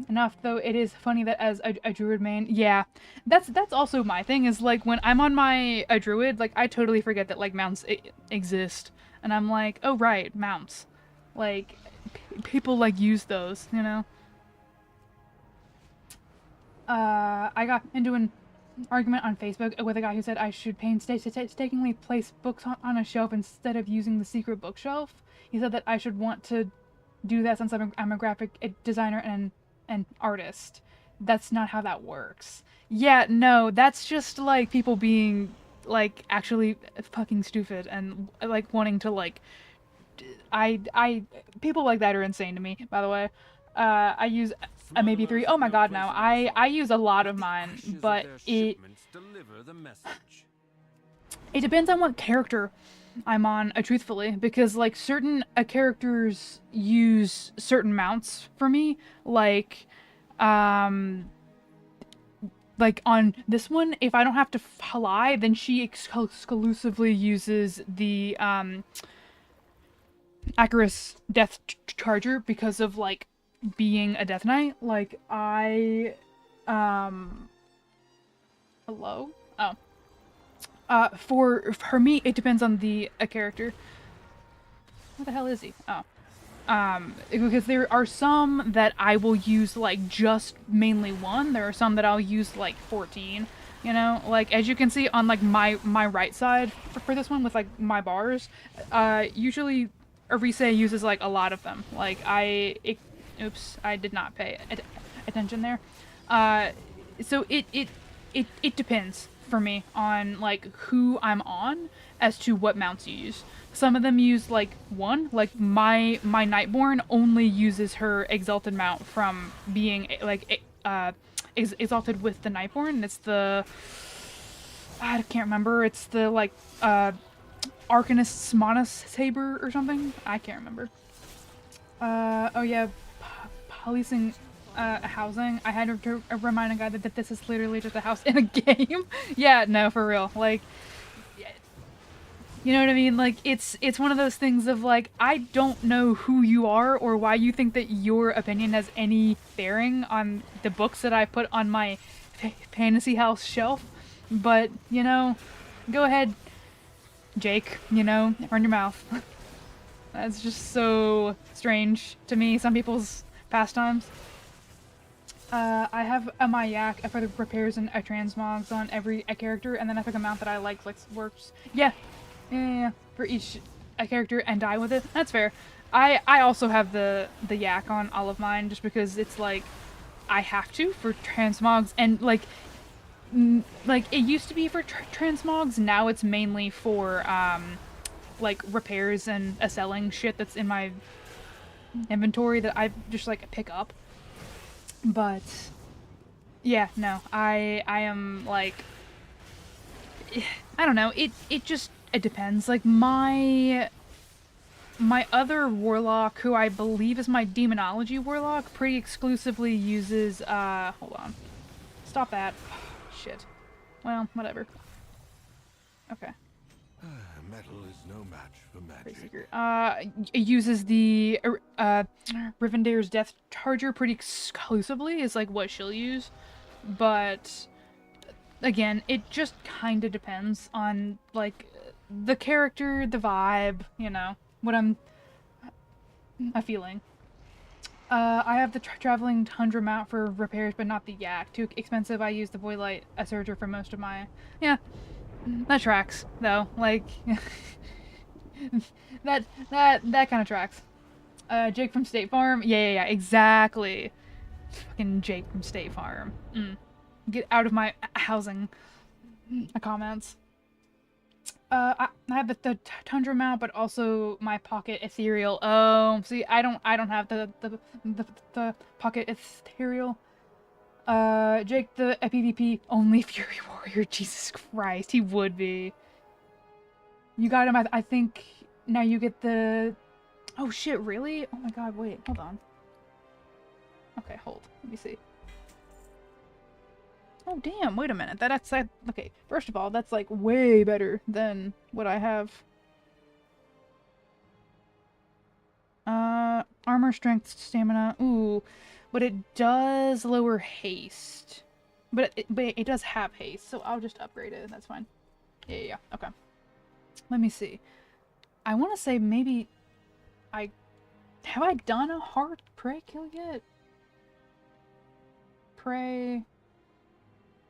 Speaker 1: enough, though it is funny that as a druid main, yeah, that's also my thing, is like when I'm on my druid, like I totally forget that like mounts exist, and I'm like, oh right, mounts, like people like use those, you know. I got into an argument on Facebook with a guy who said I should painstakingly place books on a shelf instead of using the secret bookshelf. He said that I should want to do that since I'm a graphic designer and an artist. That's not how that works. Yeah, no, that's just like people being like actually fucking stupid and like wanting to like people like that are insane to me, by the way. I use a maybe 3. Oh my god, no. I use a lot of mine, but it depends on what character I'm on, truthfully, because like certain characters use certain mounts for me, like on this one, if I don't have to fly, then she exclusively uses the Acarus Death Charger because of like being a Death Knight. Like I hello? Oh. For me, it depends on the character. What the hell is he? Oh. Because there are some that I will use like just mainly 1. There are some that I'll use like 14. You know, like as you can see on like my right side for this one with like my bars, usually Arise uses like a lot of them. Like oops, I did not pay attention there. So it depends for me on like who I'm on as to what mounts you use. Some of them use like 1, like my Nightborn only uses her exalted mount from being like exalted with the Nightborn. It's the, I can't remember, it's the like Arcanist's Mana Saber or something. I can't remember. Oh yeah, policing housing. I had to remind a guy that this is literally just a house in a game. Yeah, no, for real. Like, you know what I mean? Like, it's one of those things of like, I don't know who you are or why you think that your opinion has any bearing on the books that I put on my fantasy house shelf. But, you know, go ahead, Jake, you know, run your mouth. That's just so strange to me, some people's pastimes. I have my yak for the repairs and transmogs on every character, and then I pick a mount that I like works. Yeah, for each a character and die with it. That's fair. I also have the yak on all of mine just because it's like I have to for transmogs, and like it used to be for transmogs, now it's mainly for like repairs and selling shit that's in my inventory that I just like pick up. But yeah, no, I am like, I don't know, it depends. Like my other warlock, who I believe is my demonology warlock, pretty exclusively uses hold on. Stop that. Shit. Well, whatever. Okay.
Speaker 2: Metal is no match for magic.
Speaker 1: It uses the Rivendare's Death Charger pretty exclusively, is like what she'll use. But again, it just kind of depends on like the character, the vibe, you know, what I'm feeling. I have the traveling tundra mount for repairs, but not the yak. Too expensive. I use the Voidlight Assurger for most of my... Yeah, that tracks, though. Like, that kind of tracks. Jake from State Farm? Yeah, exactly. Fucking Jake from State Farm. Get out of my housing comments. I have the tundra mount, but also my pocket ethereal. Oh, see, I don't have the pocket ethereal. Jake the PvP only Fury Warrior. Jesus Christ, he would be. You got him. I think now you get the. Oh shit! Really? Oh my god! Wait, hold on. Okay, hold. Let me see. Oh damn, wait a minute. That's okay, first of all, that's like way better than what I have. Armor, strength, stamina. Ooh, but it does lower haste. But it does have haste, so I'll just upgrade it. That's fine. Yeah. Okay. Let me see. I want to say maybe have I done a hard prey kill yet? Prey.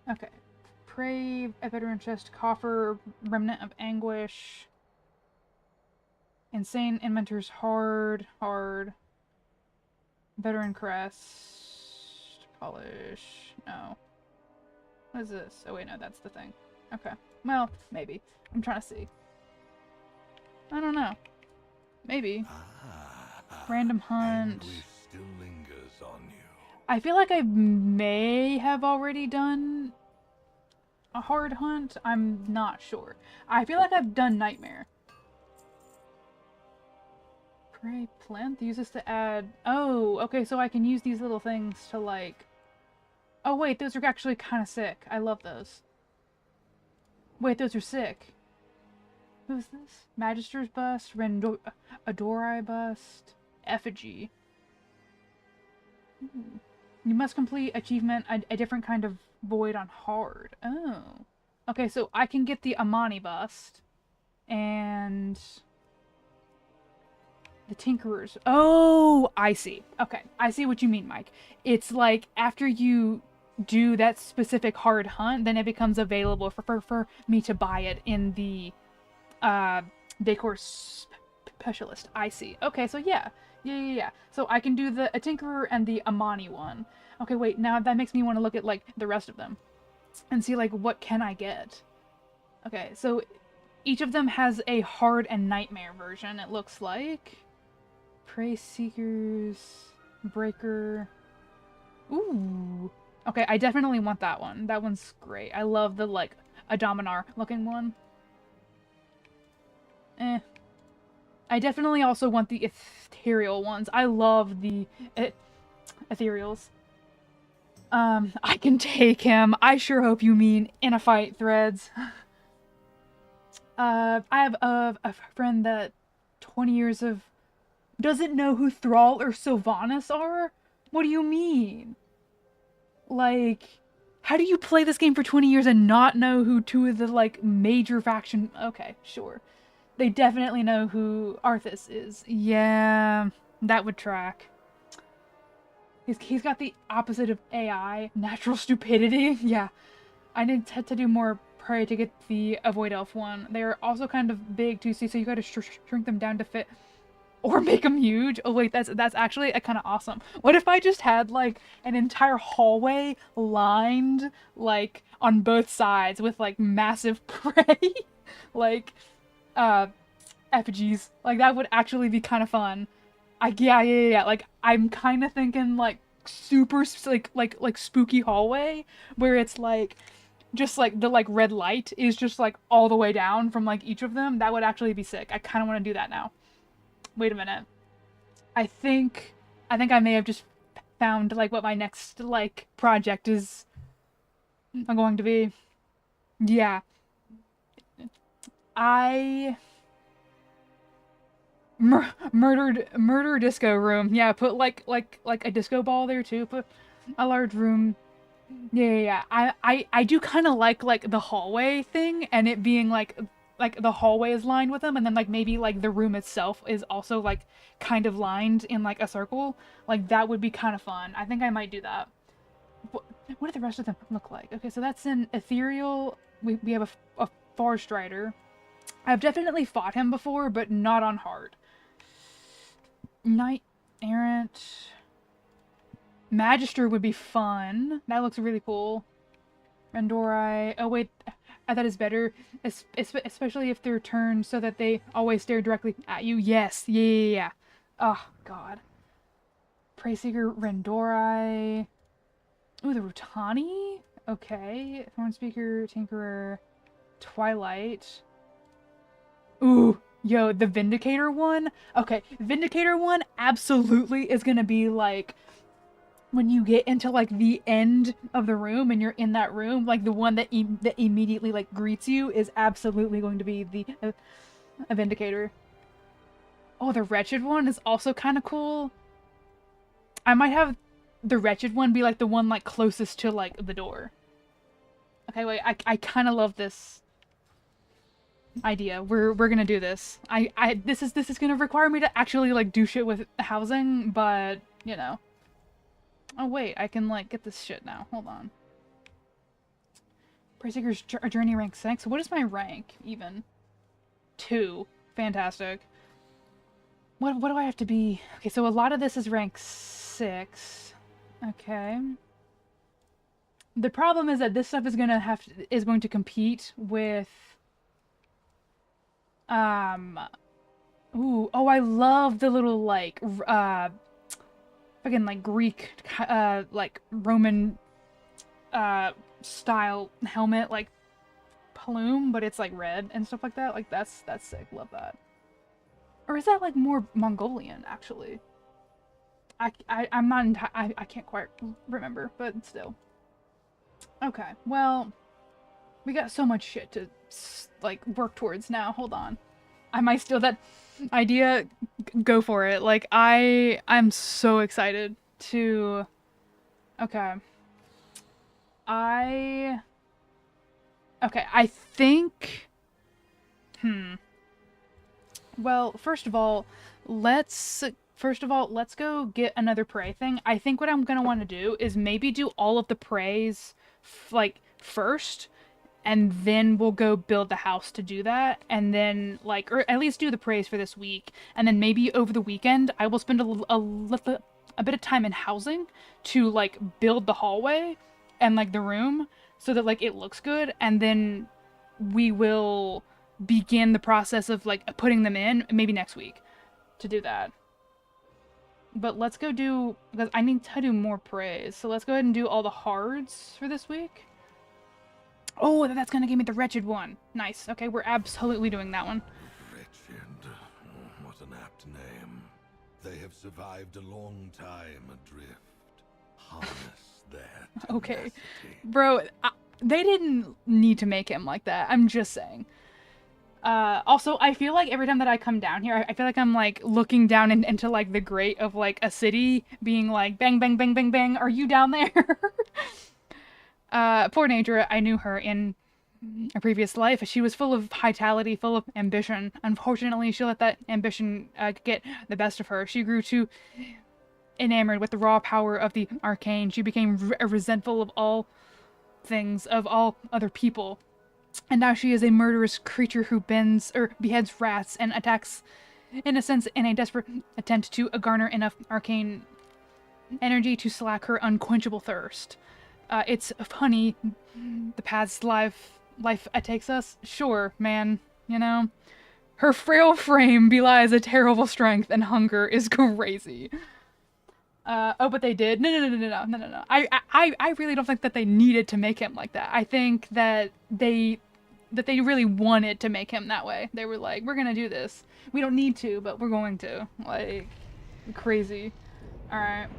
Speaker 1: Okay. Prey, a veteran chest, coffer, remnant of anguish. Insane inventor's hard. Veteran crest, polish. No. What is this? Oh wait, no, that's the thing. Okay. Well, maybe. I'm trying to see. I don't know. Maybe. Random hunt.
Speaker 2: Anguish still lingers on you.
Speaker 1: I feel like I may have already done a hard hunt. I'm not sure. I feel like I've done Nightmare. Prey plinth? Use this to add... Oh, okay, so I can use these little things to like... Oh wait, those are actually kind of sick. I love those. Wait, those are sick. Who's this? Magister's Bust, Adorai Bust, Effigy. You must complete achievement a different kind of void on hard. Oh. Okay, so I can get the Amani Bust. And... the Tinkerers. Oh, I see. Okay, I see what you mean, Mike. It's like after you do that specific hard hunt, then it becomes available for me to buy it in the Decor Specialist. I see. Okay, so yeah. So I can do the Tinkerer and the Amani one. Okay, wait, now that makes me want to look at like the rest of them and see like what can I get. Okay, so each of them has a hard and nightmare version, it looks like. Prey Seekers, Breaker. Ooh. Okay, I definitely want that one. That one's great. I love the, like, Adominar looking one. I definitely also want the ethereal ones. I love the ethereals. I can take him. I sure hope you mean in a fight, Threads. I have a friend that 20 years of... doesn't know who Thrall or Sylvanas are? What do you mean? Like, how do you play this game for 20 years and not know who two of the, like, major faction... Okay, sure. They definitely know who Arthas is. Yeah, that would track. He's got the opposite of AI, natural stupidity. Yeah, I need to do more prey to get the Avoid Elf one. They're also kind of big too, so you gotta shrink them down to fit. Or make them huge. Oh wait, that's actually kind of awesome. What if I just had like an entire hallway lined like on both sides with like massive prey, like effigies. Like that would actually be kind of fun. Yeah. Like I'm kind of thinking like super like spooky hallway where it's like just like the like red light is just like all the way down from like each of them. That would actually be sick. I kind of want to do that now. Wait a minute. I think I may have just found like what my next like project is going to be. Yeah. I murder disco room. Yeah, put like a disco ball there too. Put a large room. Yeah. I do kind of like the hallway thing and it being like the hallway is lined with them and then like maybe like the room itself is also like kind of lined in like a circle. Like that would be kind of fun. I think I might do that. What do the rest of them look like? Okay, so that's an ethereal. We have a forest rider. I've definitely fought him before, but not on hard. Knight errant. Magister would be fun. That looks really cool. Rendori. Oh wait, that is better, especially if they're turned so that they always stare directly at you. Yes, yeah. Oh god. Preyseeker, Rendori. Ooh, the Rutani. Okay, Thornspeaker, Tinkerer, Twilight. Ooh, yo, the Vindicator one. Okay, Vindicator one absolutely is gonna be like when you get into like the end of the room and you're in that room, like the one that immediately like greets you is absolutely going to be the a Vindicator. Oh, the Wretched one is also kind of cool. I might have the Wretched one be like the one like closest to like the door. Okay, wait, I kind of love this idea. We're gonna do this. This is gonna require me to actually like do shit with housing, but you know. Oh wait, I can like get this shit now. Hold on. Preyseeker's journey rank 6. What is my rank even? 2. Fantastic. What do I have to be? Okay, so a lot of this is rank 6. Okay. The problem is that this stuff is going to compete with ooh, oh, I love the little like fucking like Greek like Roman style helmet like plume, but it's like red and stuff like that. Like that's sick. Love that. Or is that like more Mongolian actually? I'm not I can't quite remember, but still. Okay, well, we got so much shit to like work towards now. Hold on. I might steal that idea. Go for it. Like I'm so excited to. Okay. I think. Well, first of all, let's go get another prey thing. I think what I'm gonna want to do is maybe do all of the preys like first. And then we'll go build the house to do that. And then, like, or at least do the praise for this week. And then maybe over the weekend, I will spend a bit of time in housing to, like, build the hallway and, like, the room so that, like, it looks good. And then we will begin the process of, like, putting them in maybe next week to do that. But let's go do, because I need to do more praise. So let's go ahead and do all the hards for this week. Oh, that's gonna give me the Wretched one. Nice. Okay, we're absolutely doing that one.
Speaker 2: Wretched. What an apt name. They have survived a long time adrift. Harness their
Speaker 1: Okay.
Speaker 2: tenacity.
Speaker 1: Bro, they didn't need to make him like that. I'm just saying. Also, I feel like every time that I come down here, I feel like I'm, like, looking down into, like, the grate of, like, a city, being like, bang, bang, bang, bang, bang, are you down there? Poor Nadra, I knew her in a previous life. She was full of vitality, full of ambition. Unfortunately, she let that ambition get the best of her. She grew too enamored with the raw power of the arcane. She became resentful of all things, of all other people. And now she is a murderous creature who bends or beheads rats and attacks innocents in a desperate attempt to garner enough arcane energy to slack her unquenchable thirst. It's funny, the path's life takes us. Sure, man, you know. Her frail frame belies a terrible strength, and hunger is crazy. Oh, but they did. No. I really don't think that they needed to make him like that. I think that they really wanted to make him that way. They were like, we're gonna do this. We don't need to, but we're going to. Like, crazy. Alright.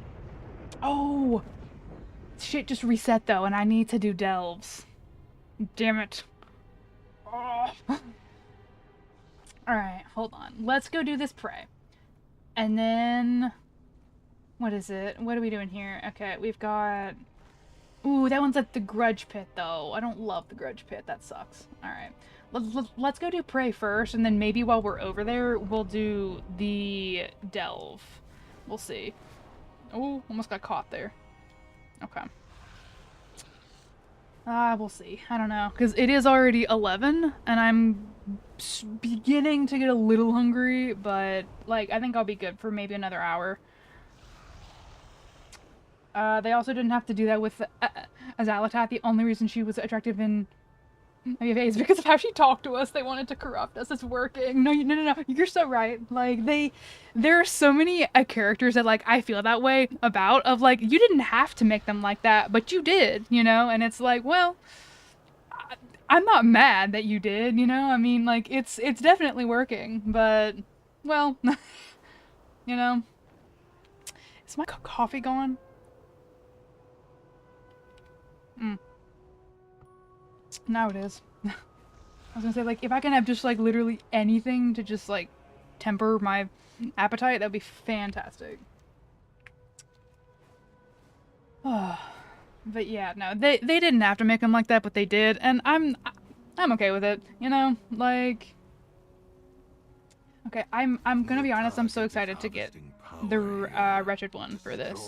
Speaker 1: Oh! Shit just reset though, and I need to do delves. Damn it. Oh. Alright, hold on. Let's go do this prey. And then... what is it? What are we doing here? Okay, we've got... ooh, that one's at the Grudge Pit, though. I don't love the Grudge Pit. That sucks. Alright. Let's go do prey first, and then maybe while we're over there, we'll do the delve. We'll see. Oh, almost got caught there. Okay. We'll see. I don't know. Because it is already 11, and I'm beginning to get a little hungry, but, like, I think I'll be good for maybe another hour. They also didn't have to do that with Azalatat. The only reason she was attractive in MFA is because of how she talked to us. They wanted to corrupt us. It's working. No. You're so right. Like, there are so many characters that, like, I feel that way about, of, like, you didn't have to make them like that, but you did, you know? And it's like, well, I'm not mad that you did, you know? I mean, like, it's definitely working, but, well, you know? Is my coffee gone? Now it is. I was gonna say, like, if I can have just, like, literally anything to just, like, temper my appetite, that'd be fantastic. But yeah, no, they didn't have to make them like that, but they did, and I'm okay with it, you know? Like... okay, I'm gonna be honest, I'm so excited to get the Wretched one for this.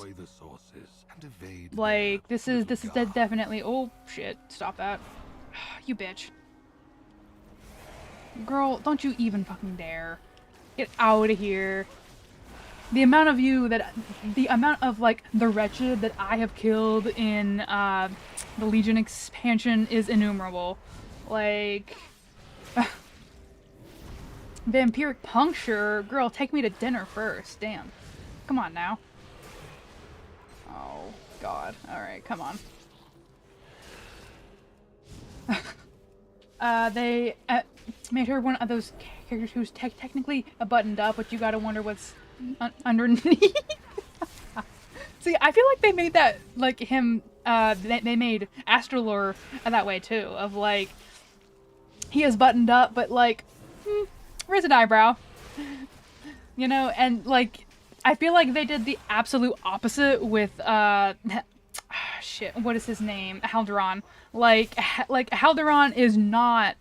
Speaker 1: Like, this is definitely... oh, shit, stop that. You bitch. Girl, don't you even fucking dare. Get out of here. The amount of, like, the Wretched that I have killed in, the Legion expansion is innumerable. Like... Vampiric Puncture? Girl, take me to dinner first. Damn. Come on now. Oh, God. Alright, come on. They made her one of those characters who's technically buttoned up, but you gotta wonder what's underneath. See, I feel like they made that, like, him, they made Astrolore that way, too. Of, like, he is buttoned up, but, like, where's an eyebrow? You know, and, like, I feel like they did the absolute opposite with, shit, what is his name? Halderon. Like Halderon is not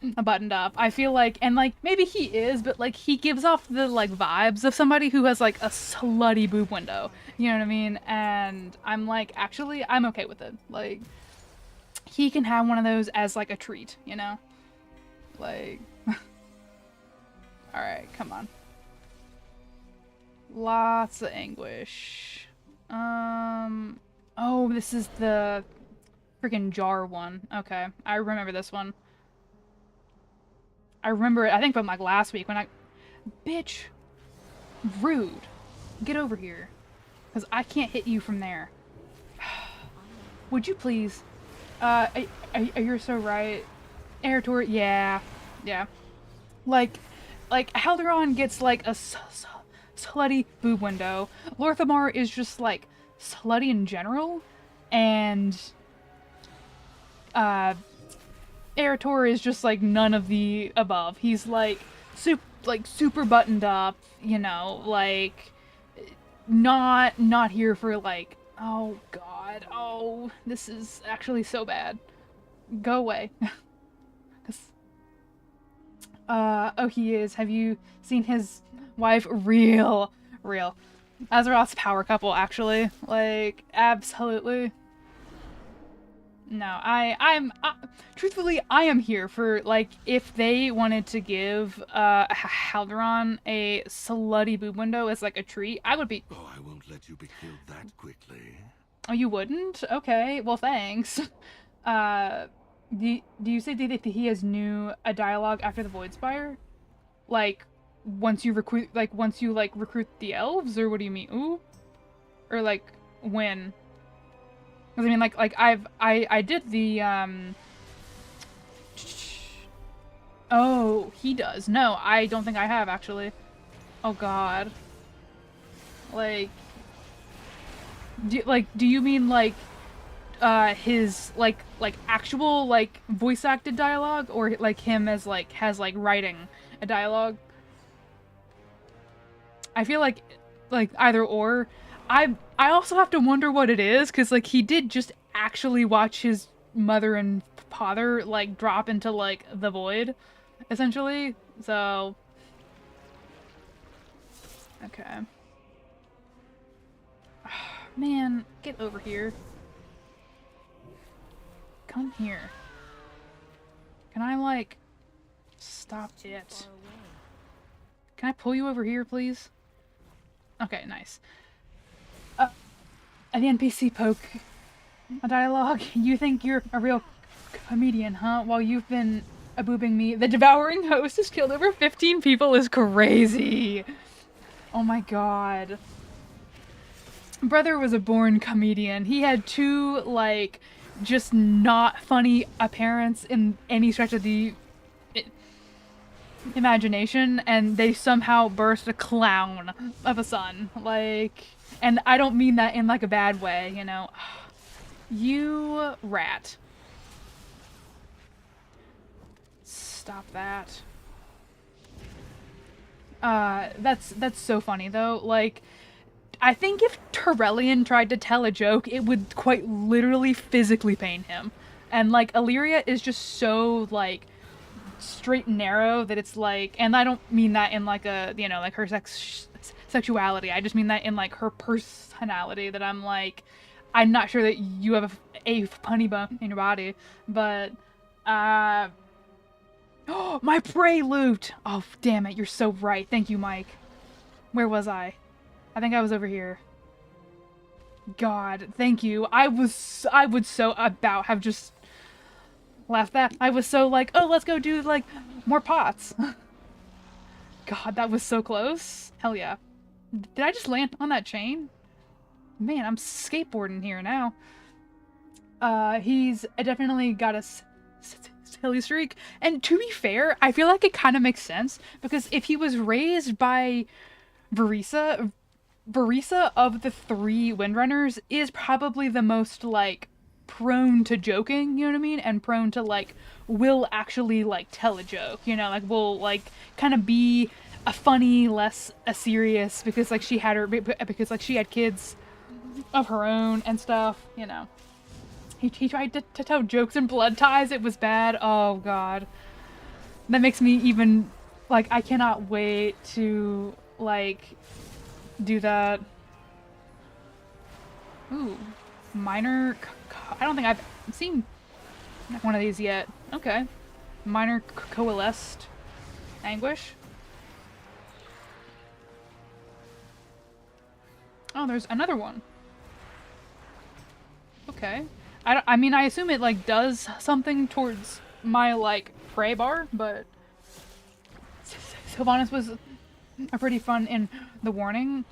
Speaker 1: buttoned up. I feel like, and, like, maybe he is, but, like, he gives off the, like, vibes of somebody who has, like, a slutty boob window. You know what I mean? And I'm like, actually, I'm okay with it. Like, he can have one of those as, like, a treat, you know? Like... alright, come on. Lots of anguish. Oh, this is the freaking jar one. Okay, I remember this one. I remember it, I think from, like, last week when I... bitch! Rude. Get over here. Because I can't hit you from there. Would you please? You're so right. Erator, yeah. Yeah. Like, Halderon gets, like, a slutty boob window. Lorthamar is just, like, slutty in general. And, Erator is just, like, none of the above. He's, like, super buttoned up, you know, like, not here for, like, oh, God, oh, this is actually so bad. Go away. Oh, he is. Have you seen his wife? Real. Azeroth's power couple, actually. Like, absolutely. No, truthfully, I am here for, like, if they wanted to give Haldoran a slutty boob window as, like, a treat, I would be...
Speaker 2: Oh, I won't let you be killed that quickly.
Speaker 1: Oh, you wouldn't? Okay, well, thanks. Do you say that he has a dialogue after the Voidspire? Like, once you recruit, recruit the elves, or what do you mean? Ooh? Or, like, when? Because, I mean, I did the, Oh, he does. No, I don't think I have, actually. Oh, God. Like... Do you mean, like, his, like, actual, like, voice-acted dialogue? Or, like, him as, like, writing a dialogue? I feel like either or. I also have to wonder what it is, because, like, he did just actually watch his mother and father, like, drop into, like, the void, essentially. So... Okay. Man, get over here. Come here. Can I, like, stop it? Can I pull you over here, please? Okay, nice. An NPC poke a dialogue. You think you're a real comedian, huh? While you've been aboobing me, the devouring host has killed over 15 people is crazy. Oh my god. Brother was a born comedian. He had two, like, just not funny appearance in any stretch of the imagination, and they somehow burst a clown of a son. Like, and I don't mean that in, like, a bad way, you know. You rat. Stop that. That's so funny, though. Like, I think if Turellian tried to tell a joke, it would quite literally physically pain him. And, like, Illyria is just so, like, straight and narrow that it's like, and I don't mean that in, like, a, you know, like, her sexuality. I just mean that in, like, her personality, that I'm like, I'm not sure that you have a funny bone in your body, but, oh, my prey loot! Oh, damn it, you're so right. Thank you, Mike. Where was I? I think I was over here. God, thank you. I would so about have just left that. I was so like, oh, let's go do, like, more pots. God, that was so close. Hell yeah. Did I just land on that chain? Man, I'm skateboarding here now. He's definitely got a silly streak. And to be fair, I feel like it kind of makes sense, because if he was raised by Valeera of the three Windrunners is probably the most, like, prone to joking, you know what I mean? And prone to, like, will actually, like, tell a joke, you know? Like, will, like, kind of be a funny, less a serious, because, like, she had kids of her own and stuff, you know? He tried to tell jokes in Blood Ties. It was bad. Oh, God. That makes me even, like, I cannot wait to, like, do that. Ooh. Minor... I don't think I've seen one of these yet. Okay. Minor coalesced anguish. Oh, there's another one. Okay. I mean, I assume it, like, does something towards my, like, prey bar, but Sylvanas was pretty fun in the warning.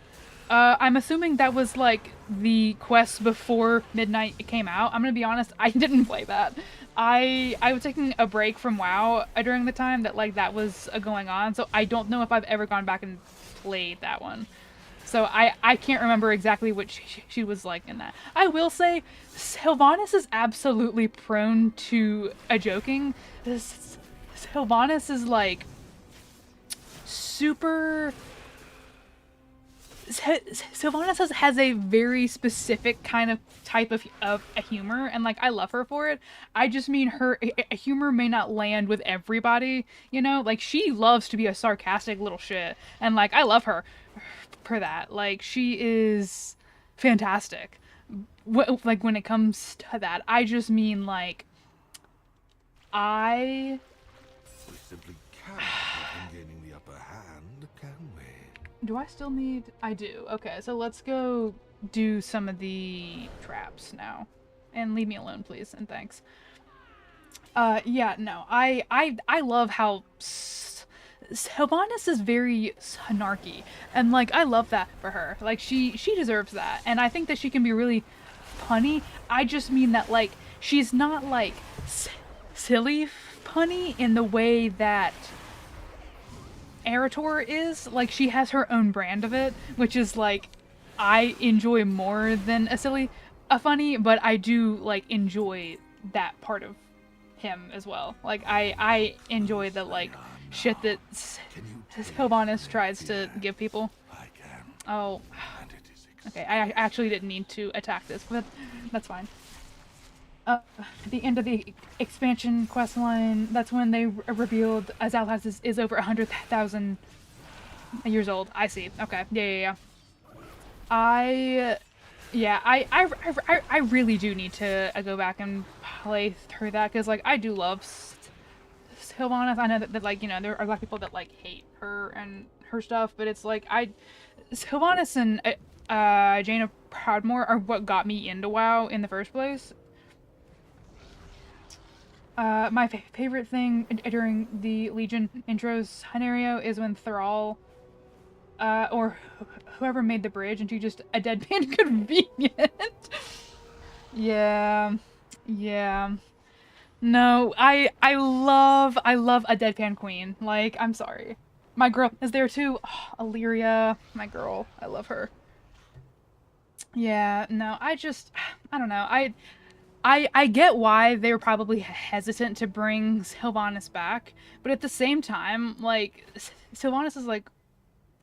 Speaker 1: I'm assuming that was, like, the quest before Midnight came out. I'm gonna be honest, I didn't play that. I was taking a break from WoW during the time that, like, that was going on, so I don't know if I've ever gone back and played that one. So I can't remember exactly what she was like in that. I will say, Sylvanas is absolutely prone to a joking. Sylvanas is, like, super... Sylvanas has a very specific kind of type of a humor, and, like, I love her for it. I just mean her humor may not land with everybody, you know? Like, she loves to be a sarcastic little shit, and, like, I love her for that. Like, she is fantastic. like when it comes to that, I just mean like I
Speaker 2: We simply cannot have been gaining the upper hand, can we?
Speaker 1: do I still need I do. Okay, so let's go do some of the traps now. And leave me alone, please, and thanks. Yeah, no, I love how Sylvanas is very snarky, and like I love that for her. Like she deserves that, and I think that she can be really punny. I just mean that like she's not like silly punny in the way that Arator is. Like she has her own brand of it, which is like I enjoy more than a funny, but I do like enjoy that part of him as well. Like I enjoy the like shit that Sylvanas tries to give people.
Speaker 2: I can,
Speaker 1: Oh,
Speaker 2: and it is
Speaker 1: okay. I actually didn't need to attack this, but that's fine. At the end of the expansion quest line, that's when they revealed Azalhaz is over 100,000 years old. I see. Okay. Yeah. I really do need to go back and play through that because like I do love Sylvanas. I know that like there are a lot of people that like hate her and her stuff, but it's like Sylvanas and Jaina Proudmoore are what got me into WoW in the first place. My favorite thing during the Legion intros scenario is when Thrall, or whoever made the bridge into just a deadpan convenient. Yeah. No, I love a deadpan queen. Like, I'm sorry. My girl is there too. Oh, Illyria, my girl. I love her. Yeah, no, I don't know. I get why they were probably hesitant to bring Sylvanas back, but at the same time, like, Sylvanas is, like,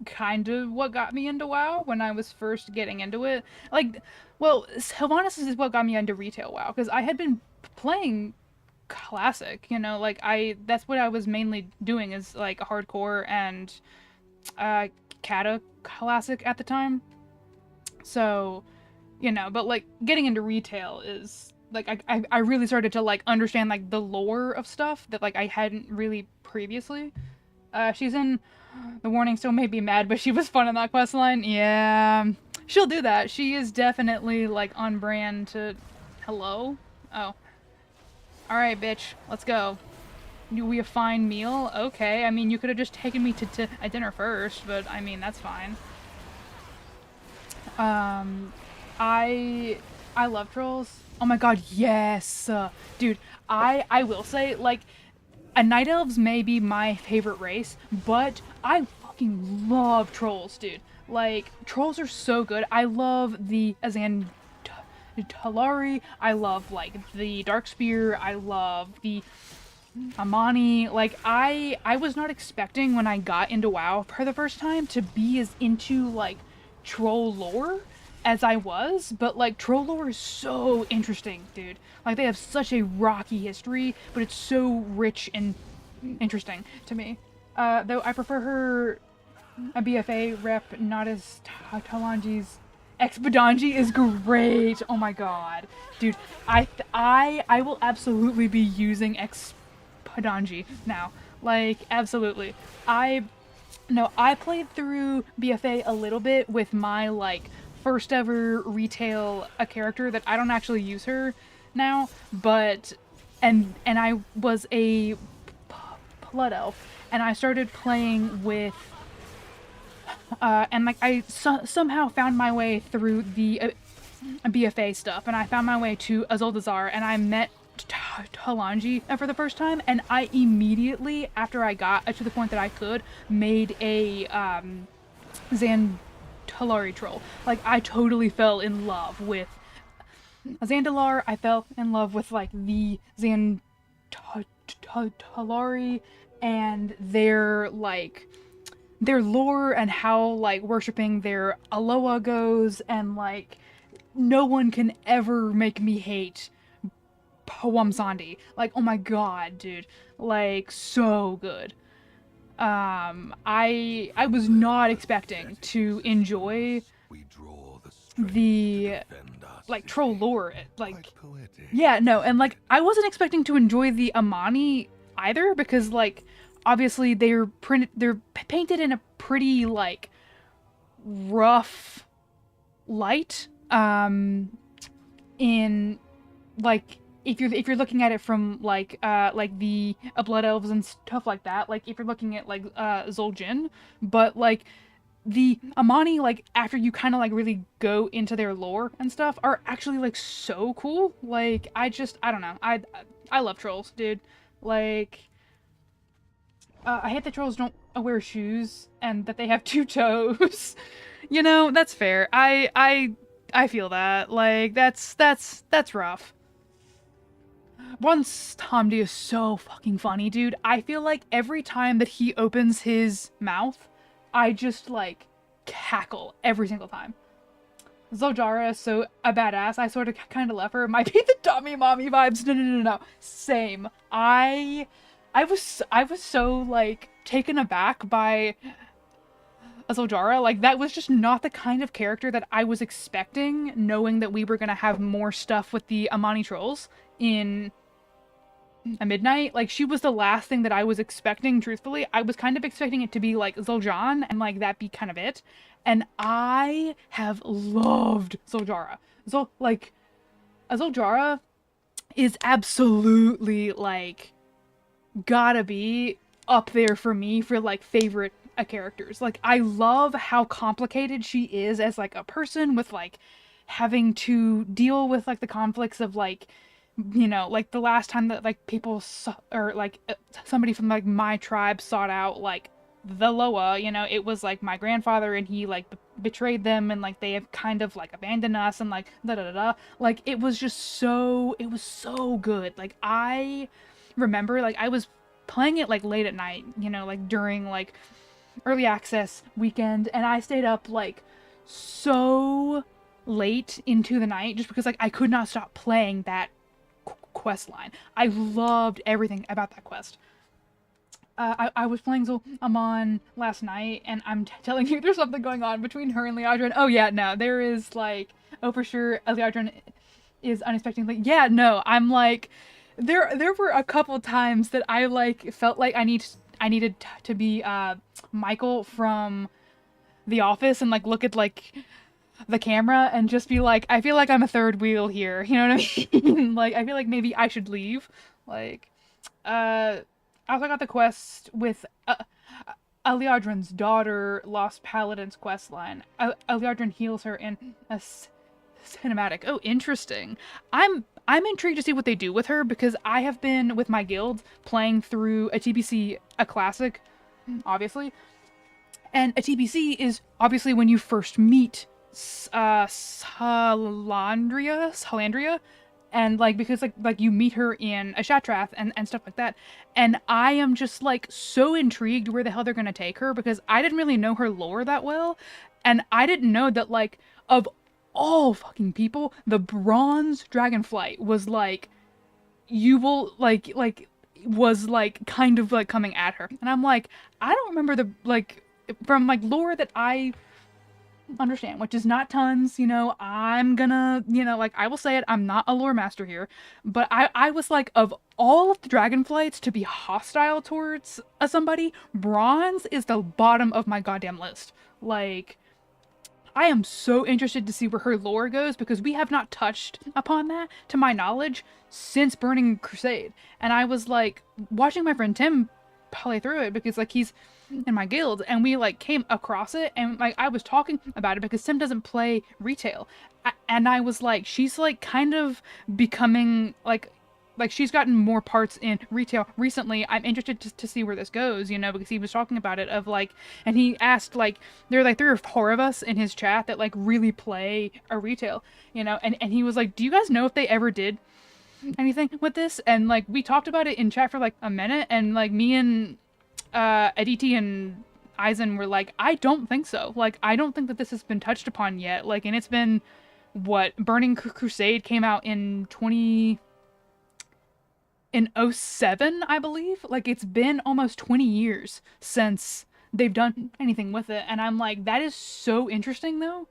Speaker 1: kind of what got me into WoW when I was first getting into it. Like, well, Sylvanas is what got me into retail WoW, because I had been playing Classic, like, that's what I was mainly doing is, like, hardcore and, Kata Classic at the time. So, but, like, getting into retail is like I really started to like understand like the lore of stuff that like I hadn't really previously. She's in the warning still made me mad, but she was fun in that quest line. Yeah, she'll do that. She is definitely like on brand to hello. Oh, all right, bitch, let's go. Do we a fine meal? Okay, I mean you could have just taken me to a dinner first, but I mean that's fine. I love trolls. Oh my god, yes! Dude, I will say, like, Night Elves may be my favorite race, but I fucking love trolls, dude. Like, trolls are so good. I love the Talari, I love, like, the Darkspear, I love the Amani. Like, I was not expecting when I got into WoW for the first time to be as into, like, troll lore as I was, but like troll lore is so interesting, dude. Like they have such a rocky history, but it's so rich and interesting to me. Though I prefer her a BFA rep, not as Talanji's. Expedanji is great. Oh my god, dude. I will absolutely be using Expedanji now. Like absolutely. I played through BFA a little bit with my like first ever retail a character that I don't actually use her now, but and I was a blood elf and I started playing with and like I somehow found my way through the BFA stuff and I found my way to Azoldazar and I met Talanji for the first time and I immediately after I got to the point that I could made a Talari troll. Like, I totally fell in love with Zandalar. I fell in love with, like, the Talari and their, like, their lore and how, like, worshipping their Aloha goes and, like, no one can ever make me hate Pawamsandi. Like, oh my god, dude. Like, so good. I was not expecting to enjoy the like troll lore. Like,
Speaker 2: Quite poetic.
Speaker 1: yeah, no, and like I wasn't expecting to enjoy the Amani either because like obviously they're painted in a pretty like rough light. In like if you're looking at it from like the blood elves and stuff like that, like if you're looking at like Zul'jin, but like the Amani, like after you kind of like really go into their lore and stuff, are actually like so cool. Like I don't know, I love trolls, dude. Like I hate that trolls don't wear shoes and that they have two toes. You know, that's fair. I feel that. Like that's rough. Once Hamdi is so fucking funny, dude. I feel like every time that he opens his mouth, I just like cackle every single time. Zoljara is so a badass. I sort of kind of love her. Might be the dummy mommy vibes. No. Same. I was so like taken aback by Zoljara. Like that was just not the kind of character that I was expecting, knowing that we were gonna have more stuff with the Amani trolls in a midnight. Like she was the last thing that I was expecting, truthfully. I was kind of expecting it to be like Zul'jin and like that be kind of it. And I have loved Zoljara. Zoljara is absolutely like gotta be up there for me for like favorite characters. Like I love how complicated she is as like a person, with like having to deal with like the conflicts of like, you know, like the last time that like people or like somebody from like my tribe sought out like the Loa, you know, it was like my grandfather and he like betrayed them and like they have kind of like abandoned us and like like it was so good. Like I remember like I was playing it like late at night, you know, like during like early access weekend, and I stayed up like so late into the night just because like I could not stop playing that quest line. I loved everything about that quest. I was playing Amon last night, and I'm telling you, there's something going on between her and Liadrin. Oh yeah, no, there is like, oh for sure, Liadrin is unexpectedly. Yeah, no, I'm like, there were a couple times that I like felt like I needed to be Michael from The Office and like look at like the camera and just be like, I feel like I'm a third wheel here. You know what I mean? Like I feel like maybe I should leave. Like I also got the quest with Aliadrin's daughter, Lost Paladin's questline. Aliadrin heals her in a cinematic. Oh, interesting. I'm intrigued to see what they do with her because I have been with my guild playing through a TBC, a classic, obviously. And a TBC is obviously when you first meet Salandria, and like because like you meet her in a Shatrath and stuff like that. And I am just like so intrigued where the hell they're gonna take her because I didn't really know her lore that well. And I didn't know that like of all fucking people, the bronze dragonflight was like you will like was like kind of like coming at her. And I'm like, I don't remember the like from like lore that I understand, which is not tons, you know. I'm gonna, you know, like I will say it, I'm not a lore master here, but I was like, of all of the dragonflights to be hostile towards somebody, bronze is the bottom of my goddamn list. Like I am so interested to see where her lore goes because we have not touched upon that, to my knowledge, since Burning Crusade. And I was like watching my friend Tim play through it because like he's in my guild and we like came across it and like I was talking about it because Tim doesn't play retail. And I was like, she's like kind of becoming like she's gotten more parts in retail recently. I'm interested to see where this goes, you know, because he was talking about it of like, and he asked like, there are like 3 or 4 of us in his chat that like really play a retail, you know, and he was like, do you guys know if they ever did anything with this? And like we talked about it in chat for like a minute, and like me and Aditi and Eisen were like, I don't think so. Like I don't think that this has been touched upon yet. Like, and it's been what, Burning Crusade came out in 07, I believe. Like it's been almost 20 years since they've done anything with it, and I'm like, that is so interesting though,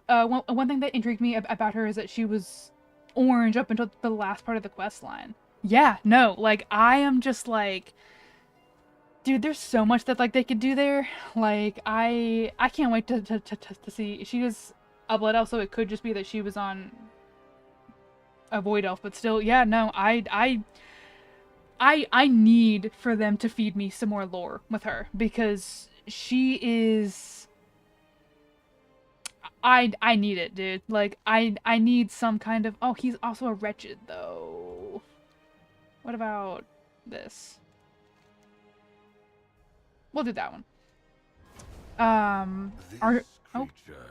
Speaker 1: one thing that intrigued me about her is that she was orange up until the last part of the quest line. Yeah, no, like, I am just like, dude, there's so much that, like, they could do there. Like, I can't wait to see. She was a blood elf, so it could just be that she was on a void elf, but still, yeah, no, I need for them to feed me some more lore with her, because she is... I need it, dude. Like, I need some kind of... Oh, he's also a wretched, though. What about this? We'll do that one.
Speaker 2: This
Speaker 1: Oh,
Speaker 2: creature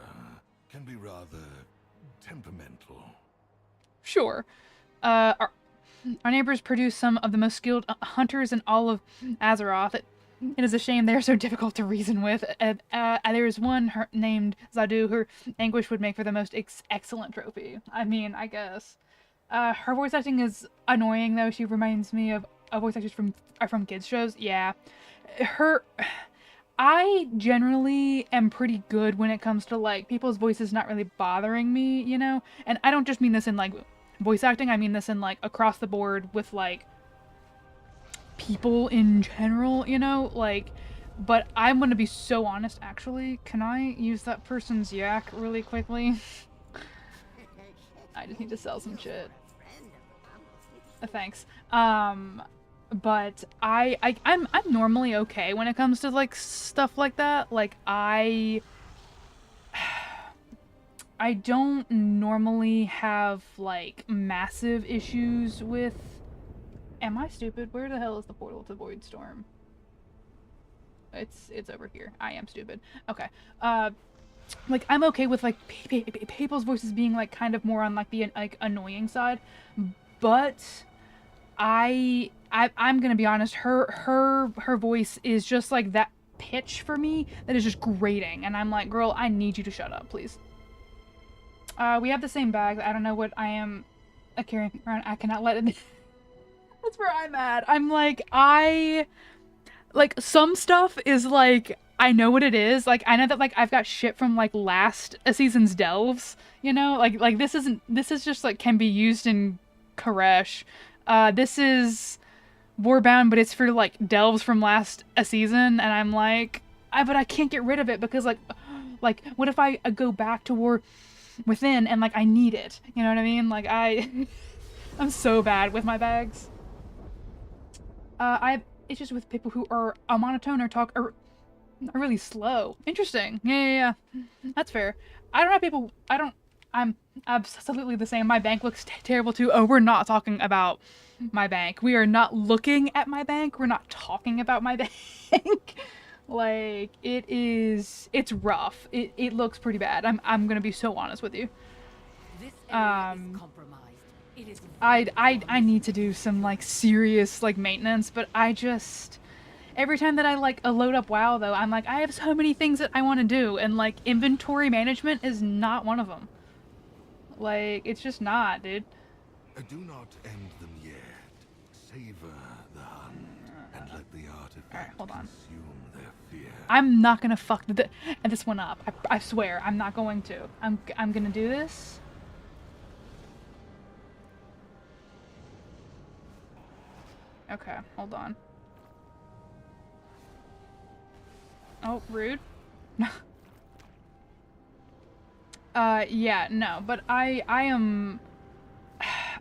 Speaker 2: can be rather temperamental.
Speaker 1: sure. Our neighbors produce some of the most skilled hunters in all of Azeroth. It is a shame they are so difficult to reason with. There is one named Zadu. Her anguish would make for the most excellent trophy. I mean, I guess. Her voice acting is annoying, though. She reminds me of voice actors from kids shows. Yeah. I generally am pretty good when it comes to, like, people's voices not really bothering me, you know? And I don't just mean this in, like, voice acting. I mean this in, like, across the board with, like, people in general, you know? Like, but I'm gonna be so honest, actually. Can I use that person's yak really quickly? I just need to sell some shit. Thanks. But I'm normally okay when it comes to, like, stuff like that. Like, I don't normally have, like, massive issues with... Am I stupid? Where the hell is the portal to Voidstorm? It's over here. I am stupid. Okay. Like, I'm okay with, like, people's voices being, like, kind of more on, like, the, like, annoying side, but I'm gonna be honest, her voice is just, like, that pitch for me that is just grating, and I'm like, girl, I need you to shut up, please. We have the same bag. I don't know what I am carrying around. I cannot let it... That's where I'm at. I'm like, like, some stuff is, like, I know what it is. Like, I know that, like, I've got shit from, like, last season's delves, you know? Like, this is just, like, can be used in Koresh. This is Warbound, but it's for, like, delves from last season, and I'm like, but I can't get rid of it because, like, what if I go back to War Within and, like, I need it? You know what I mean? Like, I'm so bad with my bags. I have issues with people who are a monotone or talk are really slow. Interesting. Yeah. That's fair. I'm absolutely the same. My bank looks terrible too. Oh, we're not talking about my bank. We are not looking at my bank. We're not talking about my bank. Like, it's rough. It looks pretty bad. I'm gonna be so honest with you.
Speaker 3: This area is compromised. It is
Speaker 1: I need to do some, like, serious, like, maintenance, but I just... Every time that I, like, load up WoW, though, I'm like, I have so many things that I want to do, and, like, inventory management is not one of them. Like, it's just not, dude.
Speaker 2: Do not end them yet. Savor the hunt and let the artifact
Speaker 1: Alright, hold on.
Speaker 2: consume their fear.
Speaker 1: I'm not gonna fuck this one up. I swear, I'm not going to. I'm gonna do this. Okay, hold on. Oh, rude. Yeah, no, but I am...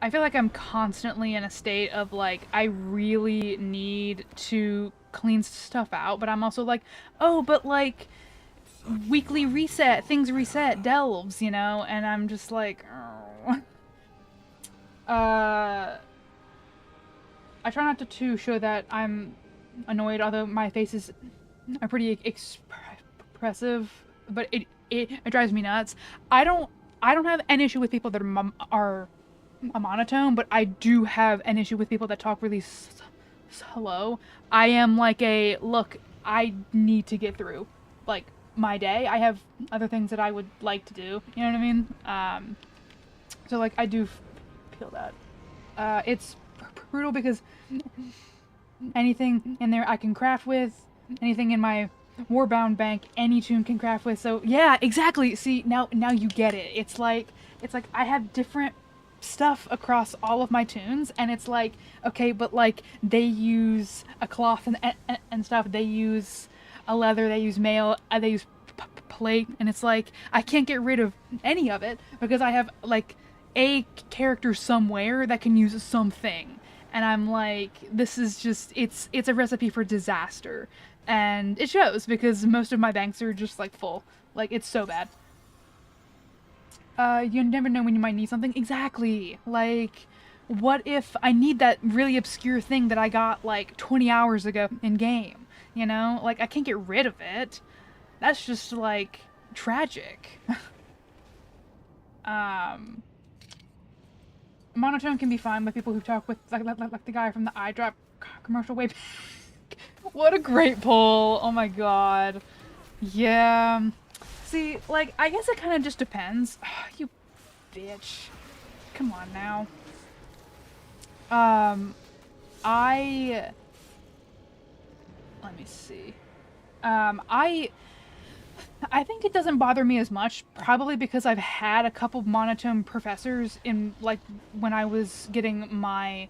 Speaker 1: I feel like I'm constantly in a state of, like, I really need to clean stuff out, but I'm also like, oh, but, like, weekly reset, things reset, delves, you know? And I'm just like, oh. I try not to show that I'm annoyed, although my face is pretty expressive, but it drives me nuts. I don't have an issue with people that are a monotone, but I do have an issue with people that talk really slow. I am like look, I need to get through, like, my day. I have other things that I would like to do, you know what I mean? So, like, I do feel that. It's brutal because anything in there I can craft with, anything in my Warbound Bank, any tune can craft with. So yeah, exactly. See, now you get it. It's like I have different stuff across all of my tunes, and it's like, okay, but like they use a cloth and stuff. They use a leather. They use mail. They use plate, and it's like I can't get rid of any of it because I have like a character somewhere that can use something. And I'm like, this is just, it's a recipe for disaster. And it shows because most of my banks are just like full. Like, it's so bad. You never know when you might need something. Exactly. Like, what if I need that really obscure thing that I got like 20 hours ago in game? You know? Like, I can't get rid of it. That's just like tragic. Monotone can be fine by people who talk with like the guy from the eye drop commercial way back. What a great pull. Oh my god. Yeah. See, like, I guess it kind of just depends. You bitch. Come on now. Let me see. I think it doesn't bother me as much, probably because I've had a couple monotone professors in, like, when I was getting my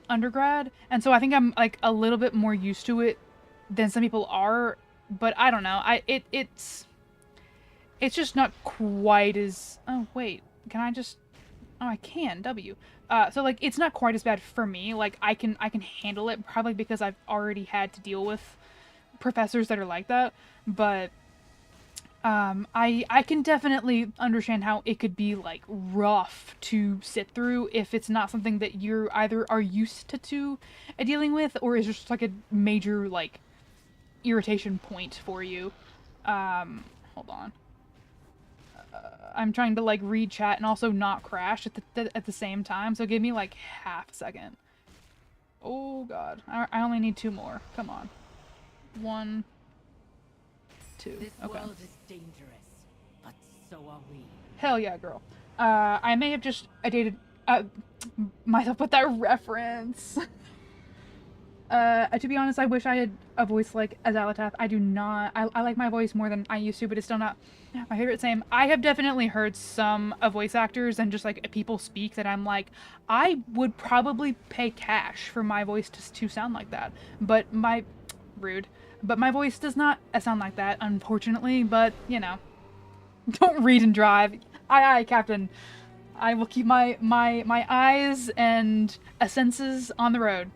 Speaker 1: undergrad, and so I think I'm, like, a little bit more used to it than some people are, but I don't know. It's just not quite as... Oh, wait. Can I just... Oh, I can. W. So, like, it's not quite as bad for me. Like, I can handle it, probably because I've already had to deal with professors that are like that, but I can definitely understand how it could be like rough to sit through if it's not something that you're either are used to dealing with, or is just like a major like irritation point for you. Hold on. I'm trying to like read chat and also not crash at the same time, so give me like half a second. Oh god, I only need 2 more. Come on. 1, 2.
Speaker 3: This
Speaker 1: Okay.
Speaker 3: world is dangerous, but so are we.
Speaker 1: Hell yeah, girl. I may have just dated myself with that reference. To be honest, I wish I had a voice like Azalatath. I do not. I like my voice more than I used to, but it's still not my favorite. Same. I have definitely heard some voice actors and just like people speak that I'm like, I would probably pay cash for my voice to sound like that. But rude. But my voice does not sound like that, unfortunately. But, you know, don't read and drive. Aye, Captain. I will keep my eyes and senses on the road.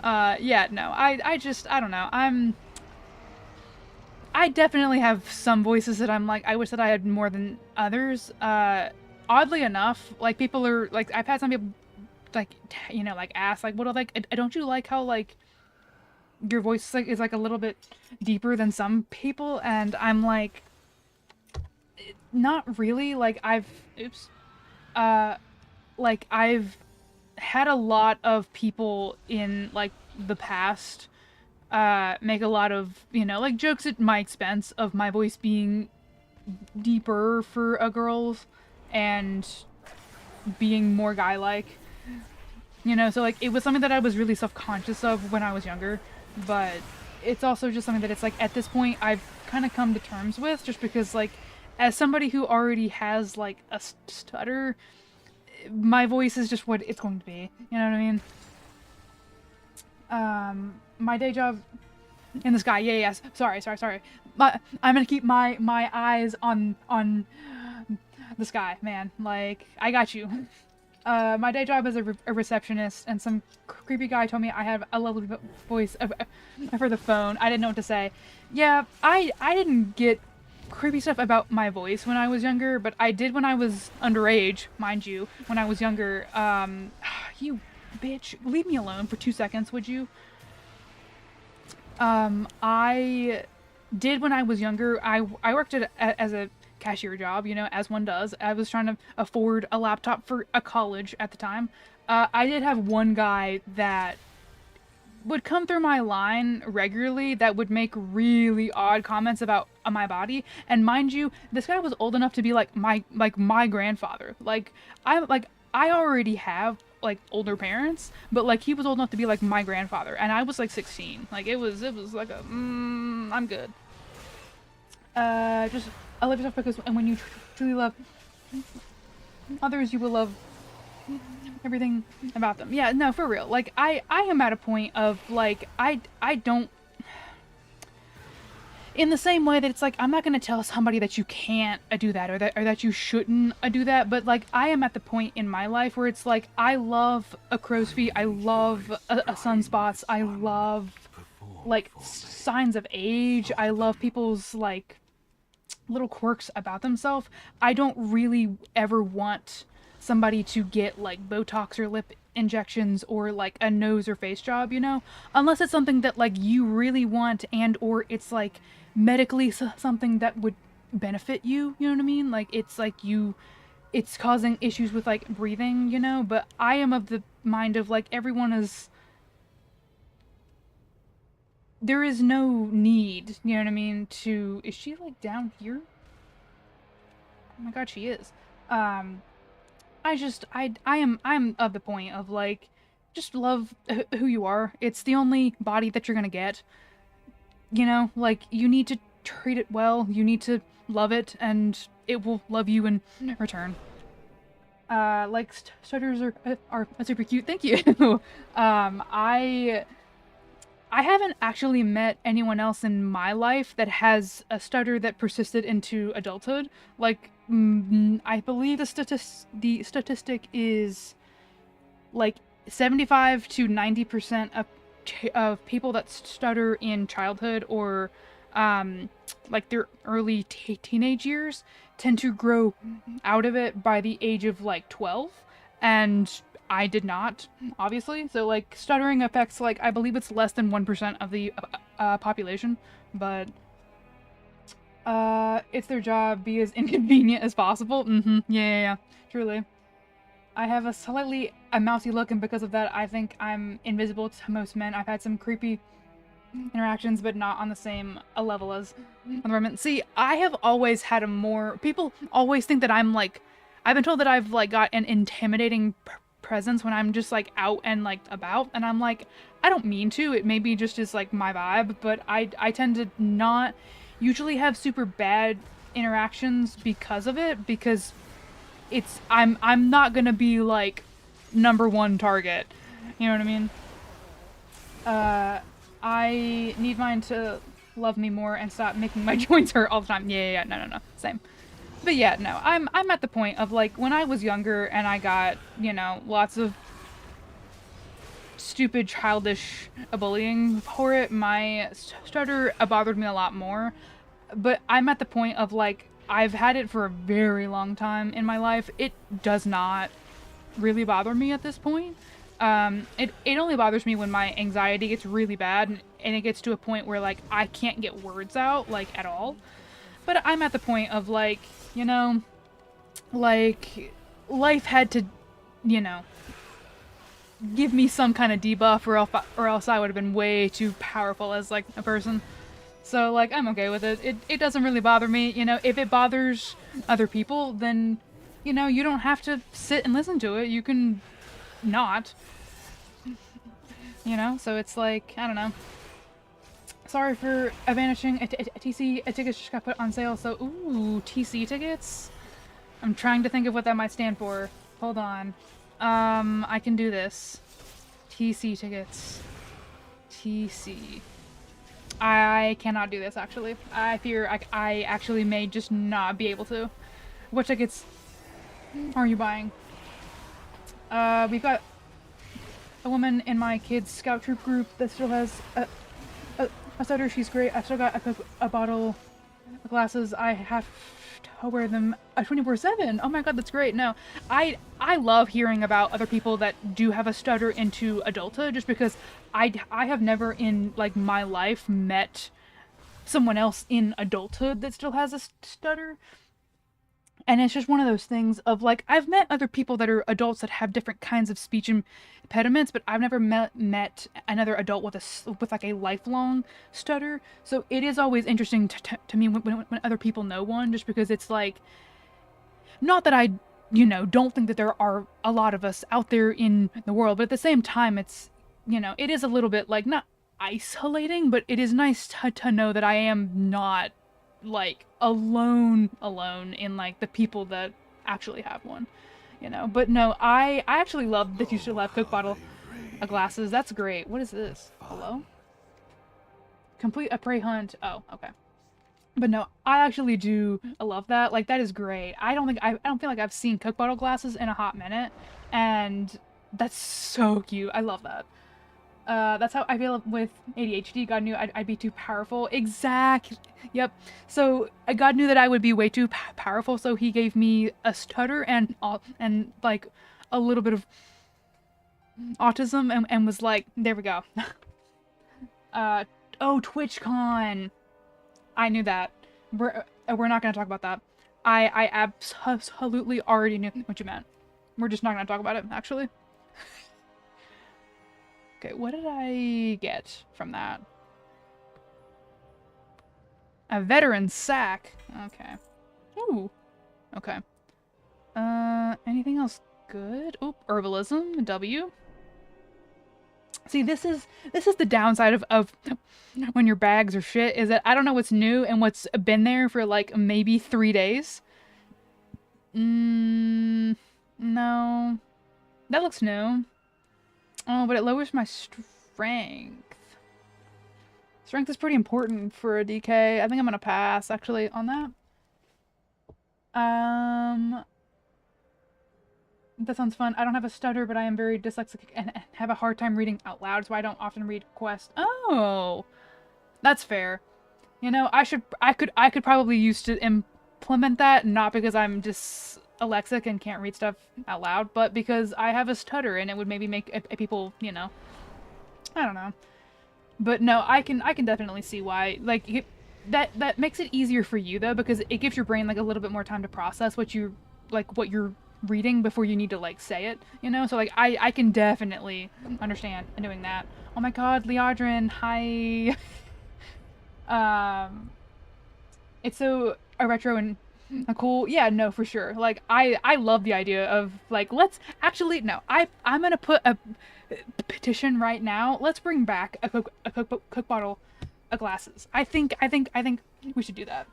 Speaker 1: Yeah, no, I don't know. I definitely have some voices that I'm like, I wish that I had more than others. Oddly enough, like, people are, like, I've had some people, like, you know, like, ask, like, what, like, don't you like how, like, your voice is like a little bit deeper than some people? And I'm like, not really. Like, like, I've had a lot of people in like the past make a lot of, you know, like, jokes at my expense of my voice being deeper for a girl's and being more guy-like, you know. So like, it was something that I was really self-conscious of when I was younger, but it's also just something that it's like at this point I've kind of come to terms with, just because like, as somebody who already has like a stutter, my voice is just what it's going to be, you know what I mean? My day job in the sky, yes. Sorry. I'm gonna keep my eyes on the sky, man. Like, I got you. My day job is a receptionist, and some creepy guy told me I have a lovely voice for the phone. I didn't know what to say. Yeah, I didn't get creepy stuff about my voice when I was younger, but I did when I was underage, mind you, when I was younger. You bitch, leave me alone for 2 seconds, would you? I did when I was younger. I worked as a cashier job, you know, as one does. I was trying to afford a laptop for a college at the time. I did have one guy that would come through my line regularly that would make really odd comments about my body. And mind you, this guy was old enough to be like my grandfather. Like, I already have like older parents, but like he was old enough to be like my grandfather, and I was like 16. Like it was like a I'm good. Just I love yourself because and when you truly love others, you will love everything about them. Yeah, no, for real. Like I am at a point of like I don't, in the same way that it's like I'm not gonna tell somebody that you can't do that or that you shouldn't do that, but like I am at the point in my life where it's like I love a crow's feet, I love a sunspots, I love like signs of age, I love people's like little quirks about themselves. I don't really ever want somebody to get like Botox or lip injections or like a nose or face job, you know, unless it's something that like you really want and or it's like medically something that would benefit you, you know what I mean? Like it's like it's causing issues with like breathing, you know, but I am of the mind of like everyone is, there is no need, you know what I mean, to, is she like down here? Oh my god, she is. I'm of the point of like, just love who you are. It's the only body that you're gonna get. You know, like, you need to treat it well, you need to love it, and it will love you in return. Like, stutters are super cute, thank you. I haven't actually met anyone else in my life that has a stutter that persisted into adulthood. Like, I believe the statistic is like 75 to 90% of people that stutter in childhood or like their early teenage years tend to grow out of it by the age of like 12, and I did not, obviously. So like stuttering affects like, I believe it's less than 1% of the population, but it's their job, be as inconvenient as possible. Yeah, truly. I have a slightly mousy look, and because of that, I think I'm invisible to most men. I've had some creepy interactions, but not on the same level as other women. See, I have always had a more, people always think that I'm like, I've been told that I've like got an intimidating presence when I'm just like out and like about, and I'm like, I don't mean to, it maybe just is like my vibe, but I tend to not usually have super bad interactions because of it, because it's, I'm not gonna be like #1 target, you know what I mean? I need mine to love me more and stop making my joints hurt all the time. Yeah, no, same. But yeah, no, I'm at the point of like, when I was younger and I got, you know, lots of stupid childish bullying for it, my stutter bothered me a lot more. But I'm at the point of like, I've had it for a very long time in my life. It does not really bother me at this point. It only bothers me when my anxiety gets really bad and it gets to a point where like I can't get words out like at all. But I'm at the point of like, you know, like life had to, you know, give me some kind of debuff or else I would have been way too powerful as like a person. So like, I'm okay with it. It doesn't really bother me, you know. If it bothers other people, then, you know, you don't have to sit and listen to it. You can not, you know. So it's like, I don't know. Sorry for vanishing. TC tickets just got put on sale, so ooh, TC tickets. I'm trying to think of what that might stand for. Hold on. I can do this. TC tickets. TC. I cannot do this, actually. I fear I actually may just not be able to. What tickets are you buying? We've got a woman in my kids' scout troop group that still has a stutter. She's great. I still got a bottle of glasses. I have to wear them 24/7. Oh my god, that's great. No, I love hearing about other people that do have a stutter into adulthood, just because I have never in like my life met someone else in adulthood that still has a stutter. And it's just one of those things of like, I've met other people that are adults that have different kinds of speech impediments, but I've never met another adult with like a lifelong stutter. So it is always interesting to me when other people know one, just because it's like, not that I you know, don't think that there are a lot of us out there in the world. But at the same time, it's, you know, it is a little bit like not isolating, but it is nice to know that I am not like alone in like the people that actually have one, you know. But no, I actually love that you still have Coke bottle glasses. That's great. What is this? Hello? Complete a prey hunt. Oh, okay. But no, I actually do love that. Like, that is great. I don't feel like I've seen Coke bottle glasses in a hot minute, and that's so cute. I love that. That's how I feel with ADHD. God knew I'd be too powerful. Exactly. Yep. So God knew that I would be way too powerful, so he gave me a stutter and like a little bit of autism, and was like, there we go. Oh, TwitchCon. I knew that. We're not gonna talk about that. I absolutely already knew what you meant. We're just not gonna talk about it, actually. Okay, what did I get from that? A veteran sack. Okay. Ooh. Okay. Anything else good? Oop, herbalism, W. See, this is the downside of when your bags are shit, is that I don't know what's new and what's been there for like maybe 3 days. No. That looks new. Oh, but it lowers my strength. Strength is pretty important for a DK. I think I'm gonna pass, actually, on that. That sounds fun. I don't have a stutter, but I am very dyslexic and have a hard time reading out loud, so I don't often read Quest. Oh, that's fair. You know, I could probably use to implement that, not because I'm dyslexic and can't read stuff out loud, but because I have a stutter and it would maybe make people, you know, I don't know. But no, I can definitely see why. Like, that makes it easier for you though, because it gives your brain like a little bit more time to process what you're reading before you need to like say it, you know. So like I can definitely understand doing that. Oh my god, Leodrin, hi. It's so retro and cool. Yeah, no, for sure. Like I love the idea of like, let's actually, no, I'm gonna put a petition right now. Let's bring back a Coke bottle of glasses. I think we should do that.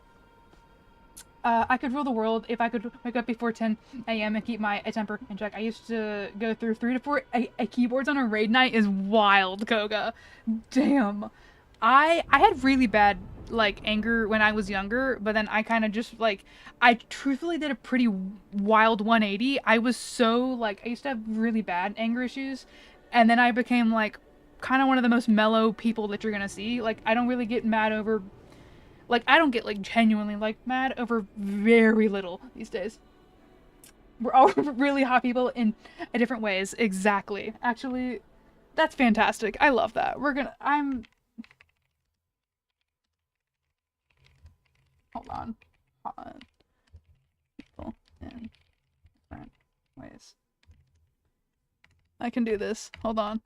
Speaker 1: I could rule the world if I could wake up before 10 a.m. and keep my temper in check. I used to go through 3 to 4 keyboards on a raid night. Is wild, Koga. Damn. I had really bad like anger when I was younger, but then I kind of just like, I truthfully did a pretty wild 180. I was so like, I used to have really bad anger issues, and then I became like kind of one of the most mellow people that you're gonna see. Like, I don't really get mad over, like, I don't get like genuinely like mad over very little these days. We're all really hot people in different ways. Exactly. Actually, that's fantastic. I love that. Hold on. Hot people in different ways. I can do this. Hold on.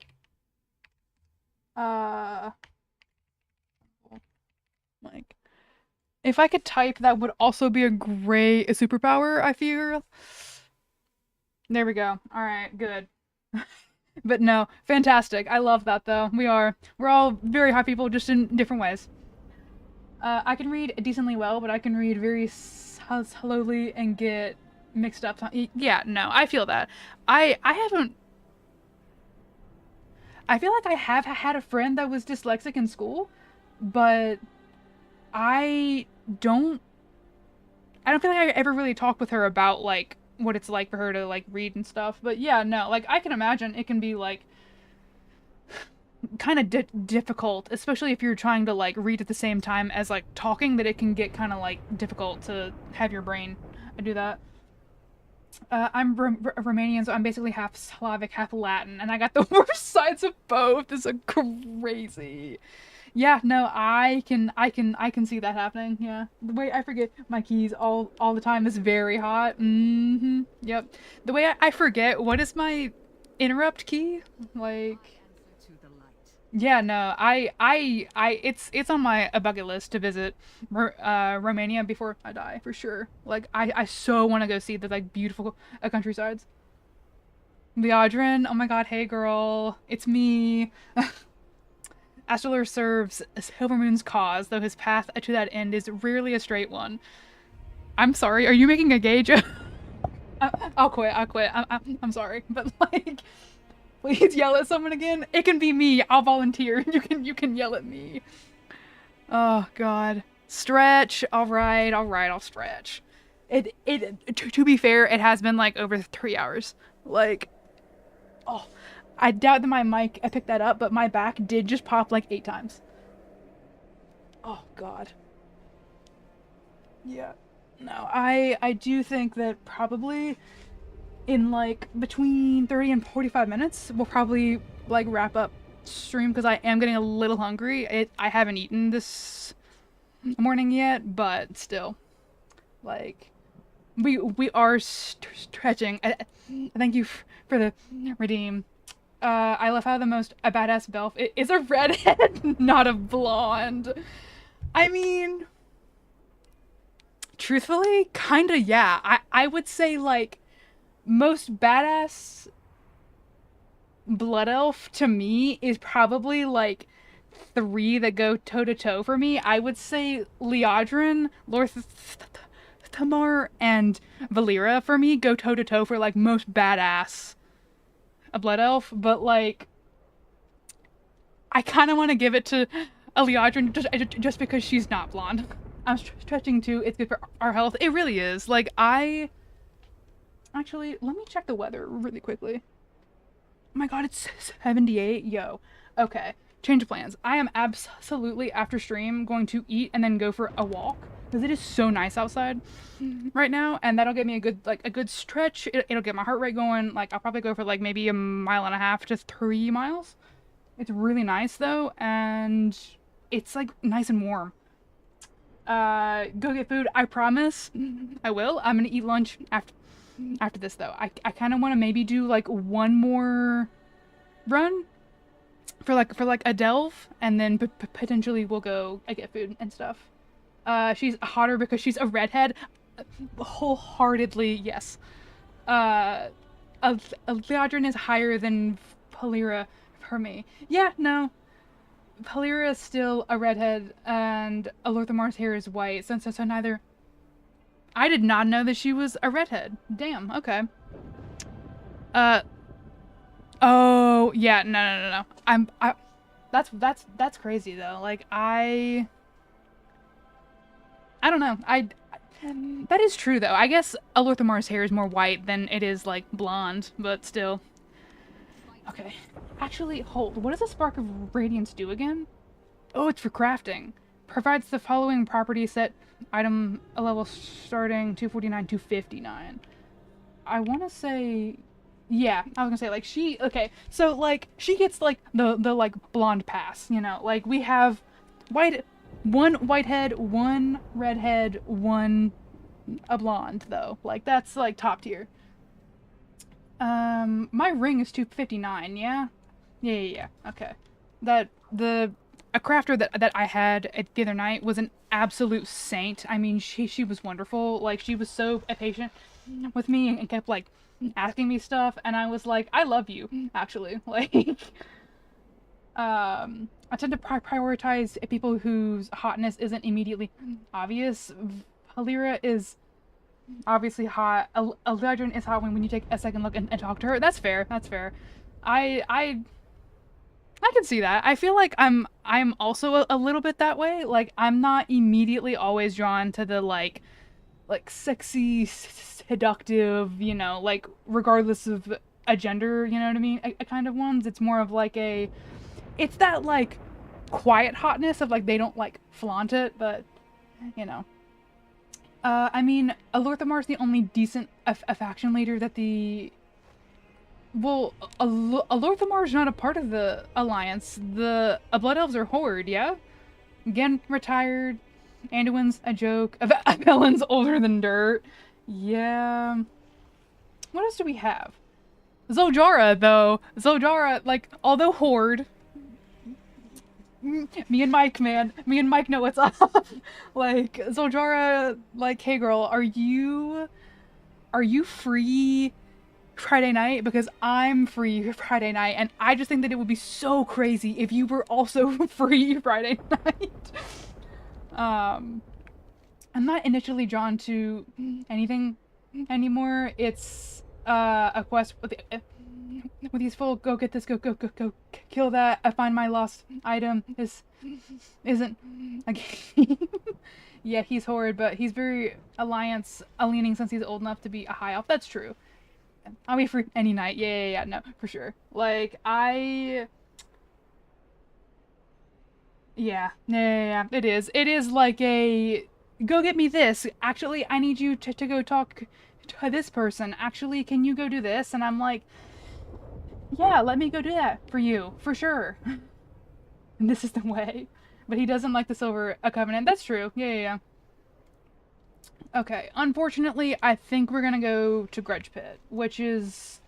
Speaker 1: Like, if I could type, that would also be a great superpower, I feel. There we go. Alright, good. But no, fantastic. I love that, though. We're all very hot people, just in different ways. I can read decently well, but I can read very slowly and get mixed up. Yeah, no, I feel that. I feel like I have had a friend that was dyslexic in school, but I don't feel like I ever really talked with her about like what it's like for her to like read and stuff. But yeah, no, like I can imagine it can be like kind of difficult, especially if you're trying to like read at the same time as like talking, that it can get kind of like difficult to have your brain do that. I'm Romanian, so I'm basically half Slavic, half Latin, and I got the worst sides of both. This is crazy. Yeah, no, I can see that happening. Yeah, the way I forget my keys all the time is very hot. Yep. The way I forget what is my interrupt key, like. Yeah, no, it's on my bucket list to visit Romania before I die for sure. Like, I so want to go see the like beautiful countrysides. Leodrin, oh my god, hey girl, it's me. Astrolur serves Silvermoon's cause, though his path to that end is rarely a straight one. I'm sorry, are you making a gay joke? I'll quit. I'm sorry, but like, please yell at someone again. It can be me. I'll volunteer. You can yell at me. Oh God, stretch. All right, I'll stretch. To be fair, it has been like over 3 hours. Like, oh, I doubt that my mic I picked that up, but my back did just pop like 8 times. Oh God. Yeah. No, I do think that probably in like between 30 and 45 minutes we'll probably like wrap up stream because I am getting a little hungry. I haven't eaten this morning yet, but still, like, we are stretching. Thank you for the redeem. I love how the most a badass Belf is a redhead, not a blonde. I mean, truthfully, kinda yeah. I would say like most badass blood elf to me is probably like 3 that go toe to toe for me. I would say Leodrin, Lorthamar, and Valeera for me go toe to toe for like most badass a blood elf. But like, I kind of want to give it to a Leodrin just because she's not blonde. I'm stretching too. It's good for our health. It really is. Like, actually, let me check the weather really quickly. Oh my god, it's 78. Yo. Okay. Change of plans. I am absolutely, after stream, going to eat and then go for a walk. Because it is so nice outside right now. And that'll get me a good stretch. It'll get my heart rate going. Like, I'll probably go for like maybe 1.5 to 3 miles. It's really nice though. And it's like nice and warm. Go get food. I promise. I will. I'm gonna eat lunch after this though. I kind of want to maybe do like one more run for like a delve, and then potentially we'll go get food and stuff. She's hotter because she's a redhead. Wholeheartedly yes. Leodrin is higher than Valeera for me. Yeah, no. Valeera is still a redhead, and Alorthamar's hair is white, so neither. I did not know that she was a redhead. Damn, okay. Oh, yeah, no. That's crazy, though. Like, I don't know. That is true, though. I guess Alorthamar's hair is more white than it is, like, blonde, but still. Okay. Actually, hold. What does a Spark of Radiance do again? Oh, it's for crafting. Provides the following property set item a level starting 249, 259. I want to say... Yeah, I was gonna say, like, she... Okay, so, like, she gets, like, the like, blonde pass, you know? Like, we have one whitehead, one redhead, one a blonde, though. Like, that's, like, top tier. My ring is 259, yeah? Yeah. Okay. A crafter that I had the other night was an absolute saint. I mean, she was wonderful. Like, she was so patient with me and kept, like, asking me stuff, and I was like, I love you, actually. Like, I tend to prioritize people whose hotness isn't immediately obvious. Valeera is obviously hot. Leodrin is hot when you take a second look and talk to her. That's fair. I can see that. I feel like I'm also a little bit that way. Like, I'm not immediately always drawn to the like sexy, seductive, you know, like, regardless of a gender, you know what I mean? A kind of ones. It's more of like it's that like quiet hotness of like they don't like flaunt it, but you know. I mean, Alorthamar's the only decent a faction leader that the... Well, Alorthamar's not a part of the Alliance. The Blood Elves are Horde, yeah? Again, retired. Anduin's a joke. Abelin's older than dirt. Yeah. What else do we have? Zojara, though. Zojara, like, although Horde, Me and Mike, man. Me and Mike know what's up. Like, Zoljara, like, hey girl, are you free Friday night? Because I'm free Friday night, and I just think that it would be so crazy if you were also free Friday night. I'm not initially drawn to anything anymore. It's a quest with these full go get this, go kill that, I find my lost item. This isn't a game. Yeah, he's horrid, but he's very alliance leaning since he's old enough to be a high elf. That's true. I'll be free any night. Yeah, no, for sure. Like, yeah, it is. It is like a, go get me this. Actually, I need you to go talk to this person. Actually, can you go do this? And I'm like, yeah, let me go do that for you, for sure. And this is the way. But he doesn't like the Silver Covenant. That's true. Yeah. Okay, unfortunately, I think we're gonna go to Grudge Pit, which is...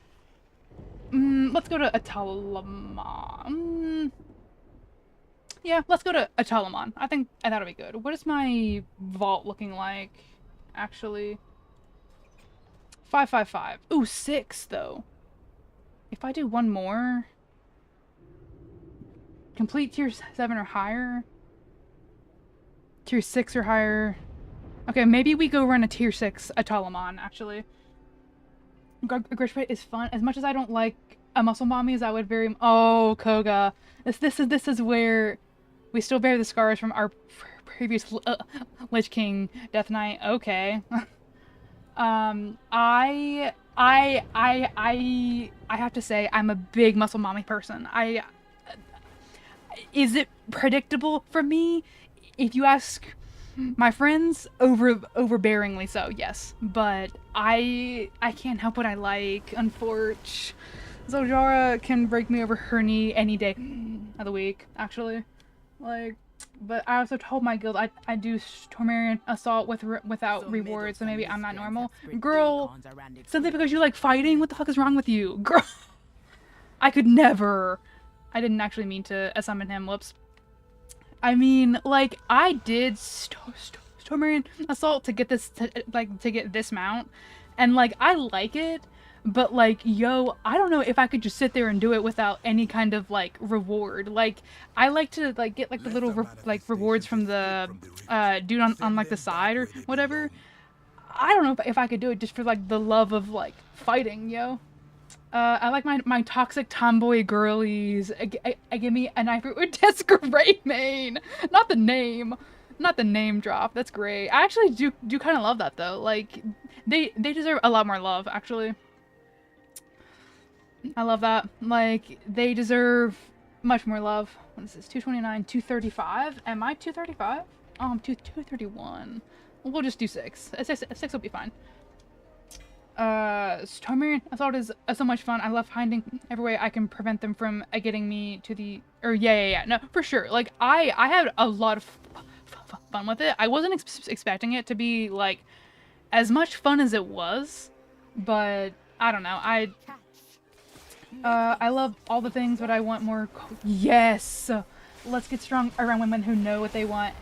Speaker 1: let's go to Atalamon. Yeah, let's go to Atalamon. I think that'll be good. What is my vault looking like, actually? 555. Ooh, 6, though. If I do one more... Complete tier 7 or higher? Tier 6 or higher? Okay, maybe we go run a tier 6 Atalamon, actually. Grudge Pit is fun. As much as I don't like a muscle mommies, I would very... Oh, Koga. This is where we still bear the scars from our previous Lich King Death Knight. Okay. I have to say, I'm a big muscle mommy person. Is it predictable for me? If you ask my friends, overbearingly so, yes. But I can't help what I like, unfortunately. Zoljara can break me over her knee any day of the week, actually. Like, but I also told my guild I do Tormerian Assault without rewards, so maybe I'm not normal. Girl, simply because you like fighting? What the fuck is wrong with you? Girl, I could never. I didn't actually mean to summon him, whoops. I mean, like, I did Tormerian Assault to get this, to get this mount, and, like, I like it, but, like, yo, I don't know if I could just sit there and do it without any kind of, like, reward. Like, I like to, like, get, like, the little, rewards from the, dude on, like, the side or whatever. I don't know if I could do it just for, like, the love of, like, fighting, yo. I like my toxic tomboy girlies. I give me a knife with Desperate Main. Not the name drop. That's great. I actually do kind of love that though. Like, they deserve a lot more love, actually. I love that. Like, they deserve much more love. What is this? 229, 235? Am I 235? Oh, I'm 231. We'll just do 6. 6 will be fine. Tormerian Assault is so much fun. I love finding every way I can prevent them from getting me to the... Or, yeah. No, for sure. Like, I had a lot of fun with it. I wasn't expecting it to be, like, as much fun as it was. But, I don't know. I love all the things, but I want more... Yes! Let's get strong around women who know what they want.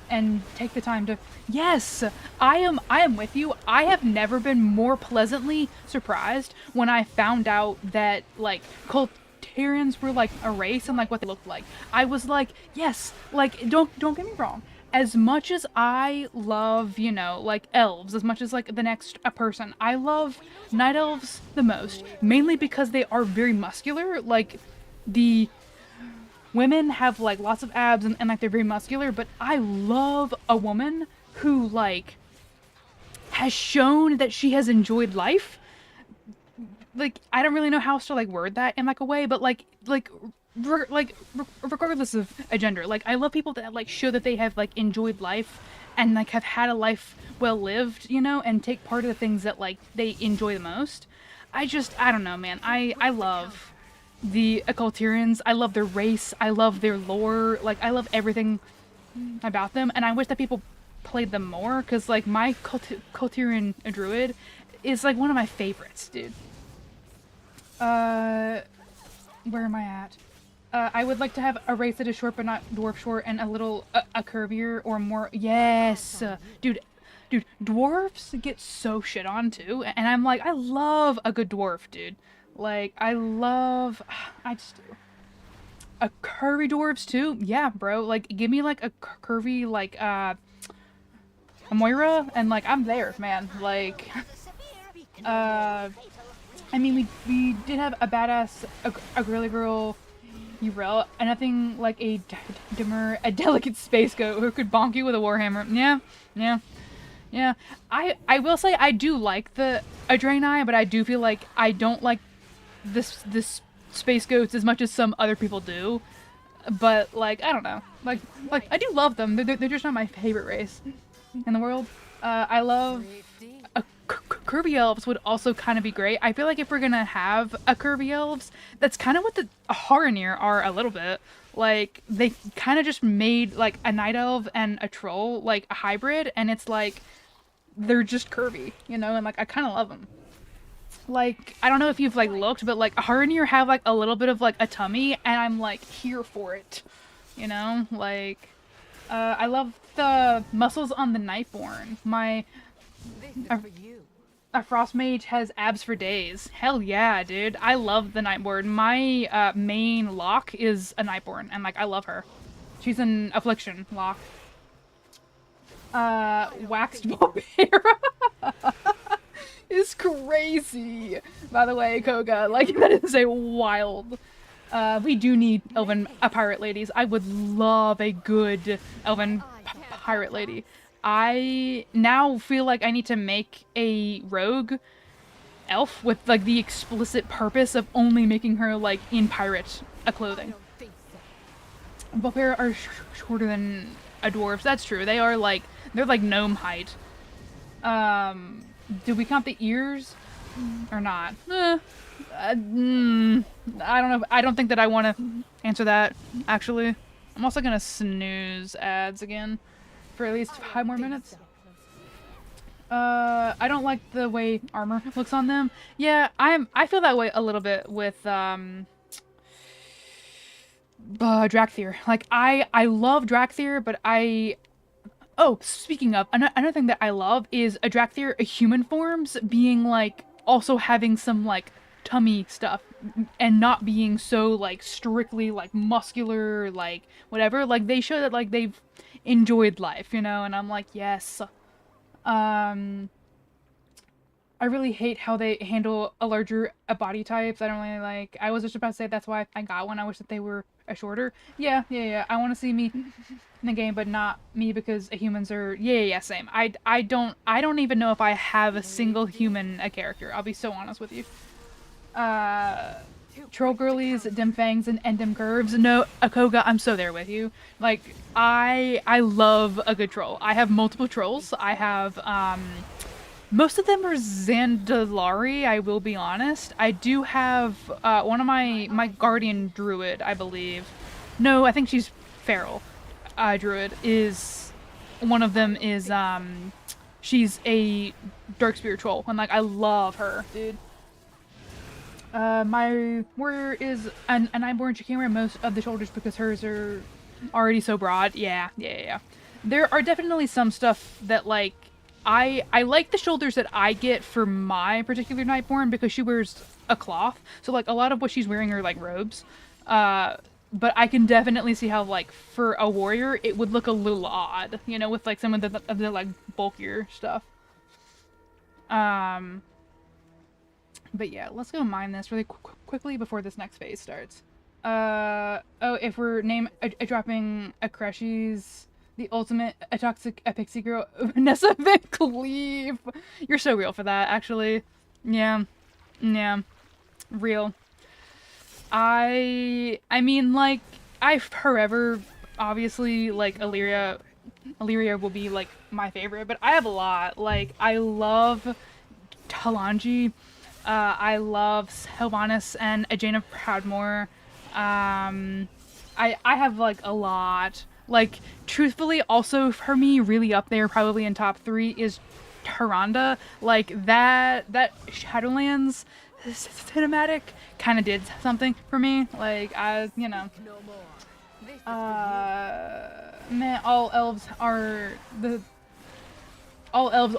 Speaker 1: And take the time to... Yes! I am with you. I have never been more pleasantly surprised when I found out that, like, Cultarians were, like, a race and, like, what they looked like. I was like, yes! Like, don't get me wrong. As much as I love, you know, like, elves, as much as, like, the next person, I love night elves the most. Mainly because they are very muscular. Like, the... women have, like, lots of abs and, like, they're very muscular, but I love a woman who, like, has shown that she has enjoyed life. Like, I don't really know how else to, like, word that in, like, a way, but, regardless of a gender, like, I love people that, like, show that they have, like, enjoyed life and, like, have had a life well lived, you know, and take part of the things that, like, they enjoy the most. I don't know, man. I love... the Occultarians. I love their race. I love their lore. Like, I love everything about them, and I wish that people played them more, because, like, my Cultarian druid is, like, one of my favorites, dude. Where am I at? I would like to have a race that is short but not dwarf short and a little a curvier or more. Yes, dude, dwarfs get so shit on too, and I'm like, I love a good dwarf, dude. Like, I just do. A curvy dwarves too, yeah, bro. Like, give me like a curvy like a Moira, and like I'm there, man. Like, I mean, we did have a badass, a girly girl. Urel, and nothing like a dimmer, a delicate space goat who could bonk you with a warhammer. Yeah. I will say I do like the Draenei, but I do feel like I don't like this space goats as much as some other people do. But like, I don't know. Like I do love them. They're just not my favorite race in the world. I love curvy elves would also kind of be great. I feel like if we're gonna have a curvy elves, that's kind of what the Haranir are a little bit. Like, they kind of just made like a night elf and a troll, like a hybrid, and it's like they're just curvy, you know, and like I kind of love them. Like, I don't know if you've like looked, but like Haranir have like a little bit of like a tummy, and I'm like here for it, you know. Like, I love the muscles on the Nightborn. A frost mage has abs for days. Hell yeah, dude. I love the Nightborn. My main lock is a Nightborn, and like I love her. She's an affliction lock. Waxed Valeera is crazy. By the way, Koga, like that is a wild. We do need elven pirate ladies. I would love a good elven pirate lady. I now feel like I need to make a rogue elf with like the explicit purpose of only making her like in pirate clothing. Valeera are shorter than a dwarf. That's true. They're like gnome height. Do we count the ears or not? I don't know. I don't think that I want to answer that, actually. I'm also gonna snooze ads again for at least 5 more minutes. I don't like the way armor looks on them. Yeah, I feel that way a little bit with Drakthir. Like, I love Drakthir, but oh, speaking of, another thing that I love is a Drakthir human forms being like also having some like tummy stuff and not being so like strictly like muscular, like whatever. Like, they show that like they've enjoyed life, you know, and I'm like, yes. I really hate how they handle a larger body types. I don't really like. I was just about to say that's why I got one. I wish that they were a shorter. Yeah. I want to see me in the game, but not me because humans are. Yeah. Same. I don't even know if I have a single human character. I'll be so honest with you. Troll girlies, dim fangs, and dim curves. No, Akoga, I'm so there with you. Like, I love a good troll. I have multiple trolls. I have, most of them are Zandalari, I will be honest. I do have, one of my guardian druid, I believe. No, I think she's feral. Druid is, one of them is, she's a dark spirit troll, and like, I love her, dude. My warrior is an Ironborn. She can wear most of the shoulders because hers are already so broad. Yeah. There are definitely some stuff that, like, I like the shoulders that I get for my particular Nightborn because she wears a cloth. So, like, a lot of what she's wearing are, like, robes. But I can definitely see how, like, for a warrior, it would look a little odd, you know, with, like, some of the like, bulkier stuff. But yeah, let's go mine this really quickly before this next phase starts. Oh, if we're dropping a Crushies, the ultimate, a toxic, a pixie girl, Vanessa Van Cleave. You're so real for that, actually. Yeah, real. I mean, like, I forever, obviously, like, Illyria will be, like, my favorite, but I have a lot. Like, I love Talanji. I love Sylvanas and Jaina Proudmoore. I have, like, a lot. Like, truthfully, also for me, really up there, probably in top 3, is Tyrande. Like, that Shadowlands cinematic kind of did something for me. Like, you know, man, all elves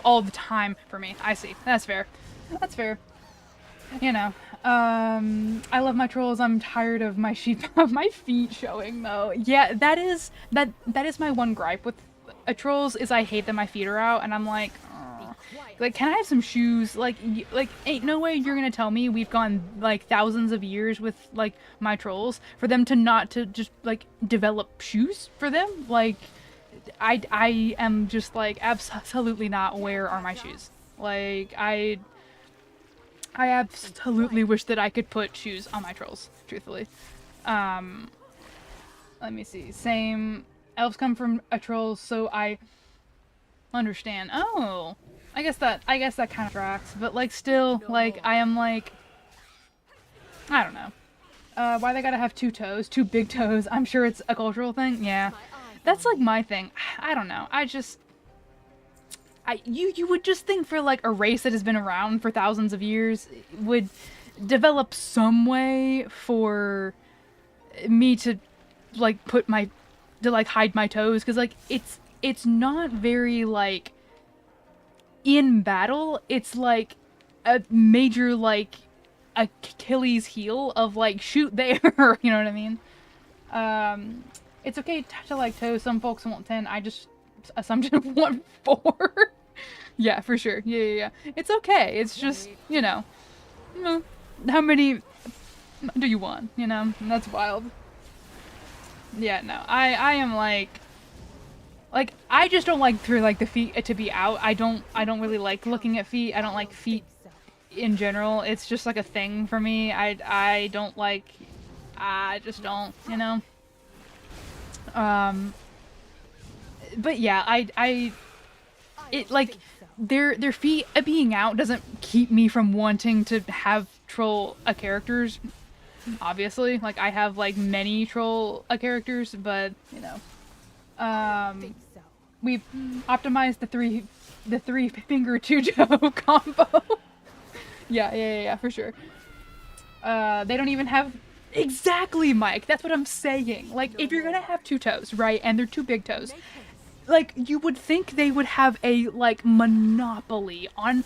Speaker 1: all the time for me. I see. That's fair. That's fair. You know, I love my trolls. I'm tired of my my feet showing though. Yeah, that is my one gripe with trolls is I hate that my feet are out, and I'm like, "Ugh." Like, can I have some shoes? Like, ain't no way you're gonna tell me we've gone like thousands of years with like my trolls for them to not to just like develop shoes for them. Like, I am just like absolutely not. Where are my shoes? Like, I absolutely wish that I could put shoes on my trolls, truthfully. Let me see. Same. Elves come from a troll, so I understand. Oh, I guess that kind of tracks. But like, still, like, I am like, I don't know. Why they gotta have two toes, two big toes? I'm sure it's a cultural thing. Yeah, that's like my thing. I don't know. You would just think for like a race that has been around for thousands of years would develop some way for me to like hide my toes, because like it's not very like in battle. It's like a major like Achilles heel of like shoot there. You know what I mean? It's okay to like toes. Some folks want 10. I just assumption of want 4. Yeah, for sure. Yeah. It's okay. It's just, you know, how many do you want? You know, and that's wild. Yeah, no, I am like I just don't like for like the feet to be out. I don't really like looking at feet. I don't like feet in general. It's just like a thing for me. I don't like. I just don't. You know. But yeah, it like their feet being out doesn't keep me from wanting to have troll characters. Obviously, like I have like many troll characters, but you know, we optimized the three finger two toe combo. Yeah, for sure. They don't even have exactly, Mike. That's what I'm saying. Like, if you're gonna have two toes, right, and they're two big toes, like you would think they would have a like monopoly on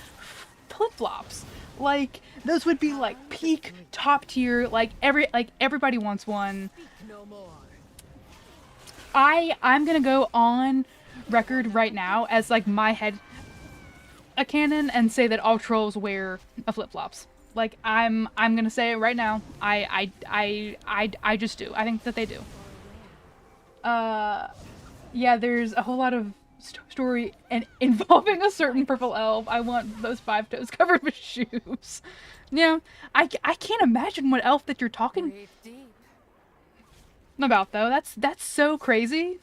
Speaker 1: flip-flops. Like those would be like peak top tier. Like everybody wants one. I'm gonna go on record right now as like my head a canon and say that all trolls wear a flip-flops. Like I'm gonna say it right now. I just do. I think that they do. Yeah, there's a whole lot of story and involving a certain purple elf. I want those 5 toes covered with shoes. Yeah, I can't imagine what elf that you're talking about though. That's so crazy.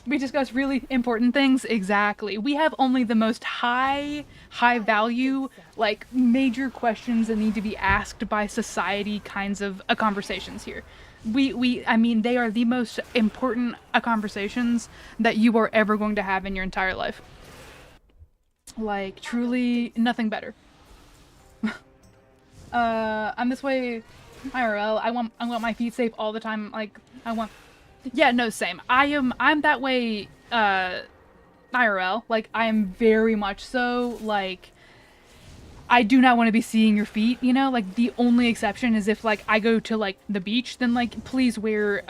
Speaker 1: We discuss really important things. Exactly. We have only the most high value, like major questions that need to be asked by society kinds of conversations here. I mean, they are the most important conversations that you are ever going to have in your entire life. Like, truly, nothing better. I'm this way IRL. I want my feet safe all the time. Like, yeah, no, same. I'm that way, IRL. Like, I am very much so, like, I do not want to be seeing your feet, you know? Like, the only exception is if, like, I go to, like, the beach, then, like, please wear,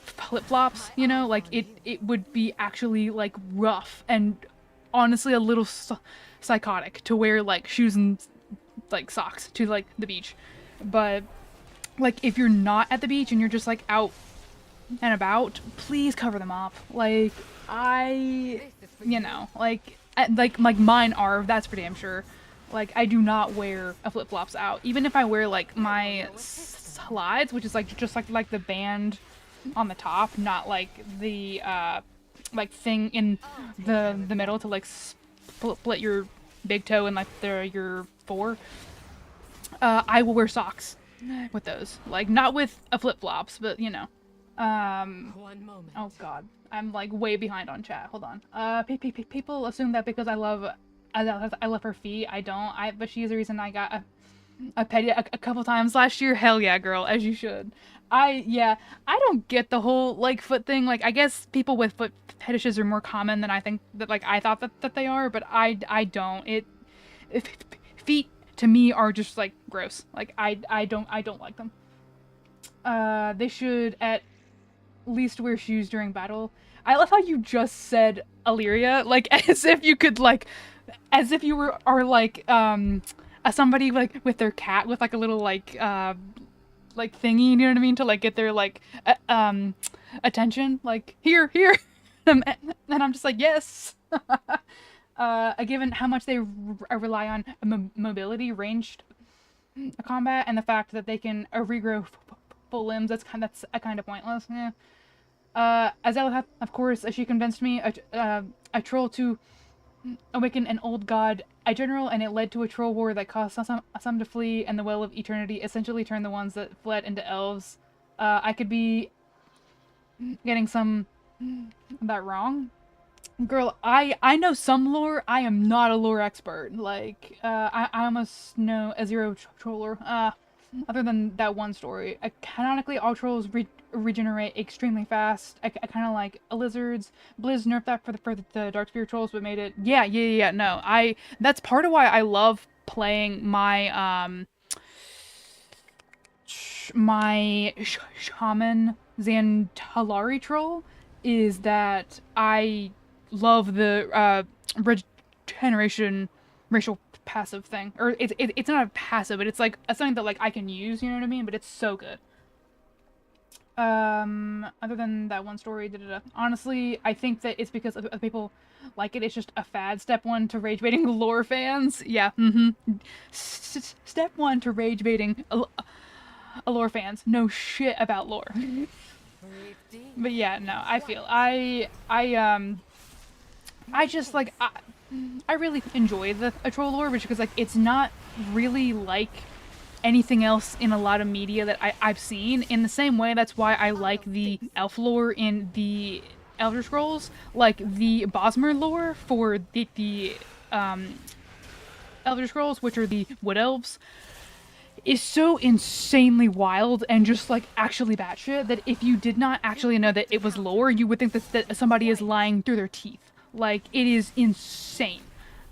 Speaker 1: flip-flops, you know? Like, it would be actually, like, rough and honestly a little psychotic to wear, like, shoes and, like, socks to, like, the beach. But, like, if you're not at the beach and you're just, like, out and about, please cover them up. Like, you know, like mine are, that's for damn sure. Like, I do not wear a flip-flops out. Even if I wear, like, my slides, which is, like, just like the band on the top, not, like, the, like, thing in the middle to, like, split your big toe and, like, your 4. I will wear socks with those. Like, not with a flip-flops, but, you know.
Speaker 3: One moment.
Speaker 1: Oh god. I'm like way behind on chat. Hold on. People assume that because I love I love her feet. I don't. But she's the reason I got a petty a couple times last year. Hell yeah, girl, as you should. Yeah, I don't get the whole like foot thing. Like, I guess people with foot fetishes are more common than I think that like I thought that they are, but I don't. Feet to me are just like gross. Like, I don't like them. They should at least wear shoes during battle. I love how you just said Illyria, like as if you could like, as if you are like somebody like with their cat with like a little like thingy, you know what I mean, to like get their like attention, like here. And I'm just like, yes. Given how much they rely on mobility, ranged combat, and the fact that they can regrow full limbs, that's kind of pointless. Yeah. Azella, of course, she convinced me a troll to awaken an old god, a general, and it led to a troll war that caused some to flee, and the Well of Eternity essentially turned the ones that fled into elves. I could be getting some of that wrong. Girl, I know some lore. I am not a lore expert. Like, I almost know a zero troller. Other than that one story. Canonically, all trolls regenerate extremely fast. I kind of like lizards. Blizz nerfed that for the Darkspear trolls, but made it... Yeah, no. That's part of why I love playing my, my Shaman Xantalari troll, is that I love the, regeneration racial passive thing, or it's not a passive, but it's like something that like I can use, you know what I mean? But it's so good. Other than that one story, honestly, I think that it's because of people like it. It's just a fad. Step 1 to rage baiting lore fans. Yeah. Step 1 to rage baiting a lore fans. No shit about lore. But yeah, no, I just like I really enjoy the troll lore, because like it's not really like anything else in a lot of media that I've seen. In the same way, that's why I like the elf lore in the Elder Scrolls, like the Bosmer lore for the Elder Scrolls, which are the Wood Elves, is so insanely wild and just like actually batshit that if you did not actually know that it was lore, you would think that somebody is lying through their teeth. Like, it is insane.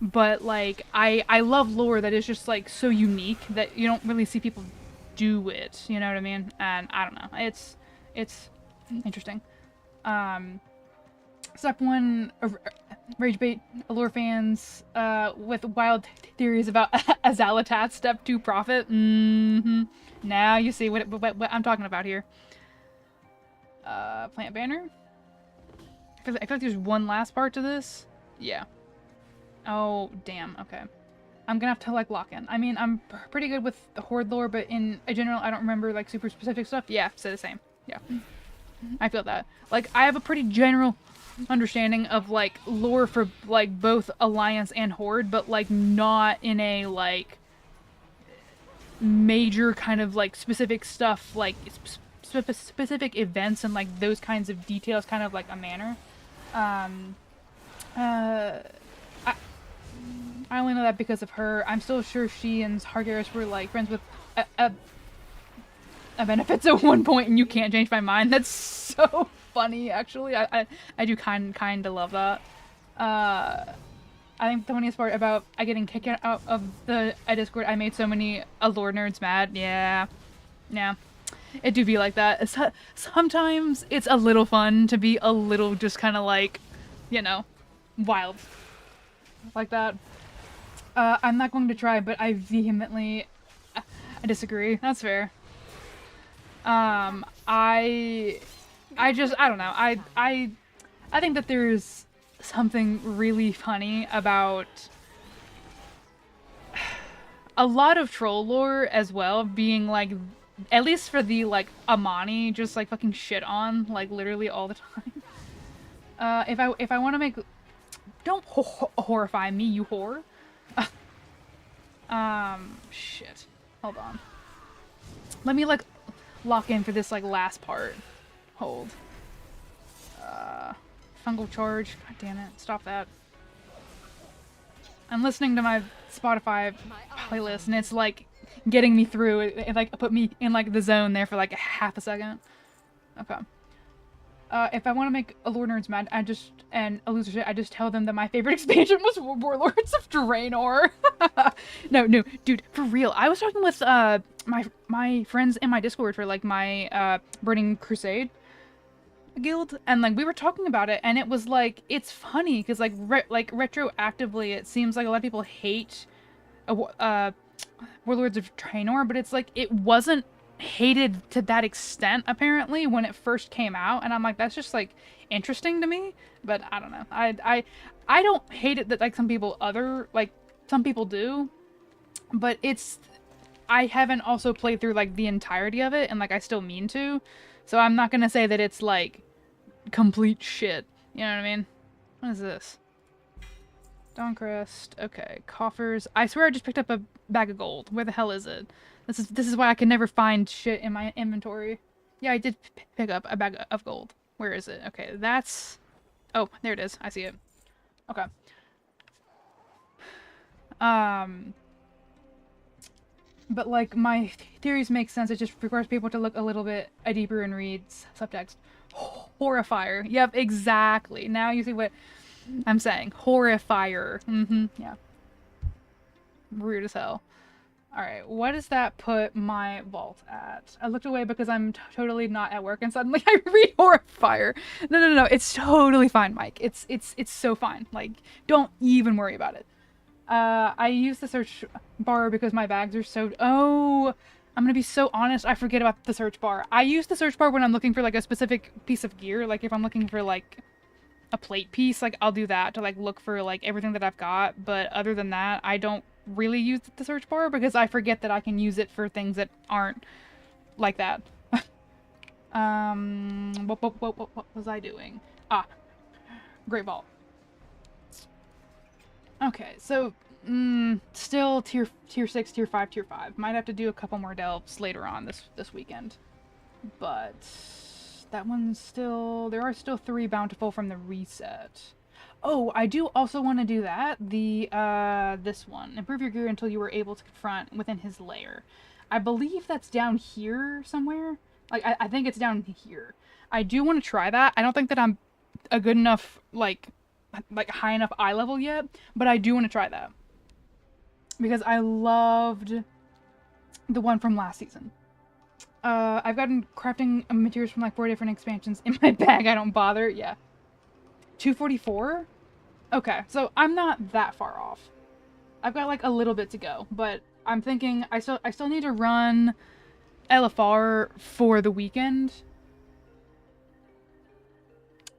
Speaker 1: But like I love lore that is just like so unique that you don't really see people do it, you know what I mean? And I don't know, it's interesting. Step 1, rage bait lore fans with wild theories about Azalatat. Step 2, profit. Now you see what I'm talking about here. Plant banner. I feel like there's one last part to this. Yeah. Oh, damn. Okay. I'm gonna have to, like, lock in. I mean, I'm pretty good with the Horde lore, but in general, I don't remember, like, super specific stuff. Yeah, say the same. Yeah. I feel that. Like, I have a pretty general understanding of, like, lore for, like, both Alliance and Horde, but, like, not in a, like, major kind of, like, specific stuff, like, specific events and, like, those kinds of details, kind of, like, a manner. I only know that because of her. I'm still sure she and Hargeras were like friends with a benefits at one point, and you can't change my mind. That's so funny, actually. I do kind of love that. I think the funniest part about getting kicked out of the Discord, I made so many lore nerds mad. Yeah, it do be like that. Sometimes it's a little fun to be a little just kind of like, you know, wild like that. I'm not going to try, but I vehemently disagree. That's fair. I don't know. I think that there's something really funny about a lot of troll lore as well being like, at least for the like Amani, just like fucking shit on like literally all the time. If I want to make, don't horrify me, you whore. Shit. Hold on. Let me, like, lock in for this, like, last part. Hold. Fungal charge. God damn it. Stop that. I'm listening to my Spotify playlist, and it's like getting me through. It like put me in like the zone there for like half a second. Okay. If I want to make a Lord Nerds mad, and a loser shit, I just tell them that my favorite expansion was Warlords of Draenor. No, dude, for real. I was talking with my friends in my Discord for like my Burning Crusade guild, and like we were talking about it, and it was like it's funny because like retroactively, it seems like a lot of people hate Warlords of Draenor, but it's like it wasn't hated to that extent apparently when it first came out, and I'm like, that's just like interesting to me. But I don't know. I don't hate it that like some people do, but I haven't also played through like the entirety of it, and like I still mean to, so I'm not gonna say that it's like complete shit. You know what I mean? What is this? Dawncrest. Okay, coffers. I swear I just picked up a bag of gold. Where the hell is it? This is why I can never find shit in my inventory. Yeah, I did pick up a bag of gold. Where is it? Okay, that's... Oh, there it is. I see it. Okay. But like my theories make sense. It just requires people to look a little bit deeper and read subtext. Horrifier. Yep, exactly. Now you see what I'm saying. Horrifier. Yeah. Rude as hell. Alright, what does that put my vault at? I looked away because I'm totally not at work, and suddenly I read Horrifier. No. It's totally fine, Mike. It's so fine. Like, don't even worry about it. I use the search bar because my bags are so... Oh, I'm gonna be so honest. I forget about the search bar. I use the search bar when I'm looking for, like, a specific piece of gear. Like, if I'm looking for, like, a plate piece, like, I'll do that to, like, look for, like, everything that I've got. But other than that, I don't really use the search bar because I forget that I can use it for things that aren't like that. What was I doing? Great Vault. Okay, so still tier 6, tier 5, tier 5. Might have to do a couple more delves later on this weekend. But that one's still... There are still 3 bountiful from the reset. Oh, I do also want to do that. This one. Improve your gear until you were able to confront within his lair. I believe that's down here somewhere. Like, I think it's down here. I do want to try that. I don't think that I'm a good enough, like high enough eye level yet, but I do want to try that. Because I loved the one from last season. I've gotten crafting materials from like 4 different expansions in my bag. I don't bother. Yeah. 244? Okay, so I'm not that far off. I've got like a little bit to go, but I'm thinking I still need to run LFR for the weekend.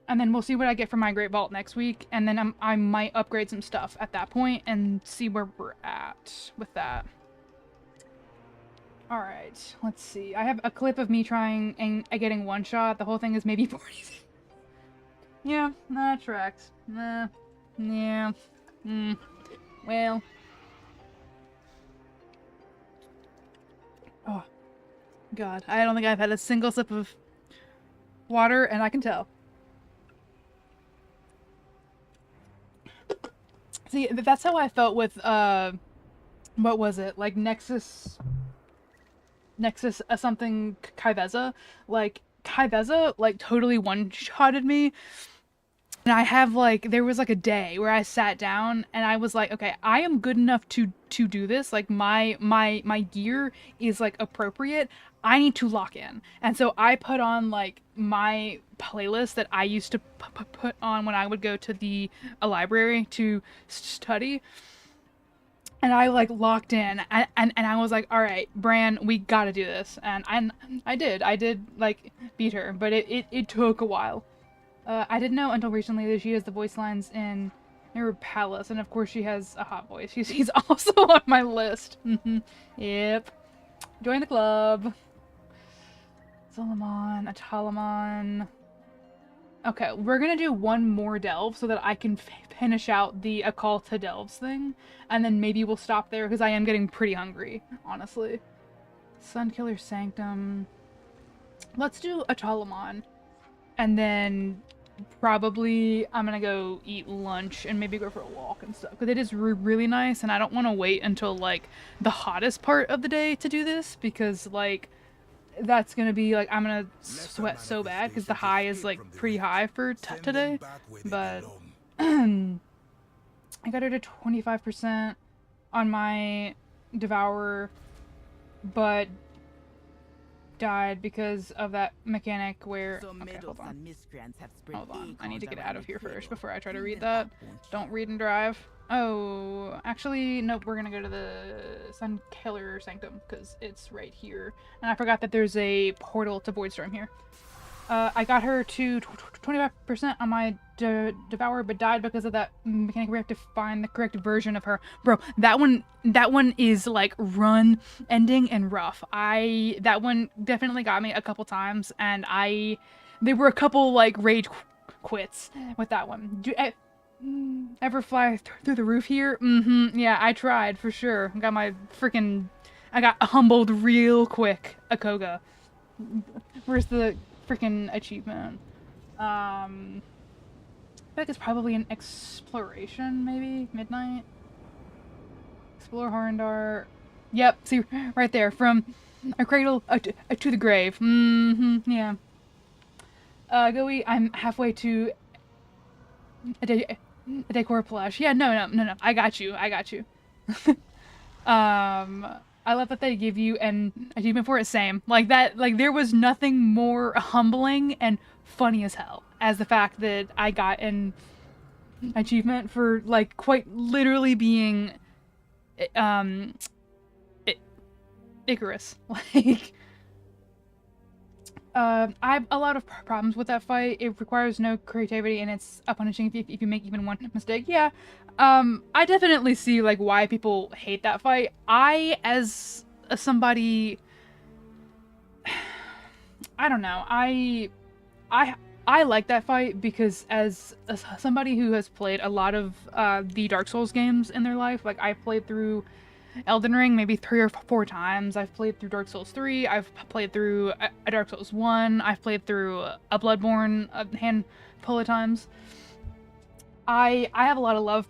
Speaker 1: And then we'll see what I get from my Great Vault next week, and then I might upgrade some stuff at that point and see where we're at with that. Alright, let's see. I have a clip of me trying and getting one shot. The whole thing is maybe 40. Yeah, that tracks. Yeah. Well. Oh. God, I don't think I've had a single sip of water, and I can tell. See, that's how I felt with, what was it? Like, Nexus something Kaiveza. Like, Kaiveza, like, totally one-shotted me. And I have, like, there was, like, a day where I sat down and I was like, okay, I am good enough to do this. Like, my gear is, like, appropriate. I need to lock in. And so I put on, like, my playlist that I used to put on when I would go to a library to study. And I, like, locked in. And I was like, all right, Bran, we gotta do this. And I did, like, beat her. But it took a while. I didn't know until recently that she has the voice lines in her palace, and of course she has a hot voice. She's also on my list. Yep. Join the club. Solomon, Atalamon. Okay, we're gonna do one more delve so that I can finish out the Occult to Delves thing, and then maybe we'll stop there because I am getting pretty hungry, honestly. Sunkiller Sanctum. Let's do Atalamon. And then probably I'm gonna go eat lunch and maybe go for a walk and stuff, because it is really nice, and I don't want to wait until like the hottest part of the day to do this, because like that's gonna be like I'm gonna sweat so bad because the high is like pretty high for today. But I got it to 25% on my devourer, but died because of that mechanic where
Speaker 4: Some
Speaker 1: okay,
Speaker 4: meadows
Speaker 1: hold on.
Speaker 4: and miscreants have spread
Speaker 1: Hold on, I need
Speaker 4: acorns
Speaker 1: to get
Speaker 4: around
Speaker 1: out of
Speaker 4: the
Speaker 1: here first
Speaker 4: cradle.
Speaker 1: before I try to read
Speaker 4: Even
Speaker 1: that.
Speaker 4: won't
Speaker 1: Don't
Speaker 4: show.
Speaker 1: read and drive. Oh, actually, nope, we're gonna go to the Sun Killer Sanctum, because it's right here. And I forgot that there's a portal to Voidstorm here. I got her to 25% on my Devour, but died because of that mechanic. We have to find the correct version of her. Bro, that one is like run ending and rough. That one definitely got me a couple times, and there were a couple like rage quits with that one. Ever fly through the roof here? Yeah, I tried for sure. I got humbled real quick, Akoga. Where's the freaking achievement? I feel like it's probably an exploration, maybe? Midnight? Explore Horrendar. Yep, see, right there. From a cradle to the grave. Yeah. Goey, I'm halfway to a decor plush. Yeah, no. I got you. I love that they give you an achievement for it. Same. Like that, like there was nothing more humbling and funny as hell as the fact that I got an achievement for like quite literally being um Icarus. Like I have a lot of problems with that fight. It requires no creativity, and it's punishing if you make even one mistake. Yeah, I definitely see like why people hate that fight. As somebody, I don't know. I like that fight because as somebody who has played a lot of the Dark Souls games in their life, like I played through Elden Ring maybe 3 or 4 times. I've played through Dark Souls 3. I've played through a Dark Souls 1. I've played through a Bloodborne a handful of times. I have a lot of love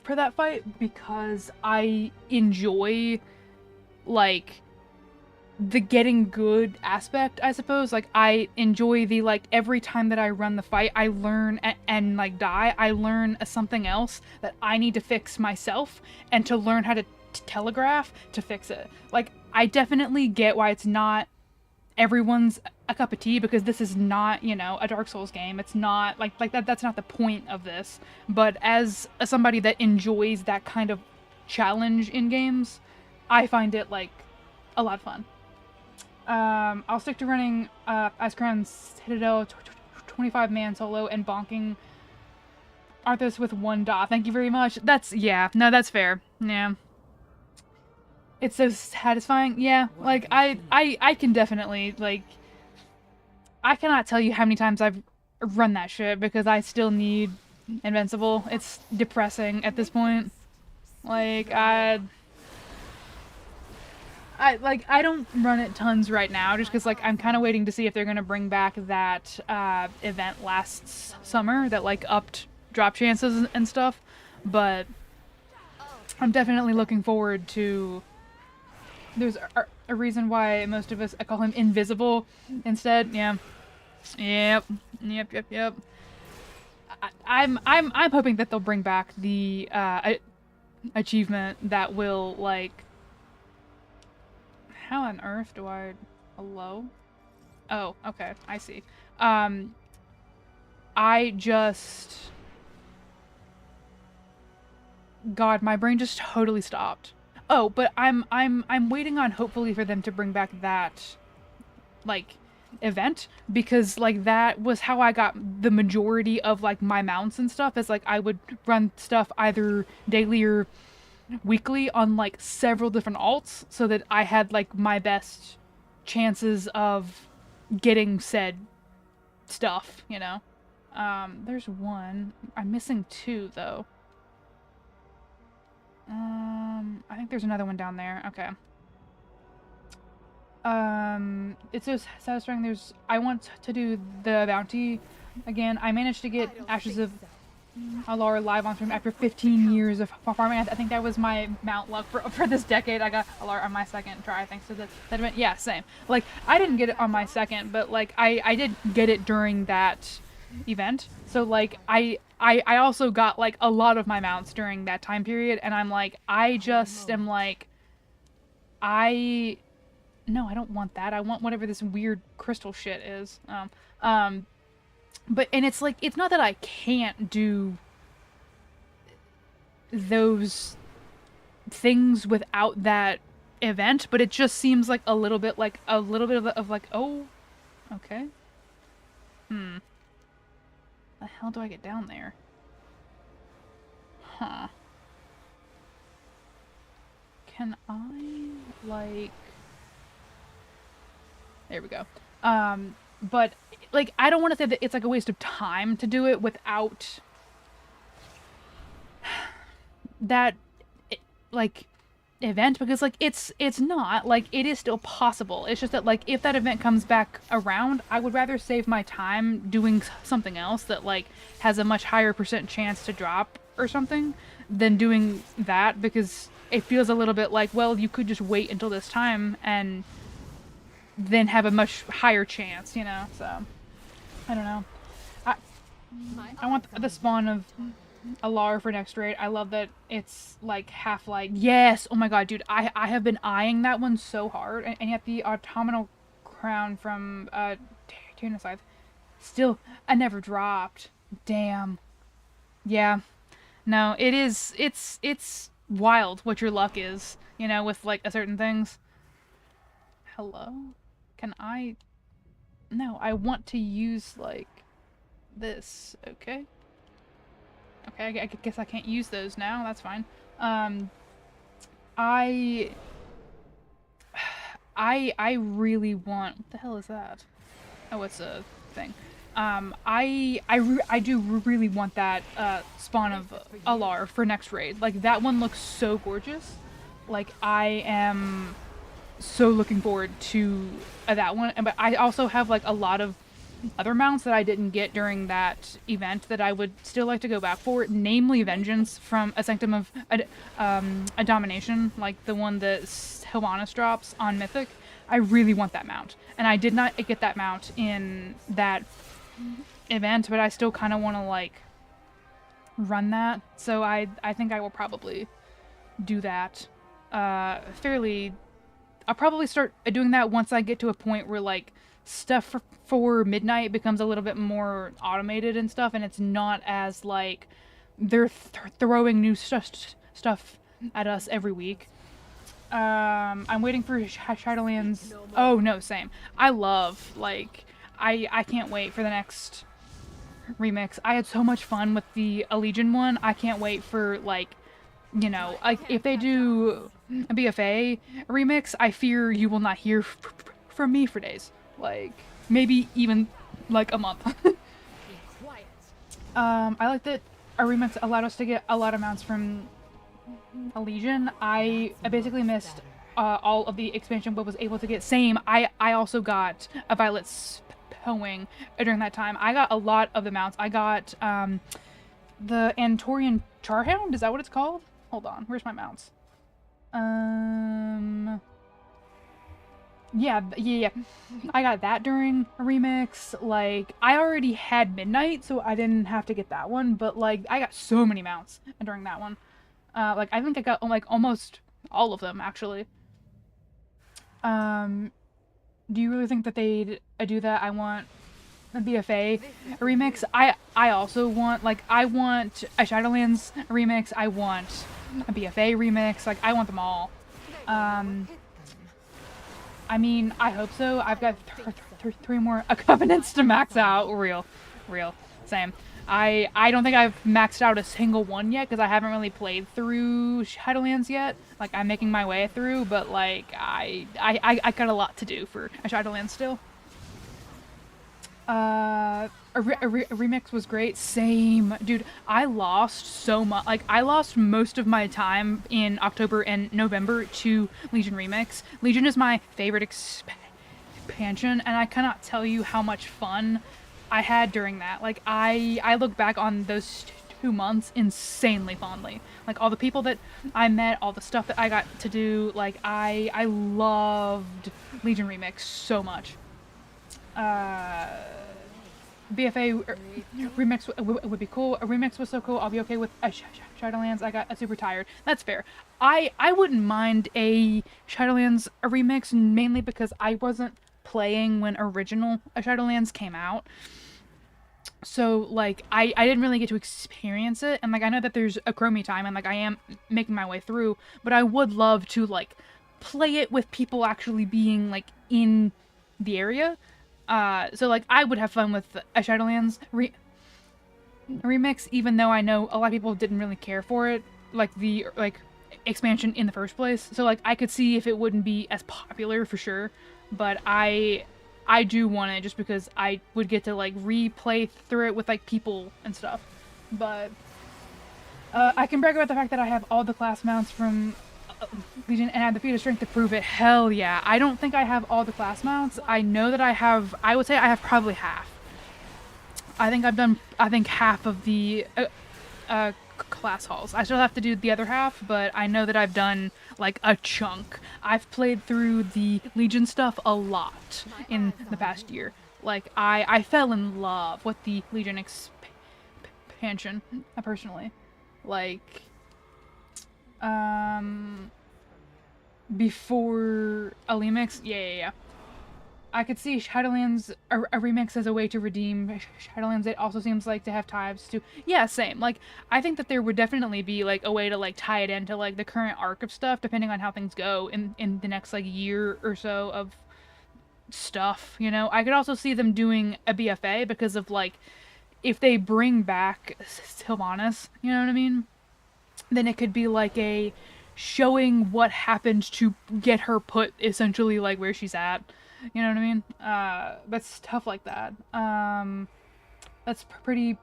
Speaker 1: for that fight because I enjoy like the getting good aspect, I suppose. Like I enjoy the like every time that I run the fight, I learn and like die. I learn something else that I need to fix myself and to learn how to telegraph to fix it. Like I definitely get why it's not everyone's a cup of tea, because this is not, you know, a Dark Souls game. It's not like that's not the point of this. But as somebody that enjoys that kind of challenge in games, I find it like a lot of fun. I'll stick to running Icecrown Citadel 25-man solo and bonking Arthas with 1 dot. Thank you very much. That's that's fair. Yeah. It's so satisfying. Yeah, like I can definitely like I cannot tell you how many times I've run that shit because I still need Invincible. It's depressing at this point. Like I don't run it tons right now just because like I'm kind of waiting to see if they're gonna bring back that event last summer that like upped drop chances and stuff. But I'm definitely looking forward to. There's a reason why most of us I call him Invisible instead. Yeah. Yep. I'm hoping that they'll bring back the achievement that will like. How on earth do I? Hello? Oh, okay. I see. I just. God, my brain just totally stopped. Oh, but I'm waiting on hopefully for them to bring back that like event, because like that was how I got the majority of like my mounts and stuff. Is like I would run stuff either daily or weekly on like several different alts so that I had like my best chances of getting said stuff, you know. There's one. I'm missing 2 though. I think there's another one down there. Okay. It's so satisfying. I want to do the bounty Again, I managed to get Ashes of Alara live on stream after 15 years of farming. I think that was my mount luck for this decade. I got Alara on my second try thanks to that event. Yeah, same. Like, I didn't get it on my second, but like I did get it during that event. So like I also got like a lot of my mounts during that time period, and I'm like, I just am like, no, I don't want that. I want whatever this weird crystal shit is. But, and it's like, it's not that I can't do those things without that event, but it just seems like a little bit of like, oh, okay. The hell do I get down there? Huh. Can I, like... There we go. But, like, I don't want to say that it's, like, a waste of time to do it without that, like, event, because, like, it's not. Like, it is still possible. It's just that, like, if that event comes back around, I would rather save my time doing something else that, like, has a much higher % chance to drop or something than doing that, because it feels a little bit like, well, you could just wait until this time and then have a much higher chance, you know, so, I don't know. I want the spawn of Alara for next raid. I love that it's, like, half-like. Yes! Oh my god, dude, I have been eyeing that one so hard, and yet the autumnal crown from, Tuna Scythe, still, I never dropped. Damn. Yeah. No, it's wild what your luck is, you know, with, like, certain things. Hello? Can I... No, I want to use, like, this. Okay. Okay, I guess I can't use those now. That's fine. I really want... What the hell is that? Oh, it's a thing. I do really want that, spawn of Alar for next raid. Like, that one looks so gorgeous. Like, I am so looking forward to that one, but I also have like a lot of other mounts that I didn't get during that event that I would still like to go back for, namely Vengeance from A Sanctum of a Domination, like the one that Sylvanas drops on Mythic. I really want that mount, and I did not get that mount in that event, but I still kind of want to like run that, so I think I will probably do that fairly. I'll probably start doing that once I get to a point where, like, stuff for Midnight becomes a little bit more automated and stuff, and it's not as, like, they're throwing new stuff at us every week. I'm waiting for Shadowlands. Oh, no, same. I love, like, I can't wait for the next remix. I had so much fun with the Allegiant one. I can't wait for, like, you know, like, if they do a BFA remix, I fear you will not hear from me for days. Like, maybe even, like, a month. I like that our remix allowed us to get a lot of mounts from Legion. I basically missed all of the expansion, but was able to get same. I also got a Violet's Poing during that time. I got a lot of the mounts. I got the Antorian Charhound. Is that what it's called? Hold on. Where's my mounts? Yeah. I got that during a remix. Like, I already had Midnight, so I didn't have to get that one, but, like, I got so many mounts during that one. Like, I think I got, like, almost all of them, actually. Do you really think that they'd do that? I want a BFA remix. I also want, like, I want a Shadowlands remix. I want a BFA remix. Like, I want them all. I mean, I hope so. I've got three more Covenants to max out. Real. Same. I don't think I've maxed out a single one yet, because I haven't really played through Shadowlands yet. Like, I'm making my way through, but, like, I got a lot to do for a Shadowlands still. A remix was great. Same. Dude, I lost so much. Like, I lost most of my time in October and November to Legion Remix. Legion is my favorite expansion, and I cannot tell you how much fun I had during that. Like I look back on those 2 months insanely fondly. Like all the people that I met, all the stuff that I got to do. Like I loved Legion Remix so much. BFA remix would be cool. A remix was so cool. I'll be okay with a Shadowlands. I got super tired. That's fair. I wouldn't mind a Shadowlands a remix, mainly because I wasn't playing when original Shadowlands came out. So like I didn't really get to experience it, and like I know that there's a Chromie time, and like I am making my way through, but I would love to like play it with people actually being like in the area. So like I would have fun with a Shadowlands remix, even though I know a lot of people didn't really care for it, like the like expansion in the first place. So like I could see if it wouldn't be as popular for sure, but I do want it just because I would get to like replay through it with like people and stuff. But I can brag about the fact that I have all the class mounts from Legion and I have the feat of strength to prove it. Hell yeah. I don't think I have all the class mounts. I know that I would say I have probably half. I think I've done, half of the class halls. I still have to do the other half, but I know that I've done like a chunk. I've played through the Legion stuff a lot in the past year. Like I fell in love with the Legion expansion, personally. Like before a remix, yeah. I could see Shadowlands a remix as a way to redeem Shadowlands. It also seems like to have ties to, yeah, same. Like I think that there would definitely be like a way to like tie it into like the current arc of stuff, depending on how things go in the next like year or so of stuff. You know, I could also see them doing a BFA because of like if they bring back Sylvanas, you know what I mean? Then it could be like a showing what happened to get her put essentially like where she's at. You know what I mean? But stuff like that. That's pretty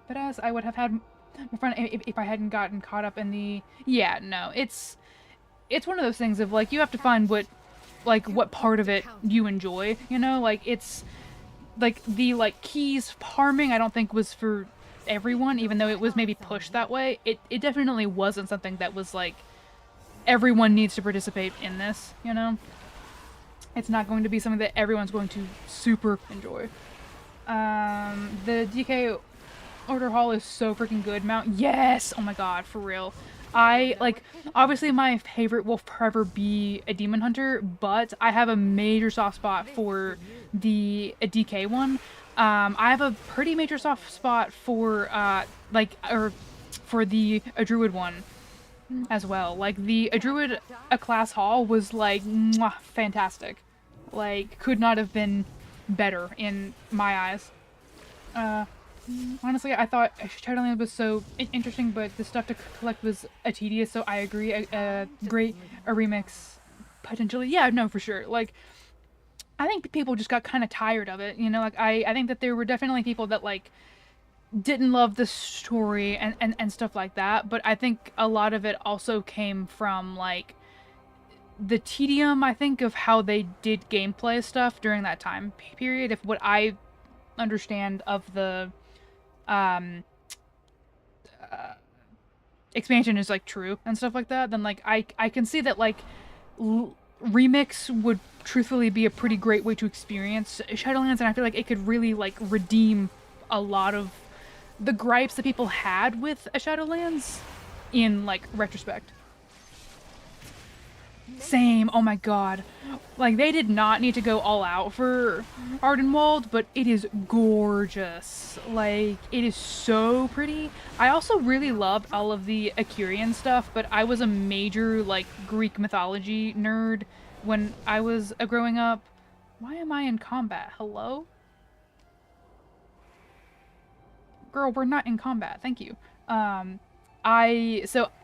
Speaker 1: badass. I would have had more fun if I hadn't gotten caught up in the. Yeah, no, it's one of those things of like you have to find what part of it you enjoy. You know, like it's like the like keys farming. I don't think was for everyone, even though it was maybe pushed that way. It definitely wasn't something that was like everyone needs to participate in this. You know. It's not going to be something that everyone's going to super enjoy. The DK Order Hall is so freaking good. Mount, yes! Oh my god, for real. Obviously my favorite will forever be a Demon Hunter, but I have a major soft spot for the DK one. I have a pretty major soft spot for, for the Druid one as well. Like, the Druid class hall was, like, mwah, fantastic. Like, could not have been better in my eyes. Honestly, I thought Shadowlands was so interesting, but the stuff to collect was tedious, so I agree. A remix, potentially. Yeah, no, for sure. Like, I think people just got kind of tired of it, you know? Like, I think that there were definitely people that, like, didn't love the story and stuff like that, but I think a lot of it also came from, like, the tedium, I think, of how they did gameplay stuff during that time period. If what I understand of the expansion is like true and stuff like that, then like I can see that like remix would truthfully be a pretty great way to experience Shadowlands, and I feel like it could really like redeem a lot of the gripes that people had with a Shadowlands in like retrospect. Same. Oh my god. Like, they did not need to go all out for Ardenwald, but it is gorgeous. Like, it is so pretty. I also really loved all of the Akirian stuff, but I was a major, like, Greek mythology nerd when I was growing up. Why am I in combat? Hello? Girl, we're not in combat. Thank you. I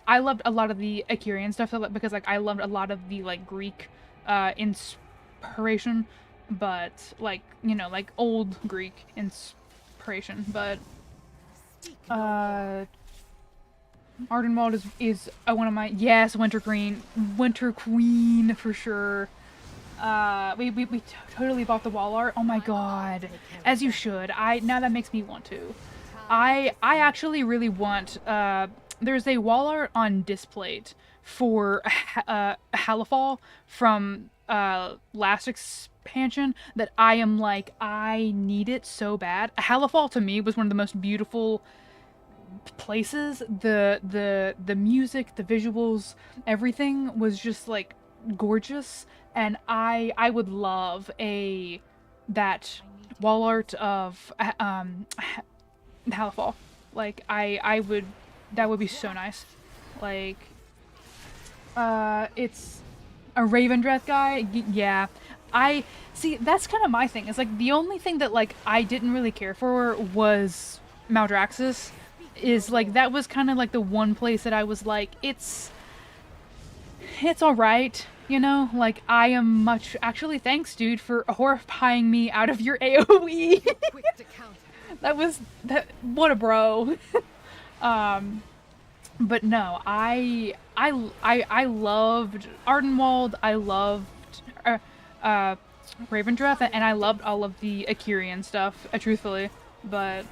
Speaker 1: loved a lot of the Akirian stuff because like I loved a lot of the like Greek inspiration, but like, you know, like old Greek inspiration, but Ardenwald is one of my, yes, Winter Queen for sure. We totally bought the wall art. Oh my god. As you should. Now that makes me want to. I actually really want, there's a wall art on Displate for Halifal from last expansion that I am like, I need it so bad. Halifal to me was one of the most beautiful places. The music, the visuals, everything was just like gorgeous, and I would love that wall art of Halifal. Like I would, that would be so nice. Like it's a Ravendreth guy. Yeah. I see, that's kind of my thing. It's like the only thing that like I didn't really care for was Maldraxxus. Is like that was kind of like the one place that I was like, it's all right, you know? Like I am much, actually thanks dude for horrifying me out of your AoE. What a bro. But no, I loved Ardenwald, I loved Ravendreth, and I loved all of the Akirian stuff, truthfully, but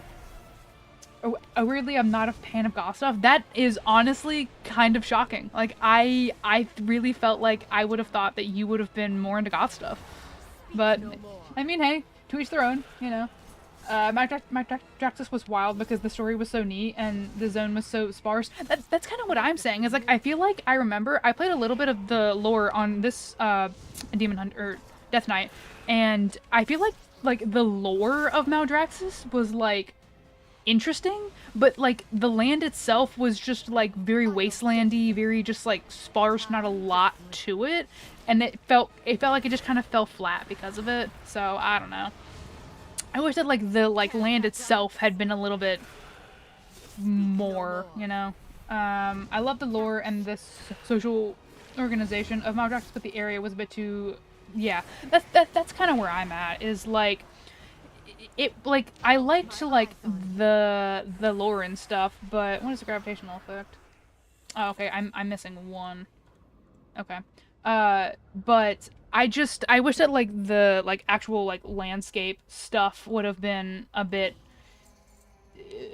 Speaker 1: weirdly I'm not a fan of goth stuff. That is honestly kind of shocking. Like I really felt like I would have thought that you would have been more into goth stuff, but I mean, hey, to each their own, you know. Maldraxxus was wild because the story was so neat and the zone was so sparse. That's kind of what I'm saying. Is like I feel like I remember I played a little bit of the lore on this Demon Hunter or Death Knight, and I feel like the lore of Maldraxxus was like interesting, but like the land itself was just like very wastelandy, very just like sparse, not a lot to it, and it felt like it just kind of fell flat because of it. So I don't know. I wish that like the land itself had been a little bit more, you know. I love the lore and this social organization of Maldraxxus, but the area was a bit too, yeah. That's kind of where I'm at. Is like it like I liked to like the lore and stuff, but what is the gravitational effect? Oh, okay, I'm missing one. Okay. But I wish that like the actual like landscape stuff would have been a bit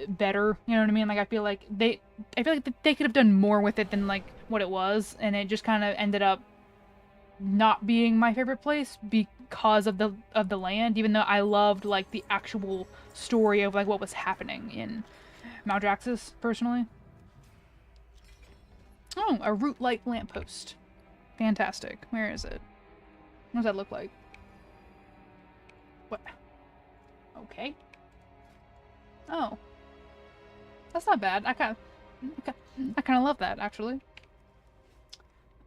Speaker 1: better, you know what I mean? Like I feel like they could have done more with it than like what it was, and it just kind of ended up not being my favorite place because of the land, even though I loved like the actual story of like what was happening in Maldraxxus personally. Oh, a root light lamppost. Fantastic. Where is it? What does that look like? What? Okay. Oh. That's not bad. I kind of love that, actually.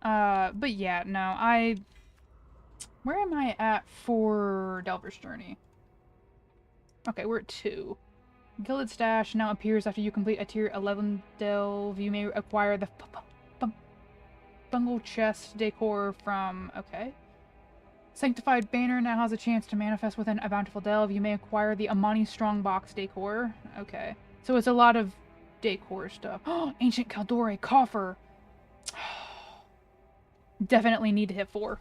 Speaker 1: But yeah, no, where am I at for Delver's Journey? Okay, we're at 2. Gilded Stash now appears after you complete a tier 11 delve. You may acquire the Bungle Chest decor from... Okay. Sanctified Banner now has a chance to manifest within a bountiful delve. You may acquire the Amani Strongbox decor. Okay. So it's a lot of decor stuff. Oh, Ancient Kaldore Coffer. Definitely need to hit 4.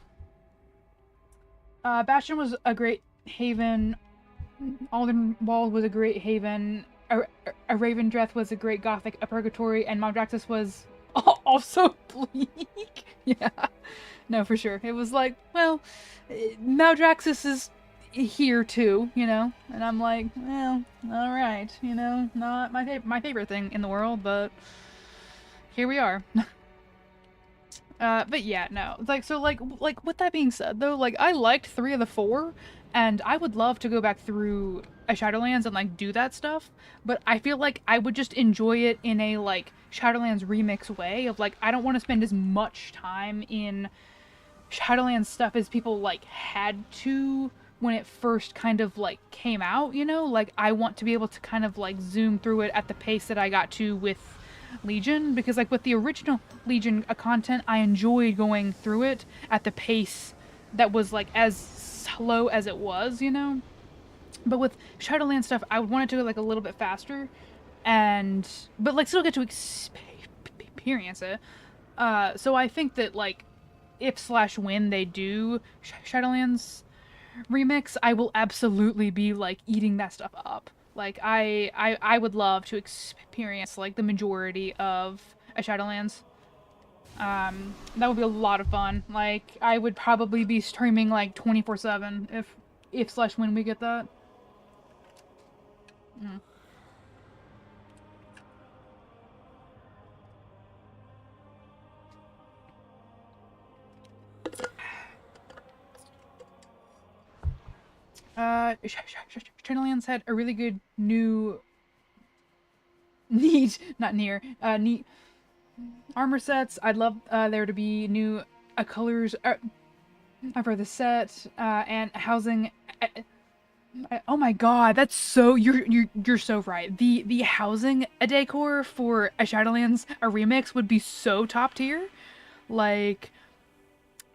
Speaker 1: Bastion was a great haven. Aldenwald was a great haven. A Ravendreth was a great gothic purgatory, and Maldraxxus was also bleak. Yeah. No, for sure. It was like, well, Maldraxxus is here too, you know? And I'm like, well, alright, you know? Not my favorite thing in the world, but here we are. But yeah, no. Like, so, like, with that being said, though, like, I liked 3 of the 4, and I would love to go back through a Shadowlands and, like, do that stuff, but I feel like I would just enjoy it in a, like, Shadowlands remix way of, like, I don't want to spend as much time in Shadowlands stuff as people, like, had to when it first kind of, like, came out, you know? Like, I want to be able to kind of, like, zoom through it at the pace that I got to with Legion, because like with the original Legion content, I enjoyed going through it at the pace that was like as slow as it was, you know? But with Shadowlands stuff, I would want it to go like a little bit faster, but like still get to experience it. So I think that like if/when they do Shadowlands remix, I will absolutely be like eating that stuff up. Like I would love to experience like the majority of a Shadowlands. That would be a lot of fun. Like I would probably be streaming like 24/7 if/when we get that. Mm. Shadowlands had a really good new neat, not near, neat armor sets. I'd love there to be new colors for the set and housing. Oh my god, that's so you're so right. The housing decor for a Shadowlands a remix would be so top tier. Like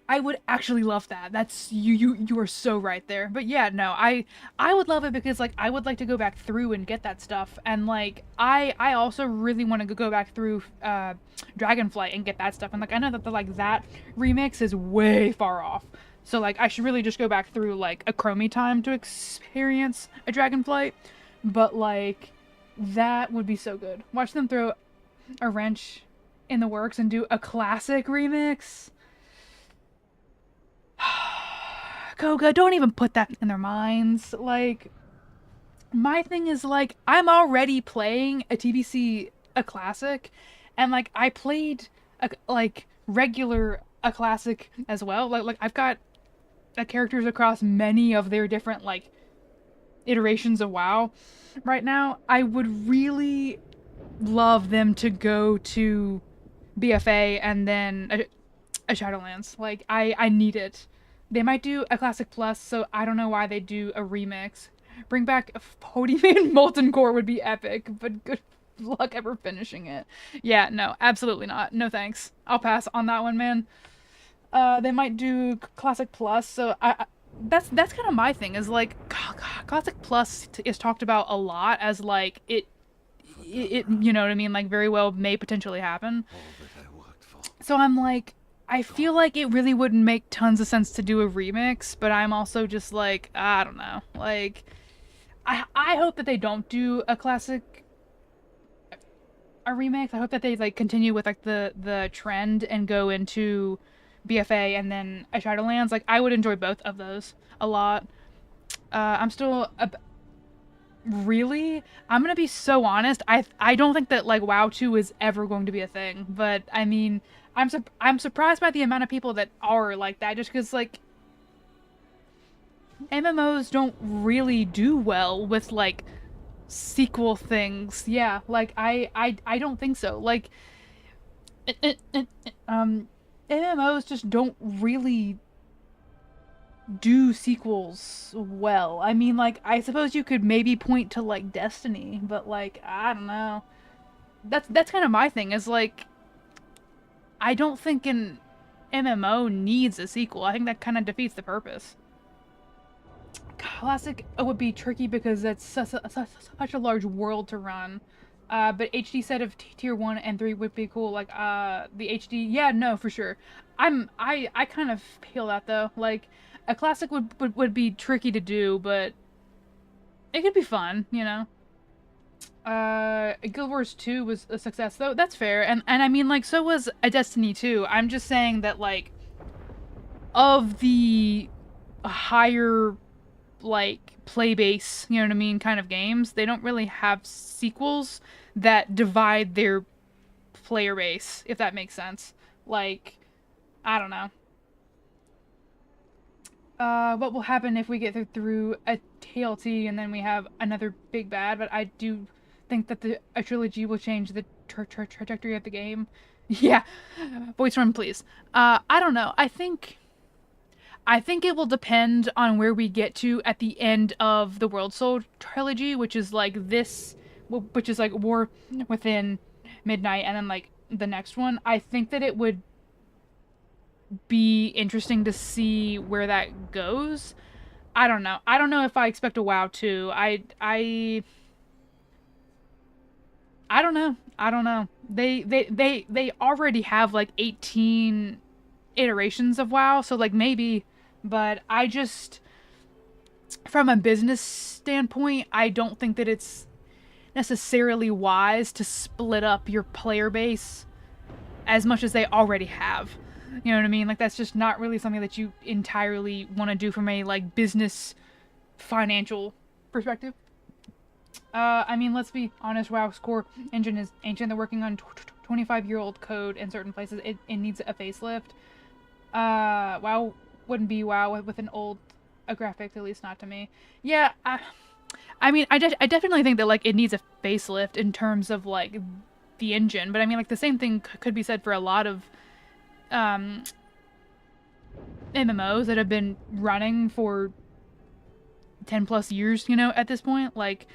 Speaker 1: I would actually love that. That's you are so right there. But yeah, no, I would love it because like I would like to go back through and get that stuff. And like I also really want to go back through Dragonflight and get that stuff. And like I know that that remix is way far off. So like I should really just go back through like a Chromie time to experience a Dragonflight. But like that would be so good. Watch them throw a wrench in the works and do a classic remix. Koga, don't even put that in their minds. Like, my thing is, like, I'm already playing a TBC, a classic, and, like, I played, a classic as well. Like I've got characters across many of their different, like, iterations of WoW right now. I would really love them to go to BFA and then a Shadowlands. Like, I need it. They might do a Classic Plus, so I don't know why they do a remix. Bring back Podium Molten Core would be epic, but good luck ever finishing it. Yeah, no, absolutely not. No thanks. I'll pass on that one, man. They might do Classic Plus, so that's kind of my thing, is like, Classic Plus is talked about a lot as like, it you know what I mean, like very well may potentially happen. So I'm like, I feel like it really wouldn't make tons of sense to do a remix, but I'm also just like, I don't know. Like, I hope that they don't do a remix. I hope that they like continue with like the trend and go into BFA and then a Shadowlands. Like, I would enjoy both of those a lot. I'm still really, I'm gonna be so honest. I don't think that like WoW 2 is ever going to be a thing. But I mean, I'm surprised by the amount of people that are like that. Just because like MMOs don't really do well with like sequel things. Yeah, like I don't think so. Like MMOs just don't really do sequels well. I mean, like, I suppose you could maybe point to like Destiny, but like, I don't know. That's kind of my thing, is like, I don't think an MMO needs a sequel. I think that kind of defeats the purpose. Classic would be tricky because that's such a large world to run. But HD set of tier 1 and 3 would be cool. Like, the HD, yeah, no, for sure. I kind of feel that though. Like, a classic would be tricky to do, but it could be fun, you know? Guild Wars 2 was a success though. That's fair. And I mean, like, so was a Destiny 2. I'm just saying that, like, of the higher, like, play base, you know what I mean, kind of games, they don't really have sequels that divide their player base, if that makes sense. Like, I don't know. What will happen if we get through a TLT and then we have another big bad? But I do think that a trilogy will change the trajectory of the game. Yeah, voice run, please. I don't know. I think it will depend on where we get to at the end of the World Soul trilogy, which is like War Within, Midnight, and then like the next one. I think that it would be interesting to see where that goes. I don't know. I don't know if I expect a WoW 2. I don't know. I don't know. They already have like 18 iterations of WoW, so like maybe, but I just, from a business standpoint, I don't think that it's necessarily wise to split up your player base as much as they already have. You know what I mean? Like, that's just not really something that you entirely want to do from a, like, business financial perspective. I mean, let's be honest, WoW's core engine is ancient. They're working on 25-year-old code in certain places. It needs a facelift. WoW wouldn't be WoW with an old graphics, at least not to me. Yeah, I mean, I definitely think that, like, it needs a facelift in terms of, like, the engine. But, I mean, like, the same thing could be said for a lot of MMOs that have been running for 10 plus years, you know, at this point. Like,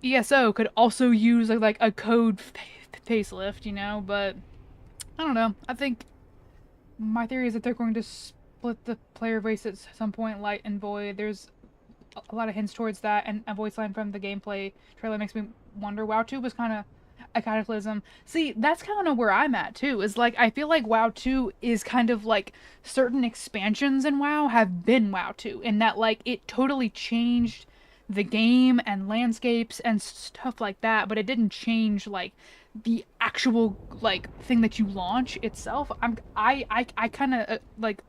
Speaker 1: ESO could also use like a code facelift, you know, but I don't know. I think my theory is that they're going to split the player base at some point, light and void. There's a lot of hints towards that, and a voice line from the gameplay trailer makes me wonder. WoW 2 was kind of a cataclysm. See, that's kind of where I'm at too, is like I feel like WoW 2 is kind of like certain expansions in WoW have been WoW 2, in that like it totally changed the game and landscapes and stuff like that, but it didn't change like the actual like thing that you launch itself. I kind of like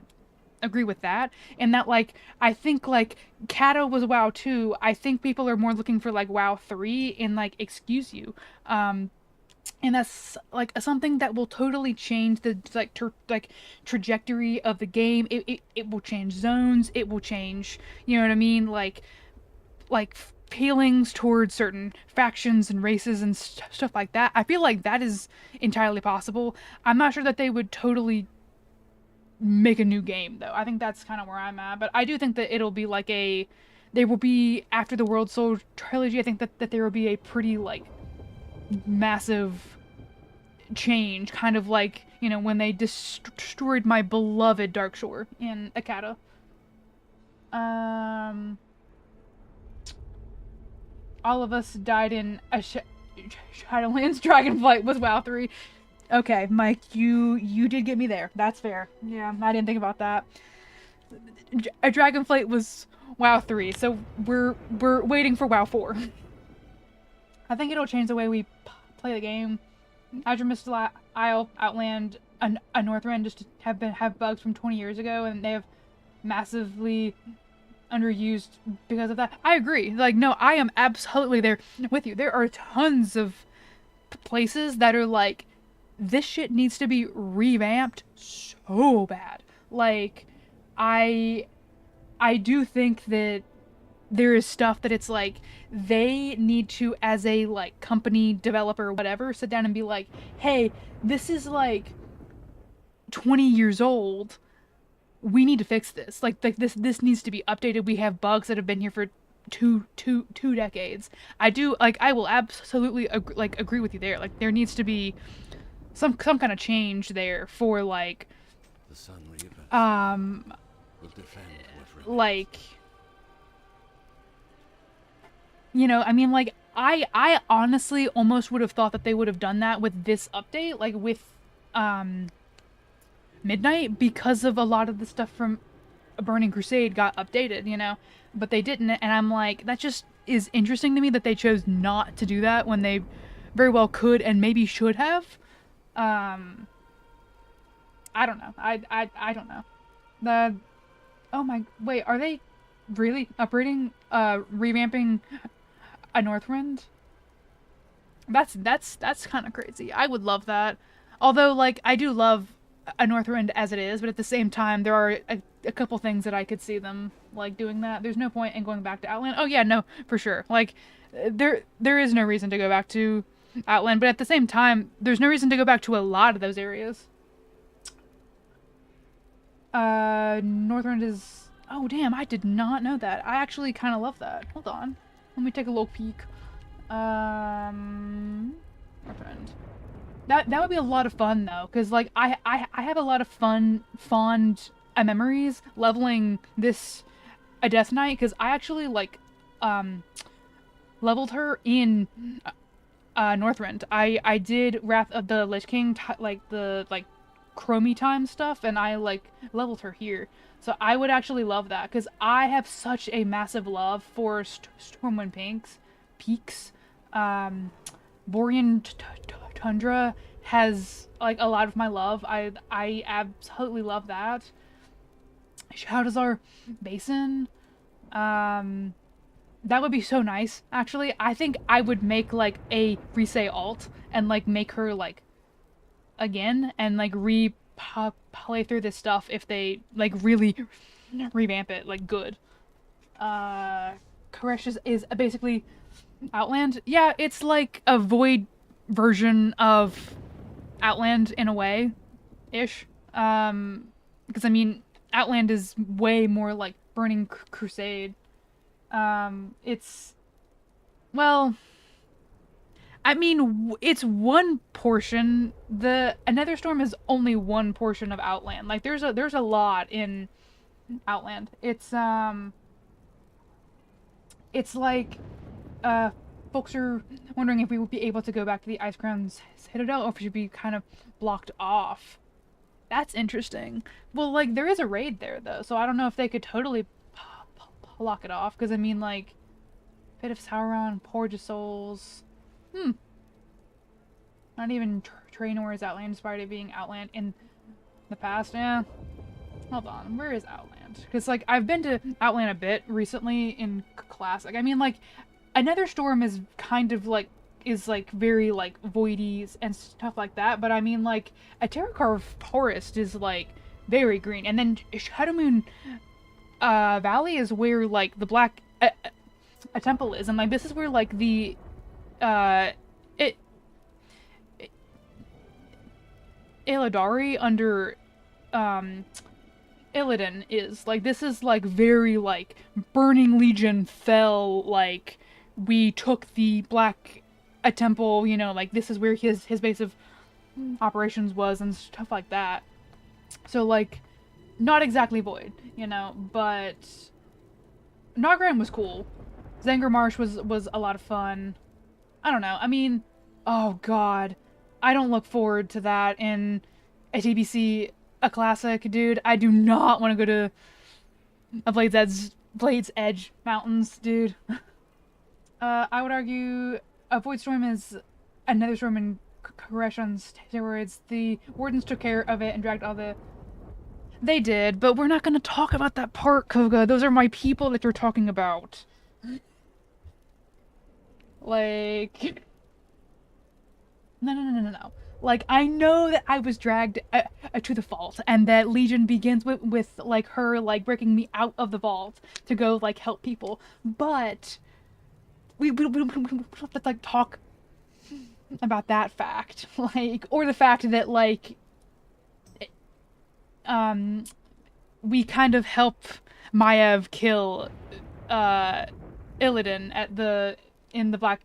Speaker 1: agree with that, and that like I think like Kato was WoW 2. I think people are more looking for like WoW 3 and like excuse you. And that's like something that will totally change the like trajectory of the game. It will change zones. It will change, you know what I mean? Like feelings towards certain factions and races and stuff like that. I feel like that is entirely possible. I'm not sure that they would totally make a new game though. I think that's kind of where I'm at, but I do think that it'll be like they will be after the World Soul trilogy. I think that there will be a pretty like massive change, kind of like, you know, when they destroyed my beloved Darkshore in Akata. All of us died in a Shadowlands. Dragonflight was WoW 3. Okay, Mike, you did get me there. That's fair. Yeah, I didn't think about that. A Dragonflight was WoW 3, so we're waiting for WoW 4. I think it'll change the way we play the game. Azure Mystical Isle, Outland, and Northrend just have bugs from 20 years ago, and they have massively underused because of that. I agree. Like, no, I am absolutely there with you. There are tons of places that are like, this shit needs to be revamped so bad. Like, I do think that there is stuff that it's like, they need to, as a like company, developer, whatever, sit down and be like, hey, this is like 20 years old. We need to fix this. Like this needs to be updated. We have bugs that have been here for two decades. I will absolutely agree with you there. Like, there needs to be some kind of change there for like
Speaker 2: The sun reapers will defend what remains.
Speaker 1: like, you know, I mean, like, I honestly almost would have thought that they would have done that with this update, like with Midnight, because of a lot of the stuff from A Burning Crusade got updated, you know, but they didn't, and I'm like, that just is interesting to me that they chose not to do that when they very well could and maybe should have. I don't know. I don't know. Oh my, wait, are they really upgrading, revamping a Northrend? That's kind of crazy. I would love that. Although, like, I do love a Northrend as it is, but at the same time, there are a couple things that I could see them, like, doing that. There's no point in going back to Outland. Oh yeah, no, for sure. Like, there is no reason to go back to Outland, but at the same time, there's no reason to go back to a lot of those areas. Northrend is... Oh, damn, I did not know that. I actually kind of love that. Hold on. Let me take a little peek. Northrend. That would be a lot of fun, though, because, like, I have a lot of fond memories leveling this a Death Knight, because I actually, like, leveled her in Northrend. I did Wrath of the Lich King, chromie time stuff, and I like leveled her here. So I would actually love that, because I have such a massive love for Stormwind Peaks. Borean Tundra has like a lot of my love. I absolutely love that. Shadowzar Basin. That would be so nice, actually. I think I would make like a Risei alt and like make her like again and like play through this stuff if they like really revamp it like good. Koresh is basically Outland. Yeah, it's like a void version of Outland in a way ish. Because I mean Outland is way more like Burning Crusade. It's, well, I mean, it's one portion. The Another Storm is only one portion of Outland. Like there's a lot in Outland. It's like folks are wondering if we would be able to go back to the Ice Crown's Citadel or if we should be kind of blocked off. That's interesting. Well, like there is a raid there though, so I don't know if they could totally block it off, because I mean like Pit of Sauron, Porge of Souls. Not even Traynor is Outland, despite it being Outland in the past. Yeah. Hold on, where is Outland? Because like I've been to Outland a bit recently in Classic. I mean like Another Storm is kind of like very like voidy and stuff like that, but I mean like a Terracarve forest is like very green, and then Shadowmoon Valley is where like the Black a temple is, and like this is where like the Illidari under Illidan is. Like this is like very like Burning Legion fell, like we took the Black a temple, you know, like this is where his base of operations was and stuff like that. So like not exactly void, you know, but Nogran was cool. Zanger Marsh was a lot of fun. I don't know. I mean, oh god, I don't look forward to that in a TBC, a Classic, dude. I do not want to go to a Blade's Edge Mountains, dude. I would argue a Void Storm is Another Storm in Koresh on steroids. The Wardens took care of it and dragged all the... They did, but we're not going to talk about that part, Koga. Those are my people that you're talking about. Like... No. Like, I know that I was dragged to the vault, and that Legion begins with like, her, like, breaking me out of the vault to go, like, help people. But... We don't have to, like, talk about that fact. Like, or the fact that, like... we kind of help Maiev kill Illidan in the Black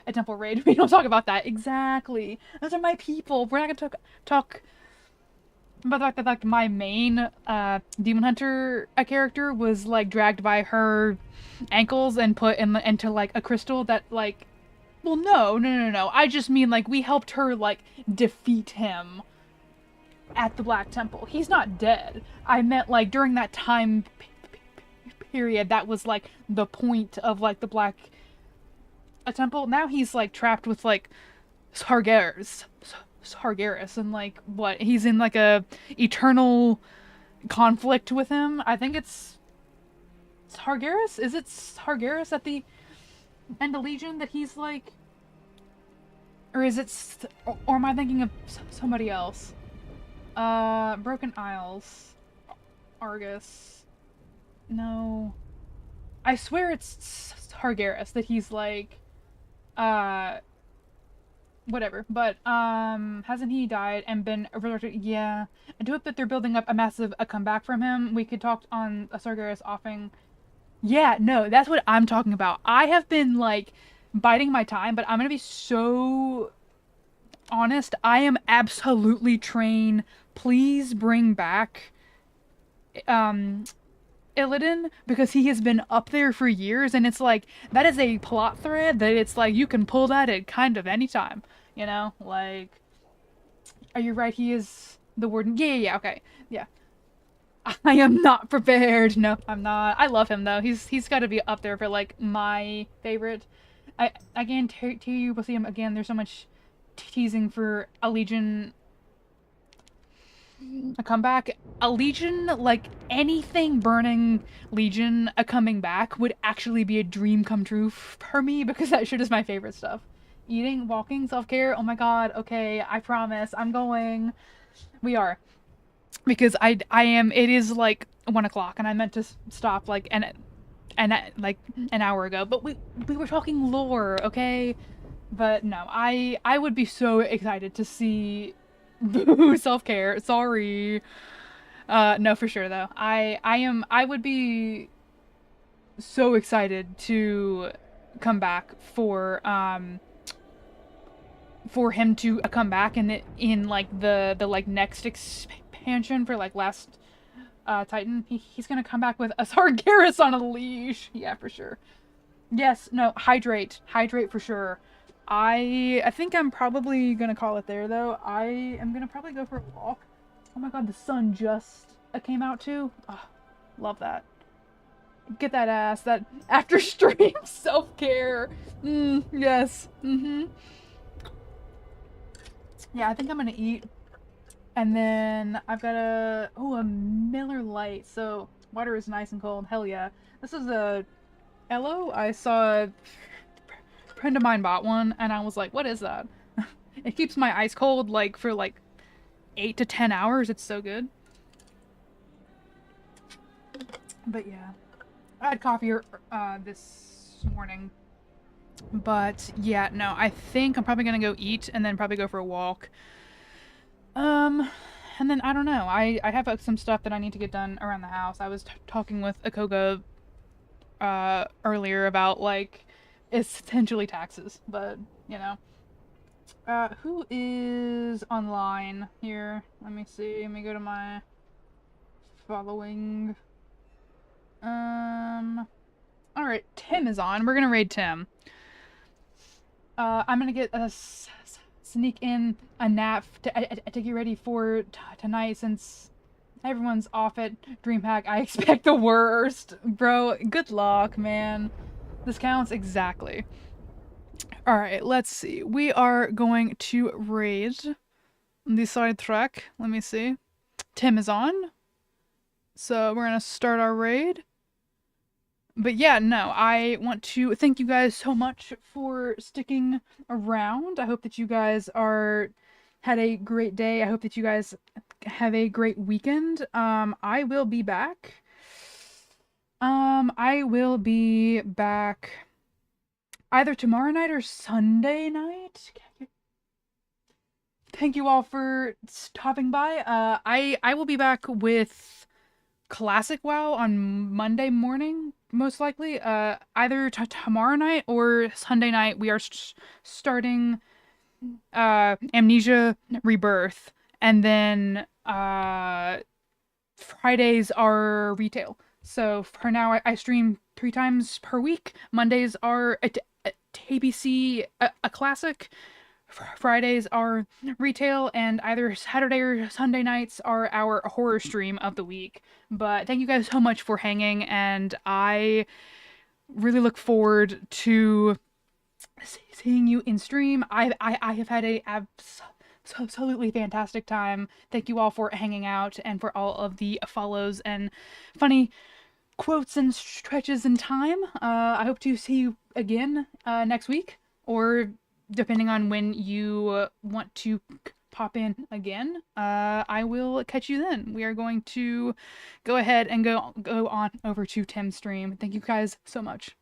Speaker 1: a Temple raid. We don't talk about that. Exactly. Those are my people. We're not gonna talk about the fact that like my main Demon Hunter character was like dragged by her ankles and put into like a crystal that like, well, no. I just mean like we helped her like defeat him at the Black Temple. He's not dead. I meant like during that time period, that was like the point of like the Black Temple. Now he's like trapped with like Sargeras, and like what? He's in like a eternal conflict with him. I think it's Sargeras. Is it Sargeras at the end of Legion that he's like, or is it? Or am I thinking of somebody else? Broken Isles, Argus. No, I swear it's Sargeras that he's like, whatever. But hasn't he died and been resurrected? Yeah. And to hope that they're building up a massive comeback from him. We could talk on a Sargeras offing. Yeah, no, that's what I'm talking about. I have been like biding my time, but I'm gonna be so honest. I am absolutely trained. Please bring back Illidan, because he has been up there for years, and it's like that is a plot thread that it's like you can pull that at kind of any time, you know? Like, are you right? He is The warden. Yeah, okay. Yeah. I am not prepared. No, I'm not. I love him though. He's got to be up there for like my favorite. I guarantee you will see him again. There's so much teasing for a Legion, a comeback. A Legion, like anything burning Legion, a coming back would actually be a dream come true for me because that shit is my favorite stuff. Eating, walking, self-care. Oh my god. Okay, I promise. I'm going. We are. Because I am, it is like 1 o'clock and I meant to stop like like an hour ago, but we were talking lore, okay? But no, I would be so excited to see Boo self-care. Sorry. No, for sure though. I would be so excited to come back for him to come back in like the like next expansion for like Last Titan. He's gonna come back with a Sargeras on a leash. Yeah, for sure. Yes, no, hydrate for sure. I think I'm probably gonna call it there though. I am gonna probably go for a walk. Oh my god, the sun just came out too. Oh, love that. Get that ass. That after stream self-care. Yes. Yeah, I think I'm gonna eat. And then I've got a Miller Lite. So water is nice and cold. Hell yeah. This is a Elo. I saw a friend of mine bought one and I was like, what is that? It keeps my ice cold like for like 8 to 10 hours. It's so good. But yeah. I had coffee this morning. But yeah, no, I think I'm probably gonna go eat and then probably go for a walk. And then I don't know. I have some stuff that I need to get done around the house. I was talking with Akoga earlier about like essentially taxes, but you know. Who is online here? Let me see. Let me go to my following. Alright, Tim is on. We're gonna raid Tim. I'm gonna get a sneak in a nap to get ready for tonight since everyone's off at DreamHack. I expect the worst. Bro, good luck, man. This counts exactly. Alright, let's see. We are going to raid the side track. Let me see. Tim is on. So we're gonna start our raid. But yeah, no, I want to thank you guys so much for sticking around. I hope that you guys had a great day. I hope that you guys have a great weekend. I will be back. I will be back either tomorrow night or Sunday night. Thank you all for stopping by. I will be back with Classic WoW on Monday morning, most likely. Either tomorrow night or Sunday night, we are starting Amnesia Rebirth, and then Fridays are retail. So for now, I stream 3 times per week. Mondays are a TBC, a classic. Fridays are retail, and either Saturday or Sunday nights are our horror stream of the week. But thank you guys so much for hanging, and I really look forward to seeing you in stream. I have had a absolutely fantastic time. Thank you all for hanging out and for all of the follows and funny quotes and stretches in time. I hope to see you again next week, or depending on when you want to pop in again, I will catch you then. We are going to go ahead and go on over to Tim's stream. Thank you guys so much.